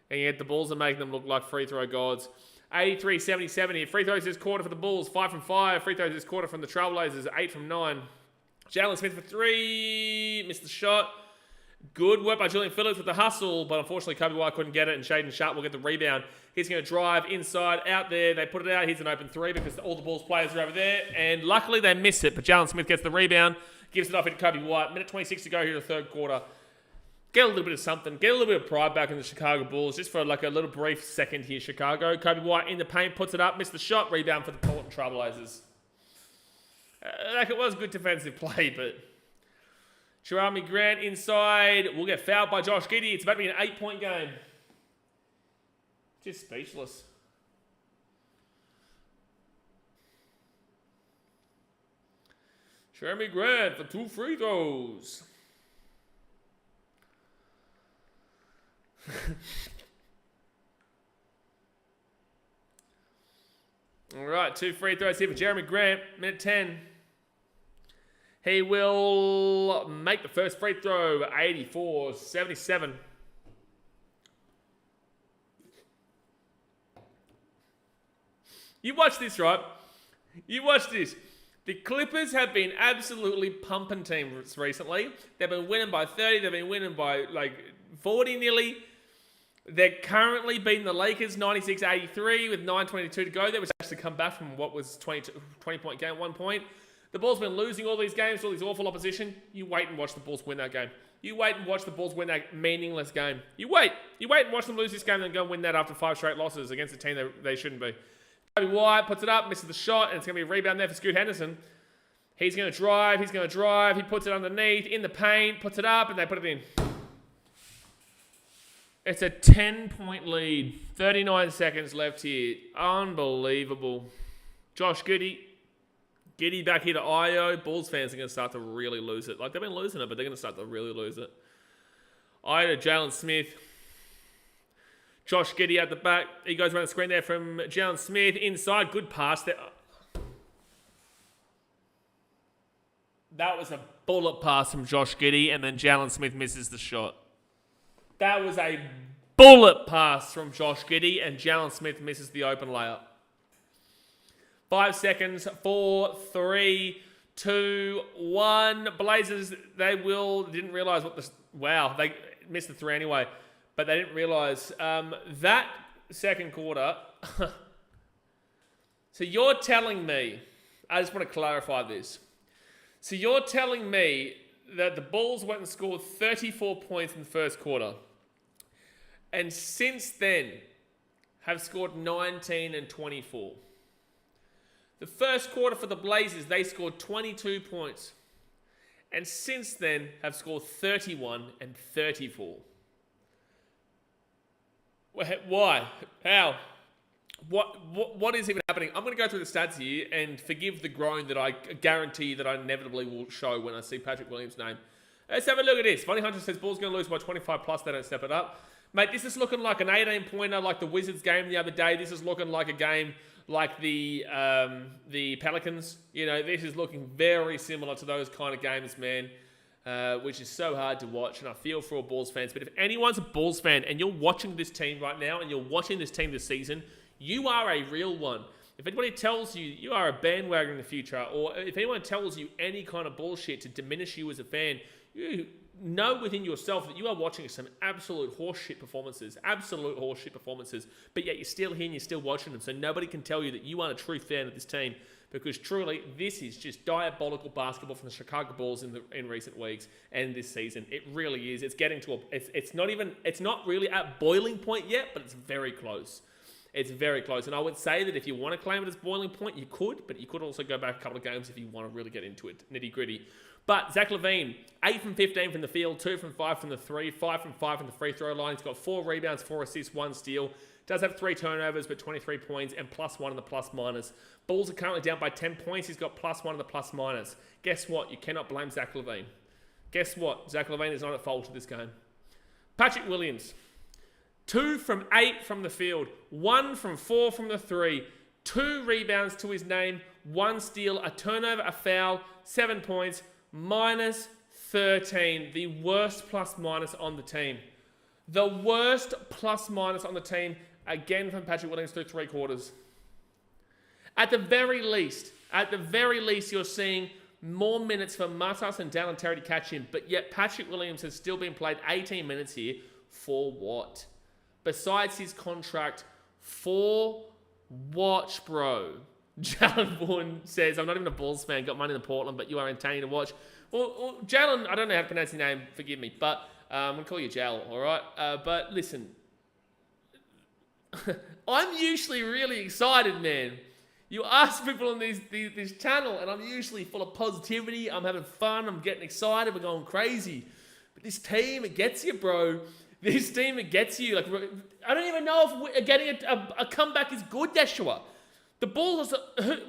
And yet the Bulls are making them look like free throw gods. 83-77 here. Free throws this quarter for the Bulls, 5 from 5. Free throws this quarter from the Trailblazers, 8 from 9. Jalen Smith for 3. Missed the shot. Good work by Julian Phillips with the hustle, but unfortunately Kobe White couldn't get it, and Shaden Sharp will get the rebound. He's going to drive inside, out there. They put it out. Here's an open 3 because all the Bulls players are over there, and luckily they miss it, but Jalen Smith gets the rebound, gives it off into Kobe White. Minute 26 to go here in the third quarter. Get a little bit of something. Get a little bit of pride back in the Chicago Bulls, just for like a little brief second here, Chicago. Kobe White in the paint, puts it up, missed the shot, rebound for the Portland Trailblazers. Like it was good defensive play, but Jeremy Grant inside will get fouled by Josh Giddey. It's about to be an 8-point game. Just speechless. Jeremy Grant for 2 free throws. All right, 2 free throws here for Jeremy Grant. Minute 10. He will make the first free throw, 84-77. You watch this, right? You watch this. The Clippers have been absolutely pumping teams recently. They've been winning by 30. They've been winning by like 40 nearly. They're currently beating the Lakers 96-83 with 9:22 to go. They was actually come back from what was 20-point game at one point. The Bulls been losing all these games, all these awful opposition. You wait and watch the Bulls win that game. You wait and watch the Bulls win that meaningless game. You wait. You wait and watch them lose this game and then go and win that after 5 straight losses against a team that they shouldn't be. Kobe White puts it up, misses the shot, and it's going to be a rebound there for Scoot Henderson. He's going to drive. He's going to drive. He puts it underneath, in the paint, puts it up, and they put it in. It's a 10-point lead. 39 seconds left here. Unbelievable. Josh Giddey back here to Io. Bulls fans are going to start to really lose it. Like, they've been losing it, but they're going to start to really lose it. Io to Jalen Smith. Josh Giddey at the back. He goes around the screen there from Jalen Smith. Inside, good pass there. That was a bullet pass from Josh Giddey, and then Jalen Smith misses the shot. That was a bullet pass from Josh Giddey, and Jalen Smith misses the open layup. 5 seconds. 4, 3, 2, 1. Blazers, didn't realise what the... Wow, they missed the 3 anyway. But they didn't realise that second quarter... So you're telling me... I just want to clarify this. So you're telling me the Bulls went and scored 34 points in the first quarter. And since then, have scored 19 and 24. The first quarter for the Blazers, they scored 22 points. And since then, have scored 31 and 34. Why? How? What is even happening? I'm going to go through the stats here and forgive the groan that I guarantee that I inevitably will show when I see Patrick Williams' name. Let's have a look at this. Funny Hunter says Bulls going to lose by 25 plus. They don't step it up. Mate, this is looking like an 18-pointer like the Wizards game the other day. This is looking like a game like the Pelicans. You know, this is looking very similar to those kind of games, man, which is so hard to watch. And I feel for all Bulls fans. But if anyone's a Bulls fan and you're watching this team right now and you're watching this team this season, you are a real one. If anybody tells you you are a bandwagon in the future, or if anyone tells you any kind of bullshit to diminish you as a fan, you know within yourself that you are watching some absolute horseshit performances, but yet you're still here and you're still watching them, so nobody can tell you that you aren't a true fan of this team, because truly, this is just diabolical basketball from the Chicago Bulls in recent weeks and this season. It really is. It's getting to it's not really at boiling point yet, but it's very close. It's very close. And I would say that if you want to claim it as boiling point, you could, but you could also go back a couple of games if you want to really get into it, nitty gritty. But Zach LaVine, 8 from 15 from the field, 2 from 5 from the 3, 5 from 5 from the free throw line. He's got 4 rebounds, 4 assists, 1 steal. Does have 3 turnovers, but 23 points and +1 in the plus minus. Bulls are currently down by 10 points. He's got +1 in the plus minus. Guess what? You cannot blame Zach LaVine. Guess what? Zach LaVine is not at fault of this game. Patrick Williams, 2 from 8 from the field, 1 from 4 from the 3, 2 rebounds to his name, 1 steal, a turnover, a foul, 7 points, -13. The worst plus minus on the team. The worst plus minus on the team, again from Patrick Williams through 3 quarters. At the very least, you're seeing more minutes for Matas and Dallin Terry to catch him, but yet Patrick Williams has still been played 18 minutes here for what? Besides his contract, for watch, bro. Jalen Bourne says, I'm not even a Bulls fan, got money in Portland, but you are entertaining to watch. Well, Jalen, I don't know how to pronounce your name, forgive me, but I'm going to call you Jal, all right? But listen, I'm usually really excited, man. You ask people on this channel, and I'm usually full of positivity. I'm having fun. I'm getting excited. We're going crazy. But this team, it gets you, bro. This team, it gets you. Like, I don't even know if getting a comeback is good, Yeshua. The Bulls,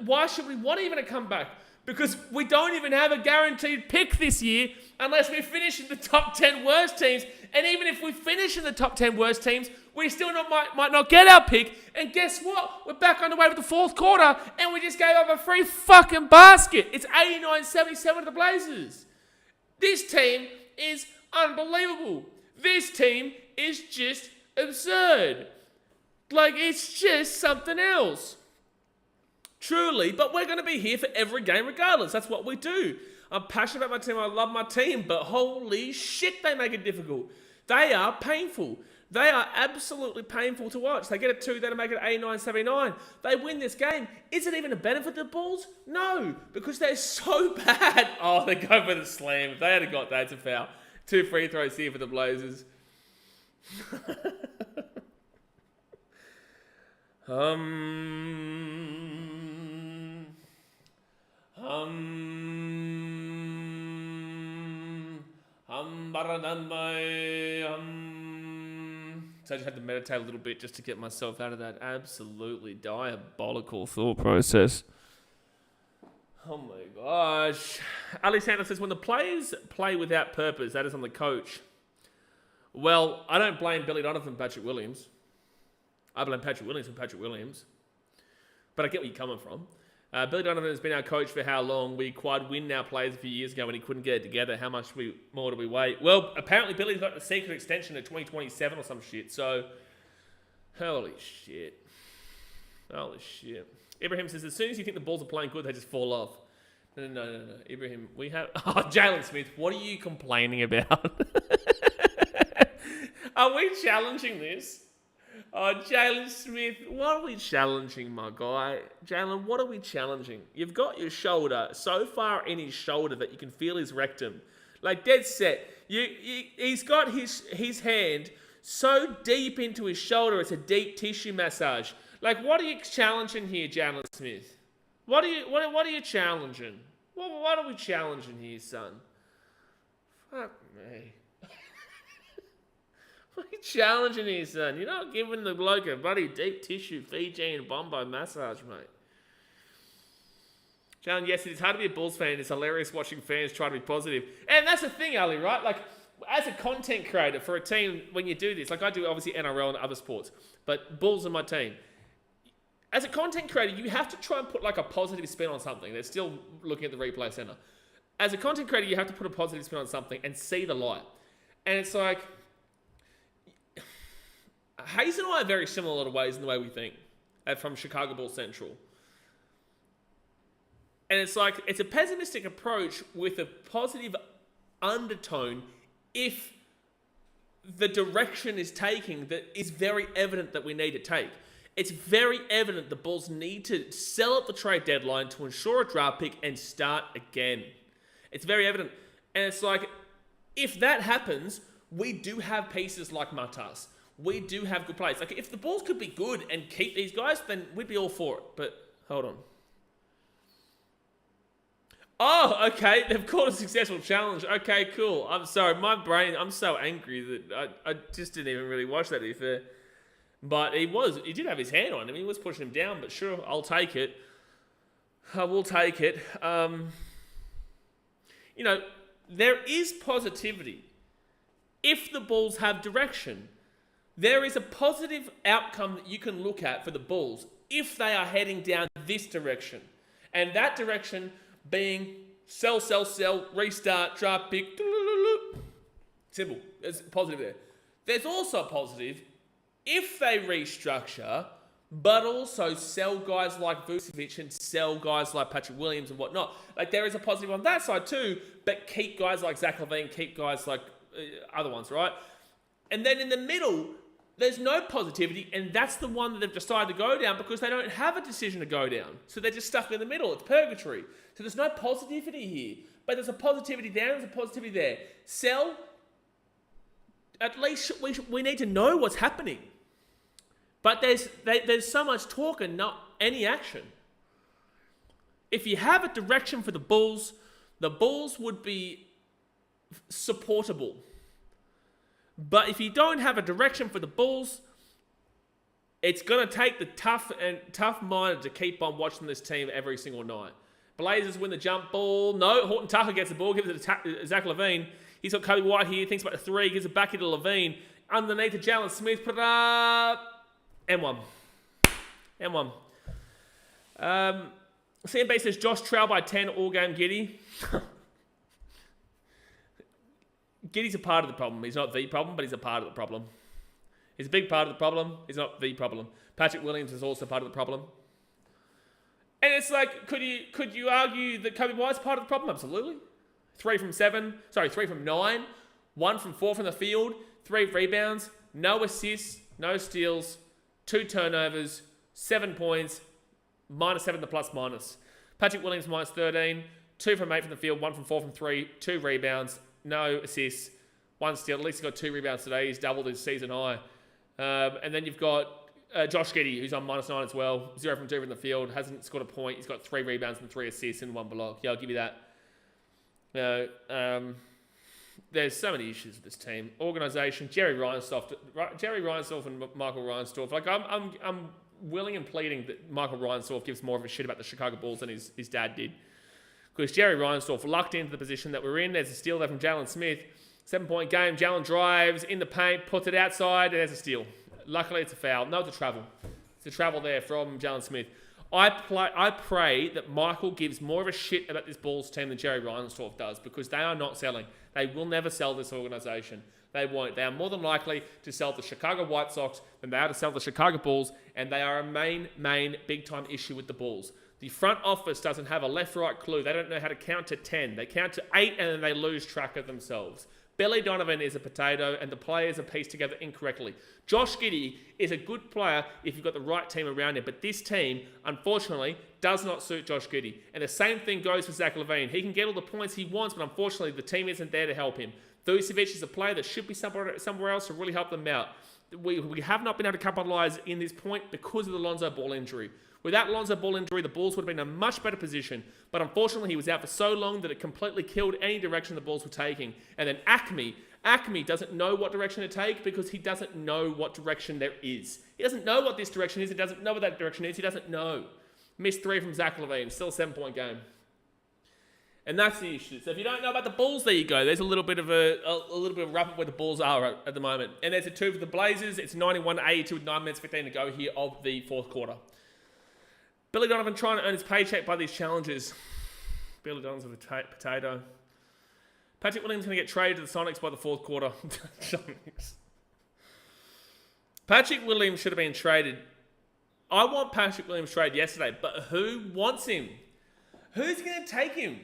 why should we want even a comeback? Because we don't even have a guaranteed pick this year unless we finish in the top 10 worst teams. And even if we finish in the top 10 worst teams, we still might not get our pick. And guess what? We're back on the way to the 4th quarter and we just gave up a free fucking basket. It's 89-77 to the Blazers. This team is unbelievable. This team is just absurd. Like, it's just something else. Truly, but we're going to be here for every game regardless. That's what we do. I'm passionate about my team. I love my team, but holy shit, they make it difficult. They are painful. They are absolutely painful to watch. They get a 2, they make it 89-79. They win this game. Is it even a benefit to the Bulls? No, because they're so bad. Oh, they go for the slam. If they had got that, it's a foul. 2 free throws here for the Blazers. So I just had to meditate a little bit just to get myself out of that absolutely diabolical thought process. Oh my gosh. Ali Sanders says, when the players play without purpose, that is on the coach. Well, I don't blame Billy Donovan and Patrick Williams. I blame Patrick Williams and Patrick Williams. But I get where you're coming from. Billy Donovan has been our coach for how long? We acquired Win Now players a few years ago when he couldn't get it together. How much more do we wait? Well, apparently Billy's got the secret extension to 2027 or some shit. So, holy shit. Holy shit. Ibrahim says, as soon as you think the Bulls are playing good, they just fall off. No. Ibrahim, we have... Oh, Jalen Smith, what are you complaining about? Are we challenging this? Oh, Jalen Smith, what are we challenging, my guy? Jalen, what are we challenging? You've got your shoulder so far in his shoulder that you can feel his rectum. Like, dead set. He's got his hand so deep into his shoulder, it's a deep tissue massage. Like, what are you challenging here, Jalen Smith? What are you challenging? What are we challenging here, son? Fuck me. What are you challenging here, son? You're not giving the bloke a bloody deep tissue Fijian Bombo massage, mate. Jalen, yes, it's hard to be a Bulls fan. It's hilarious watching fans try to be positive. And that's the thing, Ali, right? Like, as a content creator for a team, when you do this, like I do obviously NRL and other sports, but Bulls are my team. As a content creator, you have to try and put like a positive spin on something. They're still looking at the replay center. As a content creator, you have to put a positive spin on something and see the light. And it's like, Hayes and I are very similar in a lot of ways in the way we think from Chicago Bulls Central. And it's like, it's a pessimistic approach with a positive undertone if the direction is taking that is very evident that we need to take. It's very evident the Bulls need to sell at the trade deadline to ensure a draft pick and start again. It's very evident. And it's like, if that happens, we do have pieces like Matas. We do have good players. Like, if the Bulls could be good and keep these guys, then we'd be all for it. But, hold on. Oh, okay. They've called a successful challenge. Okay, cool. I'm sorry. My brain, I'm so angry that I just didn't even really watch that, to be fair. But he did have his hand on him. He was pushing him down, but sure, I'll take it. I will take it. You know, there is positivity. If the Bulls have direction, there is a positive outcome that you can look at for the Bulls if they are heading down this direction. And that direction being sell, restart, draft pick. Simple. There's positive there. There's also a positive if they restructure, but also sell guys like Vucevic and sell guys like Patrick Williams and whatnot. Like, there is a positive on that side too, but keep guys like Zach LaVine, keep guys like other ones, right? And then in the middle, there's no positivity, and that's the one that they've decided to go down because they don't have a decision to go down. So they're just stuck in the middle. It's purgatory. So there's no positivity here. But there's a positivity there, there's a positivity there. Sell, at least we need to know what's happening. But there's so much talk and not any action. If you have a direction for the Bulls would be supportable. But if you don't have a direction for the Bulls, it's going to take the tough-minded to keep on watching this team every single night. Blazers win the jump ball. No, Horton Tucker gets the ball, gives it to Zach LaVine. He's got Kobe White here, thinks about the three, gives it back into LaVine. Underneath to Jalen Smith, put it up. M1. CMB says, Josh trail by 10 all game Giddy. Giddy's a part of the problem. He's not the problem, but he's a part of the problem. He's a big part of the problem. He's not the problem. Patrick Williams is also part of the problem. And it's like, could you argue that Kobe White's part of the problem? Absolutely. 3 from 9. 1 from 4 from the field. 3 rebounds. No assists. No steals. 2 turnovers. 7 points. -7 the plus-minus. Patrick Williams -13. 2 from 8 from the field. 1 from 4 from 3. 2 rebounds. No assists, 1 steal. At least he got 2 rebounds today. He's doubled his season high. And then you've got Josh Giddey, who's on -9 as well. 0 from 2 from the field. Hasn't scored a point. He's got 3 rebounds and 3 assists and 1 block. Yeah, I'll give you that. There's so many issues with this team. Organisation, Jerry Reinsdorf and Michael Reinsdorf. Like, I'm willing and pleading that Michael Reinsdorf gives more of a shit about the Chicago Bulls than his dad did. Because Jerry Reinsdorf lucked into the position that we're in. There's a steal there from Jalen Smith. 7-point game. Jalen drives in the paint, puts it outside, and there's a steal. Luckily, it's a foul. No, it's a travel. It's a travel there from Jalen Smith. I pray that Michael gives more of a shit about this Bulls team than Jerry Reinsdorf does, because they are not selling. They will never sell this organisation. They won't. They are more than likely to sell the Chicago White Sox than they are to sell the Chicago Bulls, and they are a main big-time issue with the Bulls. The front office doesn't have a left-right clue. They don't know how to count to 10. They count to 8 and then they lose track of themselves. Billy Donovan is a potato, and the players are pieced together incorrectly. Josh Giddey is a good player if you've got the right team around him, but this team, unfortunately, does not suit Josh Giddey. And the same thing goes for Zach LaVine. He can get all the points he wants, but unfortunately, the team isn't there to help him. Vucevic is a player that should be somewhere else to really help them out. We have not been able to capitalize in this point because of the Lonzo Ball injury. Without Lonzo Ball injury, the Bulls would have been in a much better position. But unfortunately, he was out for so long that it completely killed any direction the Bulls were taking. And then Acme doesn't know what direction to take because he doesn't know what direction there is. He doesn't know what this direction is. He doesn't know what that direction is. He doesn't know. Missed 3 from Zach LaVine. Still a 7-point game. And that's the issue. So if you don't know about the Bulls, there you go. There's a little bit of a wrap up where the Bulls are at the moment. And there's a 2 for the Blazers. It's 91-82 with 9 minutes 15 to go here of the fourth quarter. Billy Donovan trying to earn his paycheck by these challenges. Billy Donovan's a potato. Patrick Williams going to get traded to the Sonics by the fourth quarter. Patrick Williams should have been traded. I want Patrick Williams traded yesterday, but who wants him? Who's going to take him?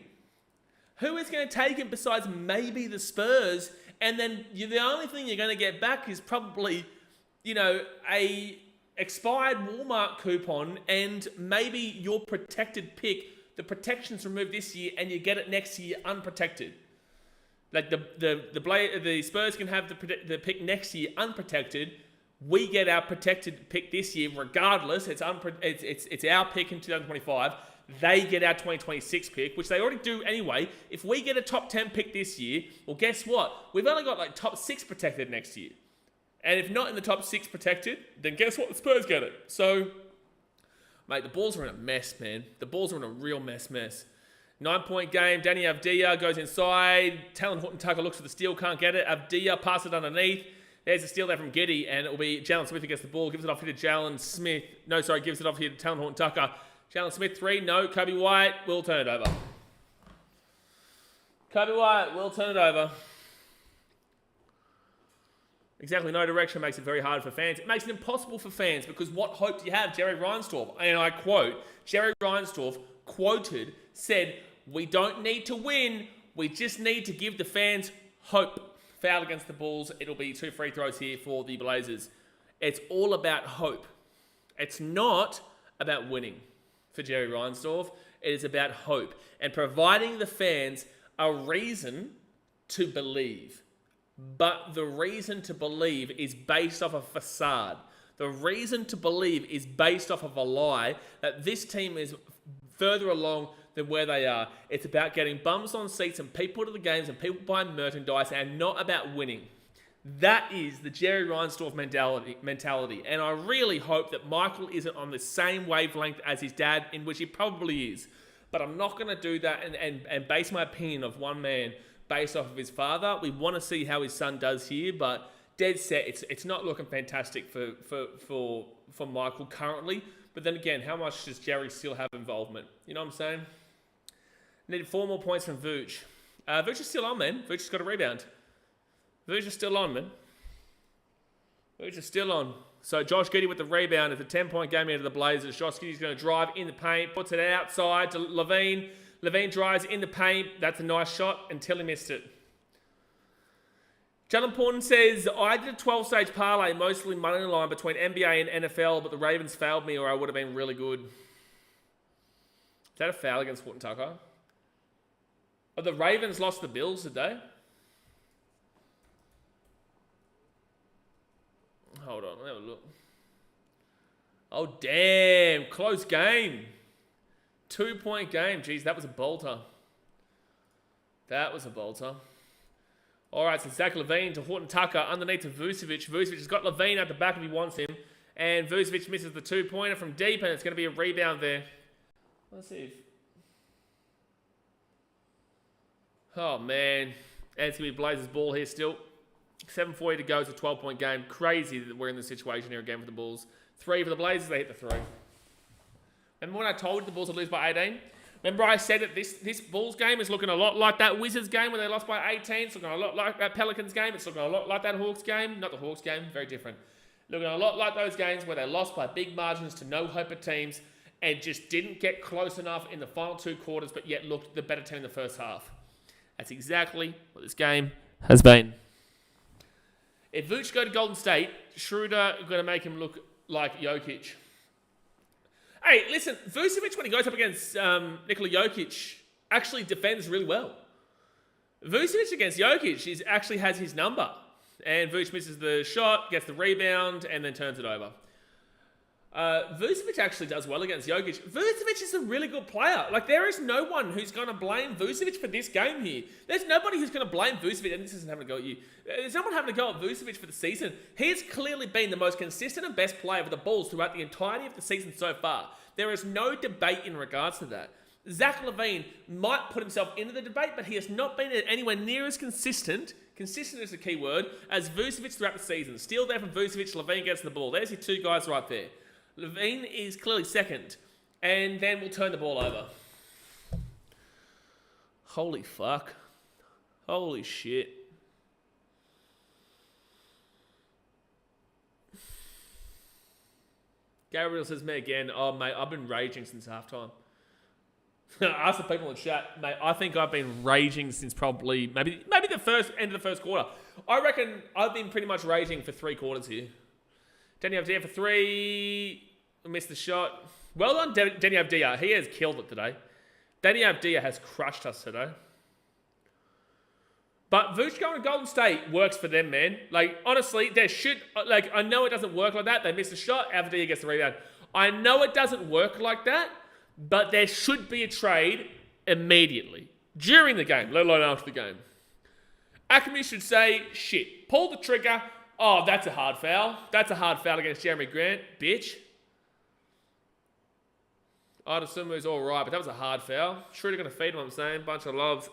Who is going to take him besides maybe the Spurs? And then the only thing you're going to get back is probably, a expired Walmart coupon and maybe your protected pick. The protection's removed this year and you get it next year unprotected. Like the Spurs can have the pick next year unprotected. We get our protected pick this year regardless. It's our pick in 2025. They get our 2026 pick, which they already do anyway. If we get a top 10 pick this year, well, guess what? We've only got top 6 protected next year. And if not in the top 6 protected, then guess what? The Spurs get it. So, mate, the Bulls are in a mess, man. The Bulls are in a real mess. 9-point game. Danny Avdija goes inside. Talon Horton-Tucker looks for the steal, can't get it. Avdija passes it underneath. There's a steal there from Giddey, and it'll be Jalen Smith who gets the ball. Gives it off here to Jalen Smith. Gives it off here to Talon Horton-Tucker. Jalen Smith, 3. No. Kobe White will turn it over. Exactly, no direction makes it very hard for fans. It makes it impossible for fans because what hope do you have? Jerry Reinsdorf, and I quote, Jerry Reinsdorf said, "We don't need to win. We just need to give the fans hope." Foul against the Bulls. It'll be 2 free throws here for the Blazers. It's all about hope. It's not about winning for Jerry Reinsdorf. It is about hope and providing the fans a reason to believe. But the reason to believe is based off a facade. The reason to believe is based off of a lie that this team is further along than where they are. It's about getting bums on seats and people to the games and people buying merchandise and not about winning. That is the Jerry Reinsdorf mentality. And I really hope that Michael isn't on the same wavelength as his dad, in which he probably is. But I'm not going to do that and base my opinion of one man based off of his father. We want to see how his son does here, but dead set, it's not looking fantastic for Michael currently. But then again, how much does Jerry still have involvement? You know what I'm saying? Needed 4 more points from Vooch. Vooch is still on, man. Vooch has got a rebound. Vooch is still on, man. Vooch is still on. So Josh Giddey with the rebound. It's a 10-point game into the Blazers. Josh Giddey's going to drive in the paint, puts it outside to LaVine. LaVine drives in the paint. That's a nice shot until he missed it. Jalen Porton says, I did a 12-stage parlay, mostly money line between NBA and NFL, but the Ravens failed me or I would have been really good. Is that a foul against Horton-Tucker? Oh, the Ravens lost the Bills, did they? Hold on, let me have a look. Oh, damn. Close game. 2-point game. Jeez, that was a bolter. All right, so Zach LaVine to Horton-Tucker underneath to Vucevic. Vucevic has got LaVine at the back if he wants him. And Vucevic misses the 2-pointer from deep, and it's going to be a rebound there. Let's see if... Oh, man. And it's going to be Blazers ball here still. 7:40 to go. It's a 12-point game. Crazy that we're in this situation here again for the Bulls. 3 for the Blazers. They hit the 3. Remember when I told you the Bulls would lose by 18? Remember I said that this Bulls game is looking a lot like that Wizards game when they lost by 18. It's looking a lot like that Pelicans game. It's looking a lot like that Hawks game. Not the Hawks game. Very different. Looking a lot like those games where they lost by big margins to no hope of teams and just didn't get close enough in the final 2 quarters but yet looked the better team in the first half. That's exactly what this game has been, if Vooch go to Golden State, Schroeder going to make him look like Jokic. Hey, listen, Vucevic, when he goes up against Nikola Jokic, actually defends really well. Vucevic against Jokic actually has his number. And Vucevic misses the shot, gets the rebound, and then turns it over. Vucevic actually does well against Jokic. Vucevic is a really good player. Like, there is no one who's going to blame Vucevic for this game here. There's nobody who's going to blame Vucevic, and this isn't having a go at you. There's no one having a go at Vucevic for the season. He has clearly been the most consistent and best player with the Bulls throughout the entirety of the season so far. There is no debate in regards to that. Zach LaVine might put himself into the debate, but he has not been anywhere near as consistent is the key word, as Vucevic throughout the season. Steal there from Vucevic, LaVine gets the ball. There's your two guys right there. LaVine is clearly second, and then we'll turn the ball over. Holy fuck. Holy shit. Gabriel says, me again, oh mate, I've been raging since halftime. Ask the people in the chat, mate. I think I've been raging since probably maybe the end of the first quarter. I reckon I've been pretty much raging for 3 quarters here. Denny Avdia for 3. Missed the shot. Well done, Denny Avdia. He has killed it today. Denny Avdia has crushed us today. But Vooch going to Golden State works for them, man. Like, honestly, I know it doesn't work like that. They miss the shot. Avdia gets the rebound. I know it doesn't work like that. But there should be a trade immediately. During the game, let alone after the game. Akemi should say, shit, pull the trigger. Oh, that's a hard foul. That's a hard foul against Jeremy Grant, bitch. I'd assume it was all right, but that was a hard foul. Schroeder going to feed him, I'm saying. Bunch of loves.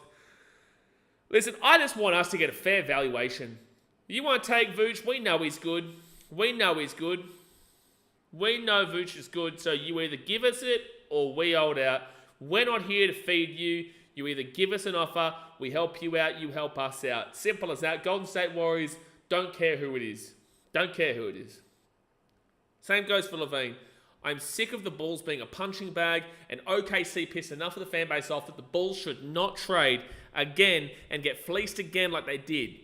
Listen, I just want us to get a fair valuation. You want to take Vooch? We know he's good. We know he's good. We know Vooch is good, so you either give us it or we hold out. We're not here to feed you. You either give us an offer, we help you out, you help us out. Simple as that. Golden State Warriors, don't care who it is. Don't care who it is. Same goes for LaVine. I'm sick of the Bulls being a punching bag, and OKC pissed enough of the fan base off that the Bulls should not trade again and get fleeced again like they did.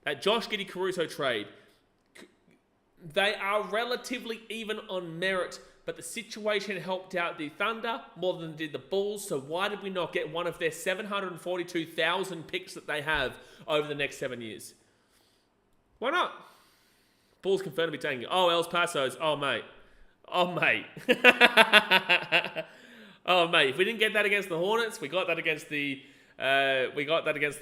That Josh Giddey Caruso trade. They are relatively even on merit, but the situation helped out the Thunder more than did the Bulls, so why did we not get one of their 742,000 picks that they have over the next 7 years? Why not? Bulls confirm to be taking it. Oh, Els Pasos. Oh, mate. Oh, mate. Oh, mate. If we didn't get that against the Hornets, we got that against the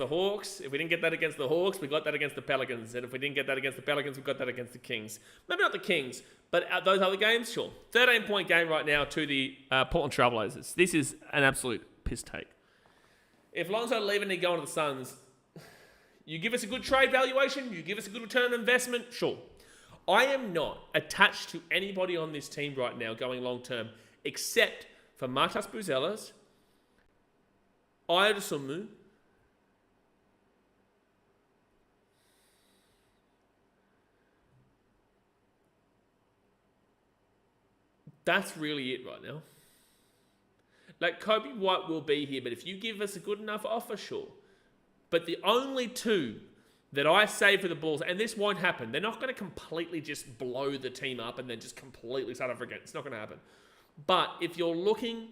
Hawks. If we didn't get that against the Hawks, we got that against the Pelicans. And if we didn't get that against the Pelicans, we got that against the Kings. Maybe not the Kings, but those other games, sure. 13-point game right now to the Portland Trailblazers. This is an absolute piss take. If Lonzo leaving and going to the Suns, you give us a good trade valuation, you give us a good return on investment, sure. I am not attached to anybody on this team right now going long-term, except for Martas Buzelas, Ayodasumu, that's really it right now. Like, Kobe White will be here, but if you give us a good enough offer, sure. But the only two that I say for the Bulls, and this won't happen, they're not going to completely just blow the team up and then just completely start over again. It's not going to happen. But if you're looking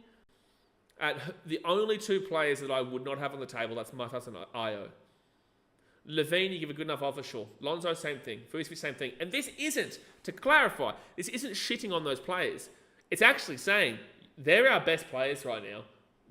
at the only two players that I would not have on the table, that's Matas and Ayo. LaVine, you give a good enough offer, sure. Lonzo, same thing. Fusby, same thing. And this isn't, to clarify, this isn't shitting on those players. It's actually saying, they're our best players right now.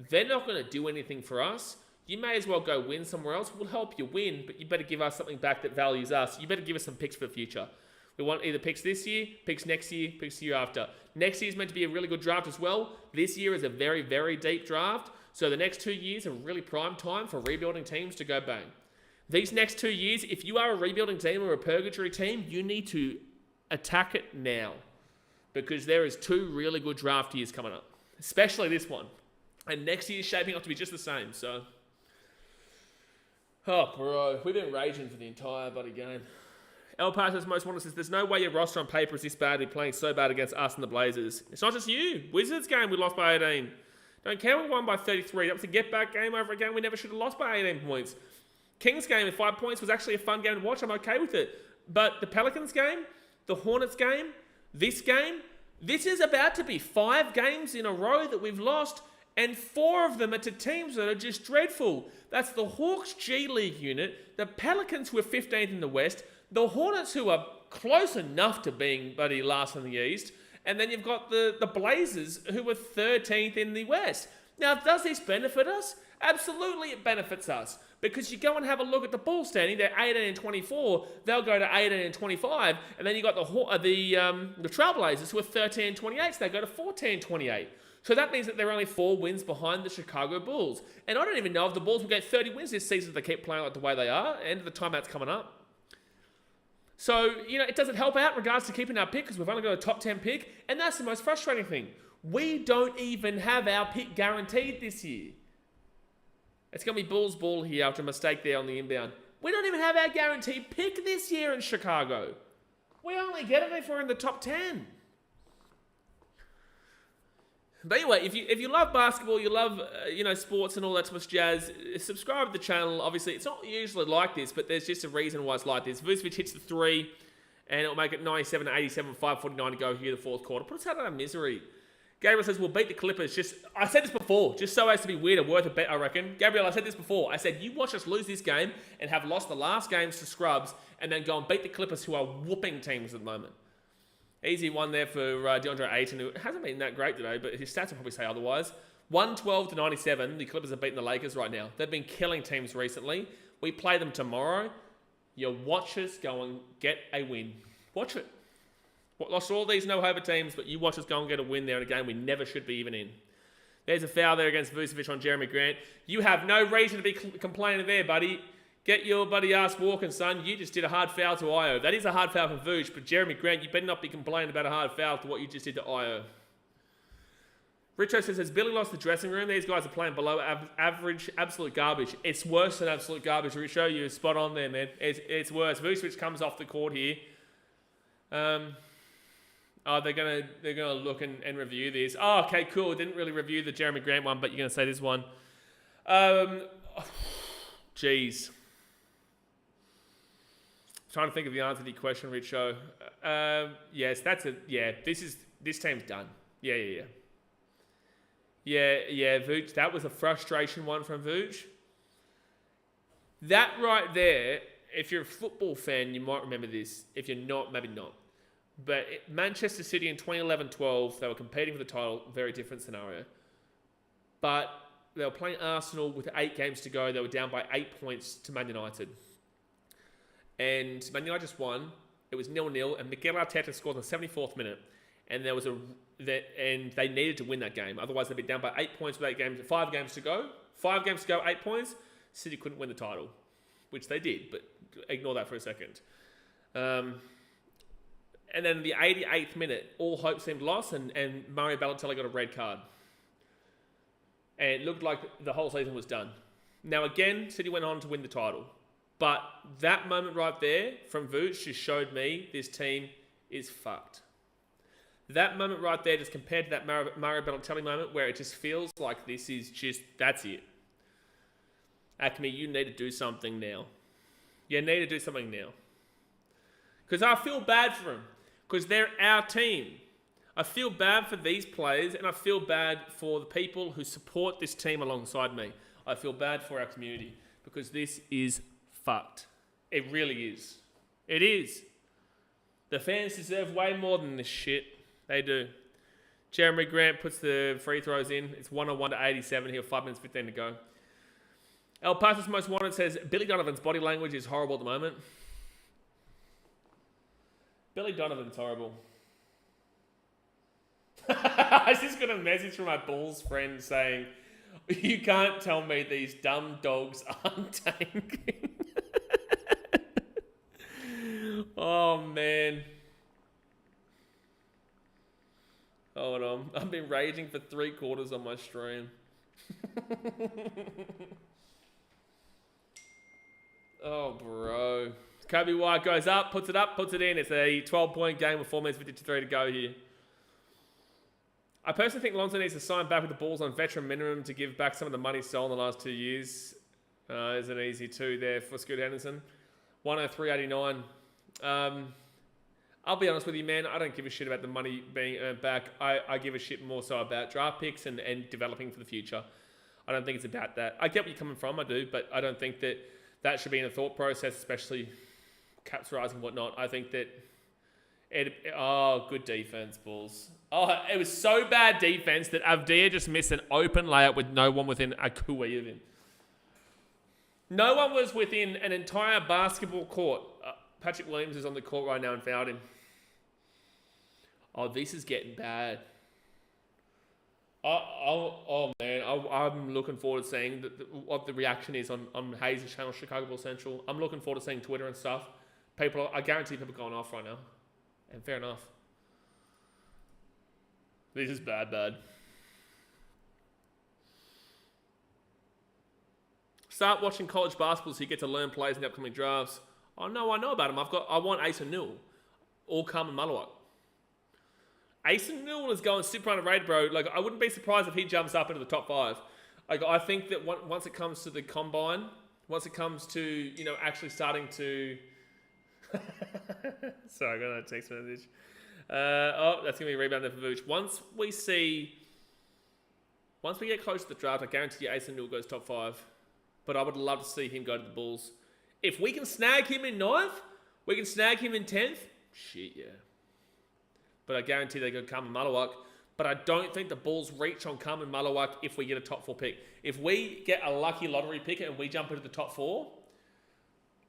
They're not going to do anything for us. You may as well go win somewhere else. We'll help you win, but you better give us something back that values us. You better give us some picks for the future. We want either picks this year, picks next year, picks the year after. Next year is meant to be a really good draft as well. This year is a very, very deep draft. So the next 2 years are really prime time for rebuilding teams to go bang. These next 2 years, if you are a rebuilding team or a purgatory team, you need to attack it now. Because there is 2 really good draft years coming up. Especially this one. And next year is shaping up to be just the same, so... Oh, bro. We've been raging for the entire bloody game. El Paso's Most Wanted says, there's no way your roster on paper is this bad. You're playing so bad against us and the Blazers. It's not just you. Wizards game, we lost by 18. Don't care we won by 33. That was a get-back game over a game we never should have lost by 18 points. Kings game at 5 points was actually a fun game to watch. I'm okay with it. But the Pelicans game, the Hornets game, this is about to be 5 games in a row that we've lost, and 4 of them are to teams that are just dreadful. That's the Hawks G League unit, the Pelicans who are 15th in the West, the Hornets who are close enough to being buddy last in the East, and then you've got the Blazers who are 13th in the West. Now, does this benefit us? Absolutely it benefits us. Because you go and have a look at the Bulls standing, they're 18 and 24, they'll go to 18 and 25, and then you got the Trailblazers who are 13 and 28, so they go to 14 and 28. So that means that they're only 4 wins behind the Chicago Bulls. And I don't even know if the Bulls will get 30 wins this season if they keep playing like the way they are, and the timeout's coming up. So, it doesn't help out in regards to keeping our pick because we've only got a top 10 pick, and that's the most frustrating thing. We don't even have our pick guaranteed this year. It's going to be Bulls ball here after a mistake there on the inbound. We don't even have our guaranteed pick this year in Chicago. We only get it if we're in the top 10. But anyway, if you love basketball, you love sports and all that sort of jazz, subscribe to the channel. Obviously, it's not usually like this, but there's just a reason why it's like this. Vucevic hits the 3, and it'll make it 97-87, 5:49 to go here the fourth quarter. Put us out of our misery. Gabriel says, we'll beat the Clippers. I said this before, just so as to be weird or worth a bet, I reckon. Gabriel, I said this before. I said, you watch us lose this game and have lost the last games to scrubs and then go and beat the Clippers who are whooping teams at the moment. Easy one there for DeAndre Ayton, who hasn't been that great today, but his stats will probably say otherwise. 112-97, the Clippers are beating the Lakers right now. They've been killing teams recently. We play them tomorrow. You watch us go and get a win. Watch it. Lost all these no-hover teams, but you watch us go and get a win there in a game we never should be even in. There's a foul there against Vucevic on Jeremy Grant. You have no reason to be complaining there, buddy. Get your buddy ass walking, son. You just did a hard foul to Io. That is a hard foul from Vuce, but Jeremy Grant, you better not be complaining about a hard foul to what you just did to Io. Richo says, has Billy lost the dressing room? These guys are playing below average, absolute garbage. It's worse than absolute garbage, Richo. You're spot on there, man. It's worse. Vucevic comes off the court here. They're gonna look and review this. Oh, okay, cool. Didn't really review the Jeremy Grant one, but you're gonna say this one. Jeez. Trying to think of the answer to your question, Richo. Yes, this team's done. Yeah. Vooch, that was a frustration one from Vooch. That right there, if you're a football fan, you might remember this. If you're not, maybe not. But Manchester City in 2011-12, they were competing for the title, very different scenario. But they were playing Arsenal with 8 games to go. They were down by 8 points to Man United. And Man United just won. It was 0-0, and Mikel Arteta scored in the 74th minute. And they needed to win that game. Otherwise, they'd be down by 8 points with 5 games to go. 5 games to go, 8 points. City couldn't win the title, which they did, but ignore that for a second. And then in the 88th minute, all hope seemed lost, and Mario Balotelli got a red card. And it looked like the whole season was done. Now again, City went on to win the title. But that moment right there from Vooch just showed me this team is fucked. That moment right there, just compared to that Mario Balotelli moment where it just feels like this is just, that's it. Acme, you need to do something now. You need to do something now. Because I feel bad for them. Because they're our team. I feel bad for these players, and I feel bad for the people who support this team alongside me. I feel bad for our community. Because this is fucked. It really is. It is. The fans deserve way more than this shit. They do. Jeremy Grant puts the free throws in. It's 101 to 87 here, 5 minutes 15 to go. El Paso's Most Wanted says, Billy Donovan's body language is horrible at the moment. Billy Donovan's horrible. I just got a message from my Bulls friend saying, you can't tell me these dumb dogs aren't tanking. Oh, man. Hold on. I've been raging for 3 quarters on my stream. Oh, bro. Kobe White goes up, puts it in. It's a 12-point game with 4 minutes 53 to go here. I personally think Lonzo needs to sign back with the Bulls on veteran minimum to give back some of the money stolen the last 2 years. There's an easy 2 there for Scoot Henderson. 103.89. I'll be honest with you, man. I don't give a shit about the money being earned back. I give a shit more so about draft picks and developing for the future. I don't think it's about that. I get where you're coming from, I do, but I don't think that should be in a thought process, especially caps rising and whatnot. I think that good defense, Bulls. Oh, it was so bad defense that Avdia just missed an open layup with no one within a kui of him. No one was within an entire basketball court. Patrick Williams is on the court right now and fouled him. Oh, this is getting bad. Man, I'm looking forward to seeing what the reaction is on Hayes' channel, Chicago Bulls Central. I'm looking forward to seeing Twitter and stuff. I guarantee people are going off right now. And fair enough. This is bad. Start watching college basketball so you get to learn plays in the upcoming drafts. Oh no, I know about him. I want Asa Newell or Carmen Malawak. Asa Newell is going super underrated, bro. Like, I wouldn't be surprised if he jumps up into the top 5. Like, I think that once it comes to the combine, once it comes to, actually starting to... Sorry, I got a text message. That's going to be a rebound there for Vooch. Once we get close to the draft, I guarantee you Asa Newell goes top 5. But I would love to see him go to the Bulls. If we can snag him in 9th, we can snag him in 10th. Shit, yeah. But I guarantee they go Carmen Malawak. But I don't think the Bulls reach on Carmen Malawak if we get a top 4 pick. If we get a lucky lottery pick and we jump into the top 4,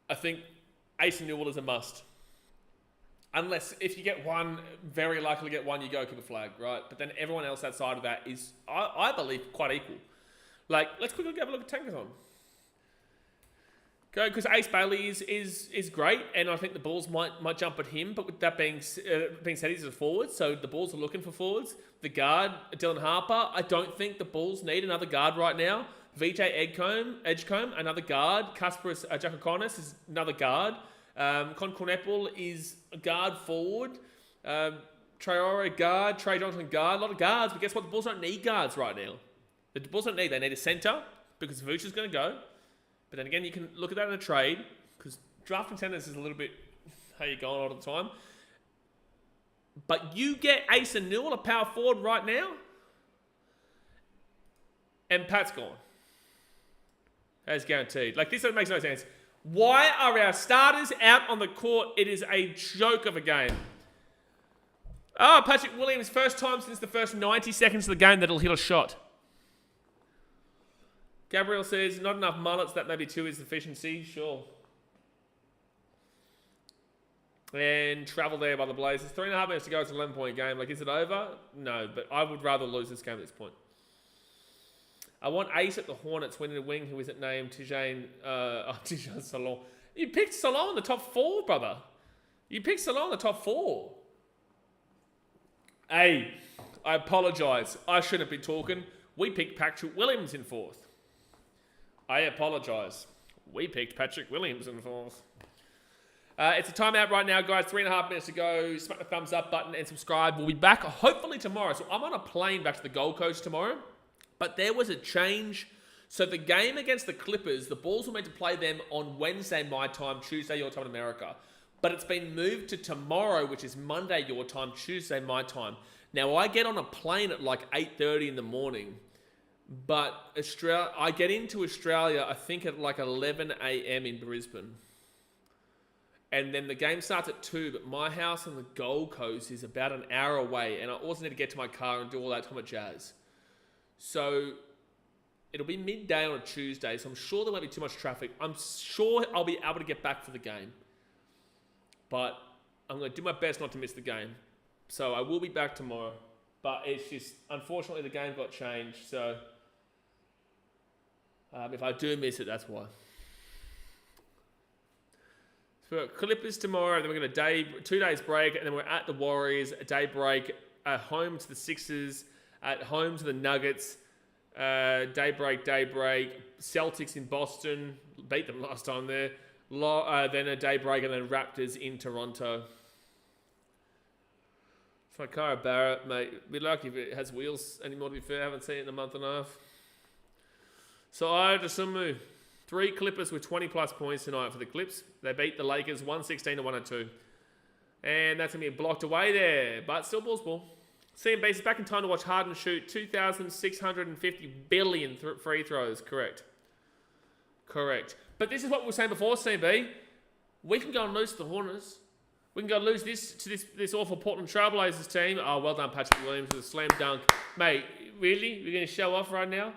I think Asa Newell is a must. Unless, if you get one, very likely to get one, you go keep a flag, right? But then everyone else outside of that is, I believe, quite equal. Like, let's quickly have a look at Tankathon. Go, because Ace Bailey is great, and I think the Bulls might jump at him. But with that being said, he's a forward, so the Bulls are looking for forwards. The guard, Dylan Harper, I don't think the Bulls need another guard right now. VJ Edgecombe, another guard. Kasparis Giaconis is another guard. Con Cornepel is a guard forward. Traore guard. Trey Johnson guard. A lot of guards, but guess what? The Bulls don't need guards right now. The Bulls don't need. They need a centre because Vooch is going to go. But then again, you can look at that in a trade because drafting centers is a little bit how you're going all the time. But you get Asa Newell, a power forward right now, and Pat's gone. That's guaranteed. Like, this makes no sense. Why are our starters out on the court? It is a joke of a game. Patrick Williams, first time since the first 90 seconds of the game that he'll hit a shot. Gabriel says, not enough mullets, that maybe 2 is efficiency. Sure. And travel there by the Blazers. 3.5 minutes to go. It's an 11-point game. Like, is it over? No, but I would rather lose this game at this point. I want Ace at the Hornets winning the wing, who isn't named Tijane Salon. You picked Salon in the top 4, brother. You picked Salon in the top 4. Hey, I apologise. I shouldn't be talking. We picked Patrick Williams in 4th. I apologise. We picked Patrick Williams in 4th. It's a timeout right now, guys. 3.5 minutes to go. Smack the thumbs up button and subscribe. We'll be back hopefully tomorrow. So I'm on a plane back to the Gold Coast tomorrow. But there was a change. So the game against the Clippers, the Bulls were meant to play them on Wednesday my time, Tuesday your time in America. But it's been moved to tomorrow, which is Monday your time, Tuesday my time. Now I get on a plane at like 8:30 in the morning. But I get into Australia, I think at like 11 a.m. in Brisbane. And then the game starts at 2, but my house on the Gold Coast is about an hour away. And I also need to get to my car and do all that time of jazz. So it'll be midday on a Tuesday, so I'm sure there won't be too much traffic. I'm sure I'll be able to get back for the game. But I'm going to do my best not to miss the game. So I will be back tomorrow. But it's just, unfortunately, the game got changed. So if I do miss it, that's why. So we've got Clippers tomorrow, then we're going to 2 days break, and then we're at the Warriors, a day break, at home to the Sixers, at home to the Nuggets, day break, Celtics in Boston, beat them last time there, then a day break, and then Raptors in Toronto. It's my car, Barrett, mate. Be lucky if it has wheels anymore, to be fair. I haven't seen it in a month and a half. So I just move. 3 Clippers with 20-plus points tonight for the Clips. They beat the Lakers 116-102. And that's going to be blocked away there. But still ball's ball. CMB is back in time to watch Harden shoot 2,650 billion free throws. Correct. But this is what we were saying before, CMB. We can go and lose to the Hornets. We can go lose this awful Portland Trailblazers team. Oh, well done, Patrick Williams, with a slam dunk. Mate, really? You're going to show off right now?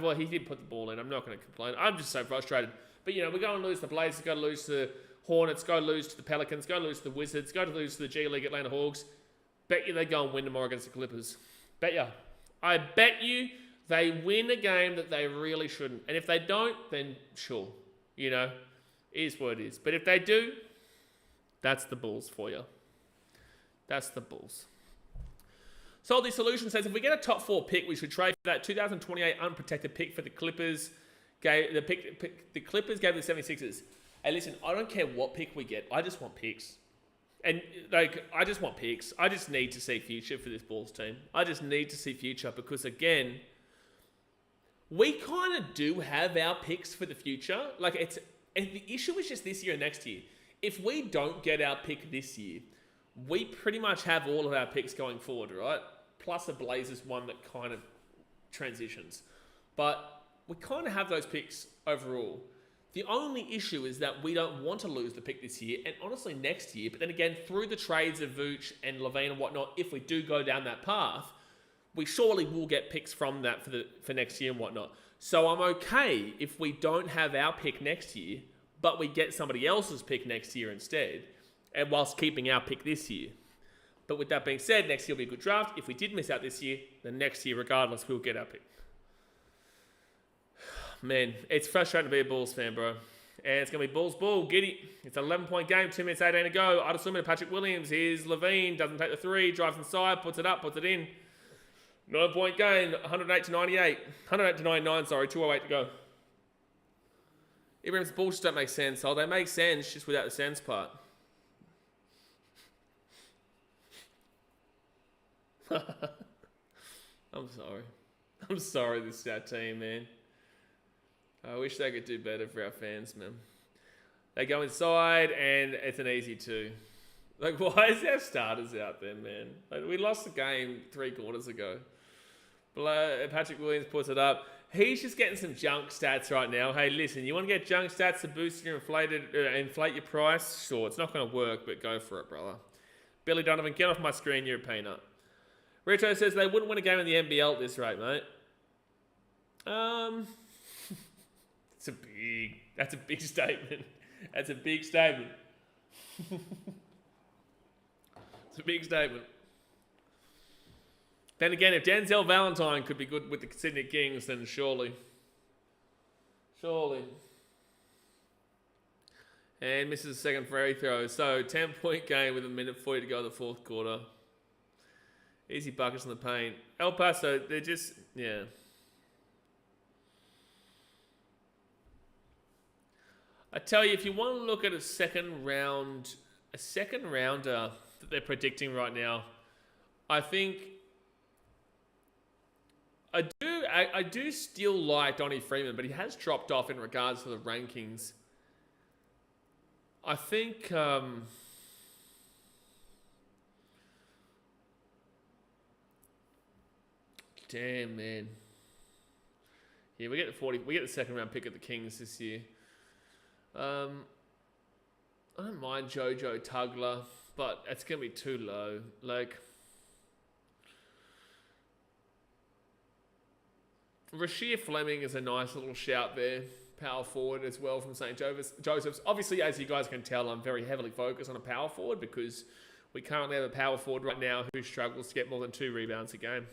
Well, he did put the ball in. I'm not going to complain. I'm just so frustrated. But, we're going to lose the Blazers, go to lose to the Hornets, go to lose to the Pelicans, go to lose to the Wizards, go to lose to the G League Atlanta Hawks. Bet you they go and win tomorrow against the Clippers. Bet you. I bet you they win a game that they really shouldn't. And if they don't, then sure. It is what it is. But if they do, that's the Bulls for you. That's the Bulls. Salty Solution says, if we get a top 4 pick, we should trade for that 2028 unprotected pick for the Clippers. The Clippers gave the 76ers. Hey, listen, I don't care what pick we get. I just want picks. And, I just want picks. I just need to see future for this Bulls team. I just need to see future because, again, we kind of do have our picks for the future. And the issue is just this year and next year. If we don't get our pick this year, we pretty much have all of our picks going forward, right? Plus a Blazers one that kind of transitions. But we kind of have those picks overall. The only issue is that we don't want to lose the pick this year, and honestly next year. But then again, through the trades of Vooch and Levine and whatnot, if we do go down that path, we surely will get picks from that for next year and whatnot. So I'm okay if we don't have our pick next year, but we get somebody else's pick next year instead, and whilst keeping our pick this year. But with that being said, next year will be a good draft. If we did miss out this year, then next year, regardless, we'll get our pick. Man, it's frustrating to be a Bulls fan, bro. And it's going to be Bulls ball, giddy. It's an 11-point game, 2 minutes 18 to go. I'd assume Patrick Williams. Here's Levine, doesn't take the 3, drives inside, puts it up, puts it in. 9-point game, 108-98. 108-99, sorry, 2:08 to go. Ibrahim's balls just don't make sense. Oh, they make sense just without the sense part. I'm sorry. I'm sorry this is our team, man. I wish they could do better for our fans, man. They go inside, and it's an easy 2. Why is our starters out there, man? We lost the game 3 quarters ago. Patrick Williams puts it up. He's just getting some junk stats right now. Hey, listen, you want to get junk stats to boost your inflate your price? Sure, it's not going to work, but go for it, brother. Billy Donovan, get off my screen, you're a peanut. Retro says they wouldn't win a game in the NBL at this rate, mate. That's a big statement. That's a big statement. It's a big statement. Then again, if Denzel Valentine could be good with the Sydney Kings, then surely. And misses a second free throw. So, 10-point game with 1:40 to go in the 4th quarter. Easy buckets in the paint. El Paso, they're just, yeah. I tell you, if you want to look at a second rounder that they're predicting right now, I think I do still like Donnie Freeman, but he has dropped off in regards to the rankings. I think damn, man. Yeah, we get the second round pick at the Kings this year. I don't mind Jojo Tugler, but it's going to be too low. Rasheer Fleming is a nice little shout there. Power forward as well from St. Joseph's. Obviously, as you guys can tell, I'm very heavily focused on a power forward because we currently have a power forward right now who struggles to get more than 2 rebounds a game.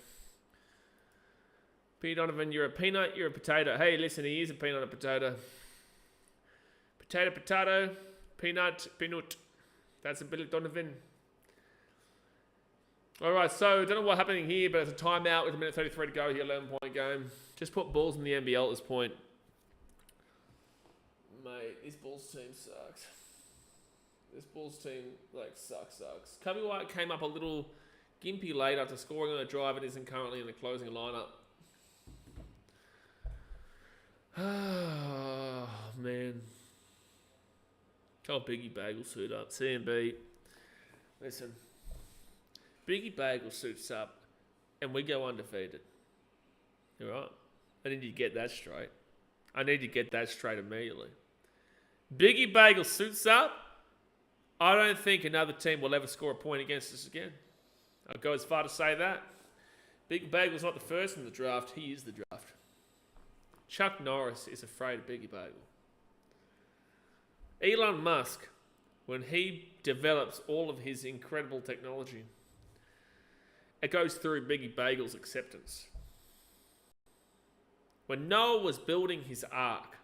P. Donovan, you're a peanut, you're a potato. Hey, listen, he is a peanut and a potato. Potato, peanut. That's a Billy Donovan. All right, so don't know what's happening here, but it's a timeout with 1:33 to go here, 11-point game. Just put Bulls in the NBL at this point. Mate, this Bulls team sucks. This Bulls team, sucks. Cubby White came up a little gimpy late after scoring on a drive and isn't currently in the closing lineup. Oh, man. Oh, Biggie Bagel suit up. CMB. Listen. Biggie Bagel suits up and we go undefeated. All right? I need you to get that straight. I need you to get that straight immediately. Biggie Bagel suits up. I don't think another team will ever score a point against us again. I'll go as far to say that. Biggie Bagel's not the first in the draft. He is the draft. Chuck Norris is afraid of Biggie Bagel. Elon Musk, when he develops all of his incredible technology, it goes through Biggie Bagel's acceptance. When Noah was building his ark,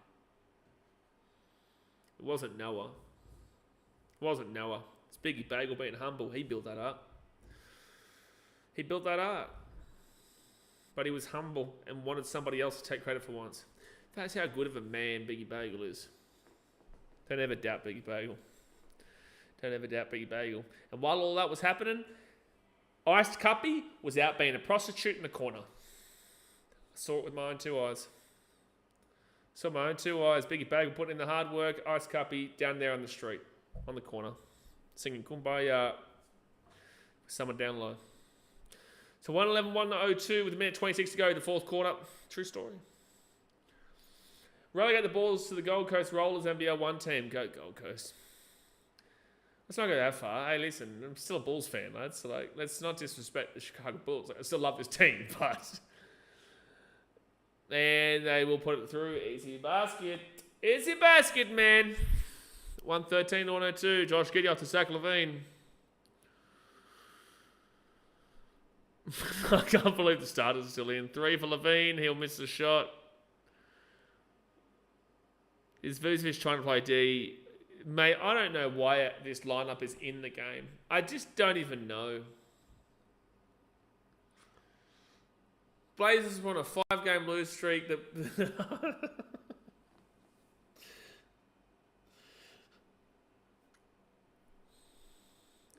it wasn't Noah. It wasn't Noah. It's Biggie Bagel being humble. He built that ark. He built that ark. But he was humble and wanted somebody else to take credit for once. That's how good of a man Biggie Bagel is. Don't ever doubt Biggie Bagel. Don't ever doubt Biggie Bagel. And while all that was happening, Iced Cuppy was out being a prostitute in the corner. I saw it with my own two eyes. Saw my own two eyes. Biggie Bagel putting in the hard work. Iced Cuppy down there on the street, on the corner, singing Kumbaya. Someone down low. So 111, 102 with a minute 26 to go in the fourth quarter. True story. Relegate the balls to the Gold Coast Rollers NBL 1 team. Go Gold Coast. Let's not go that far. Hey, listen, I'm still a Bulls fan, lads. So, like, let's not disrespect the Chicago Bulls. Like, I still love this team, but... And they will put it through. Easy basket. Easy basket, man. 113 to 102. Josh Giddey off to Zach Levine. I can't believe the starters are still in. 3 for Levine. He'll miss the shot. Is Vucevic trying to play D? Mate, I don't know why this lineup is in the game. I just don't even know. Blazers were on a 5-game lose streak.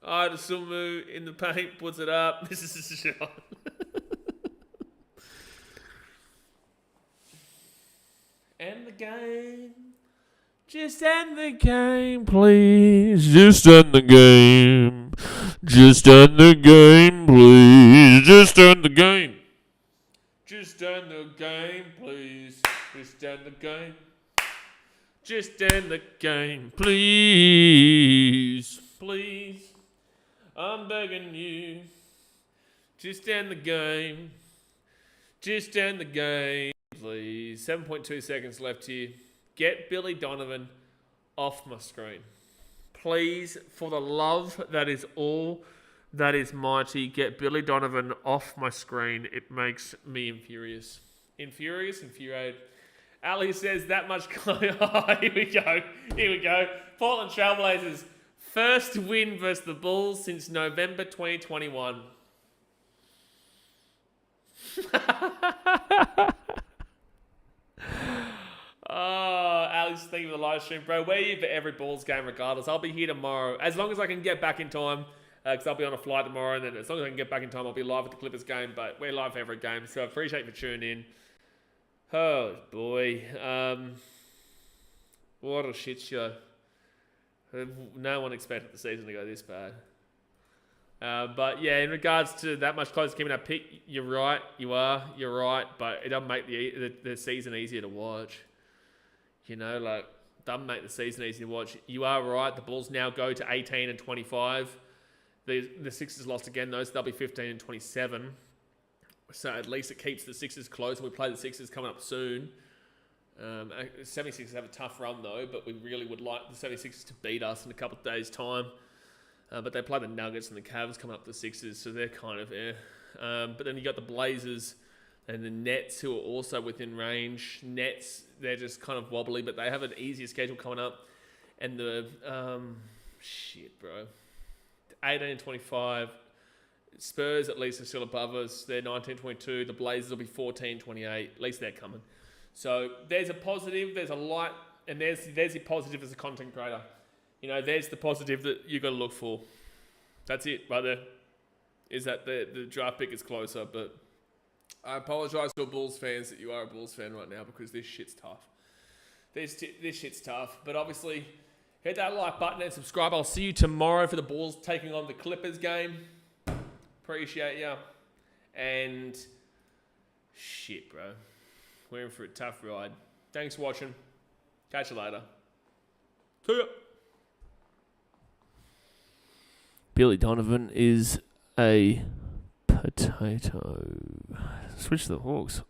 Sumu in the paint, puts it up. This is a shot. End the game. Just end the game, please. Just end the game. Just end the game, please. Just end the game. Just end the game, please. Just end the game. Just end the game, please. Please. I'm begging you. Just end the game. Just end the game, please. 7.2 seconds left here. Get Billy Donovan off my screen. Please, for the love that is all that is mighty, get Billy Donovan off my screen. It makes me infuriated. Infuriated. Ali says that much... Oh, here we go. Portland Trailblazers. First win versus the Bulls since November 2021. Oh, Alex, thank you for the live stream, bro. We're here for every Bulls game regardless. I'll be here tomorrow. As long as I can get back in time, because I'll be on a flight tomorrow, and then as long as I can get back in time, I'll be live at the Clippers game, but we're live for every game, so I appreciate you for tuning in. Oh, boy. What a shit show. No one expected the season to go this bad. But yeah, in regards to that much closer keeping that pick, you're right. You're right. But it doesn't make the season easier to watch. You know, like, doesn't make the season easy to watch. You are right. The Bulls now go to 18 and 25. The Sixers lost again, though, so they'll be 15 and 27. So at least it keeps the Sixers close. We play the Sixers coming up soon. 76ers have a tough run, though, but we really would like the 76ers to beat us in a couple of days' time. But they play the Nuggets and the Cavs coming up the Sixers, so they're kind of but then you got the Blazers and the Nets, who are also within range. Nets, they're just kind of wobbly, but they have an easier schedule coming up. And the 18-25. Spurs at least are still above us. They're 19-22. The Blazers will be 14-28. At least they're coming. So there's a positive, there's a light, and there's the positive as a content creator. You know, there's the positive that you got to look for. That's it right there. Is that the draft pick is closer, but I apologise to Bulls fans that you are a Bulls fan right now because this shit's tough. This shit's tough. But obviously, hit that like button and subscribe. I'll see you tomorrow for the Bulls taking on the Clippers game. Appreciate ya. And shit, bro. We're in for a tough ride. Thanks for watching. Catch you later. See ya. Billy Donovan is a potato. Switch the Hawks.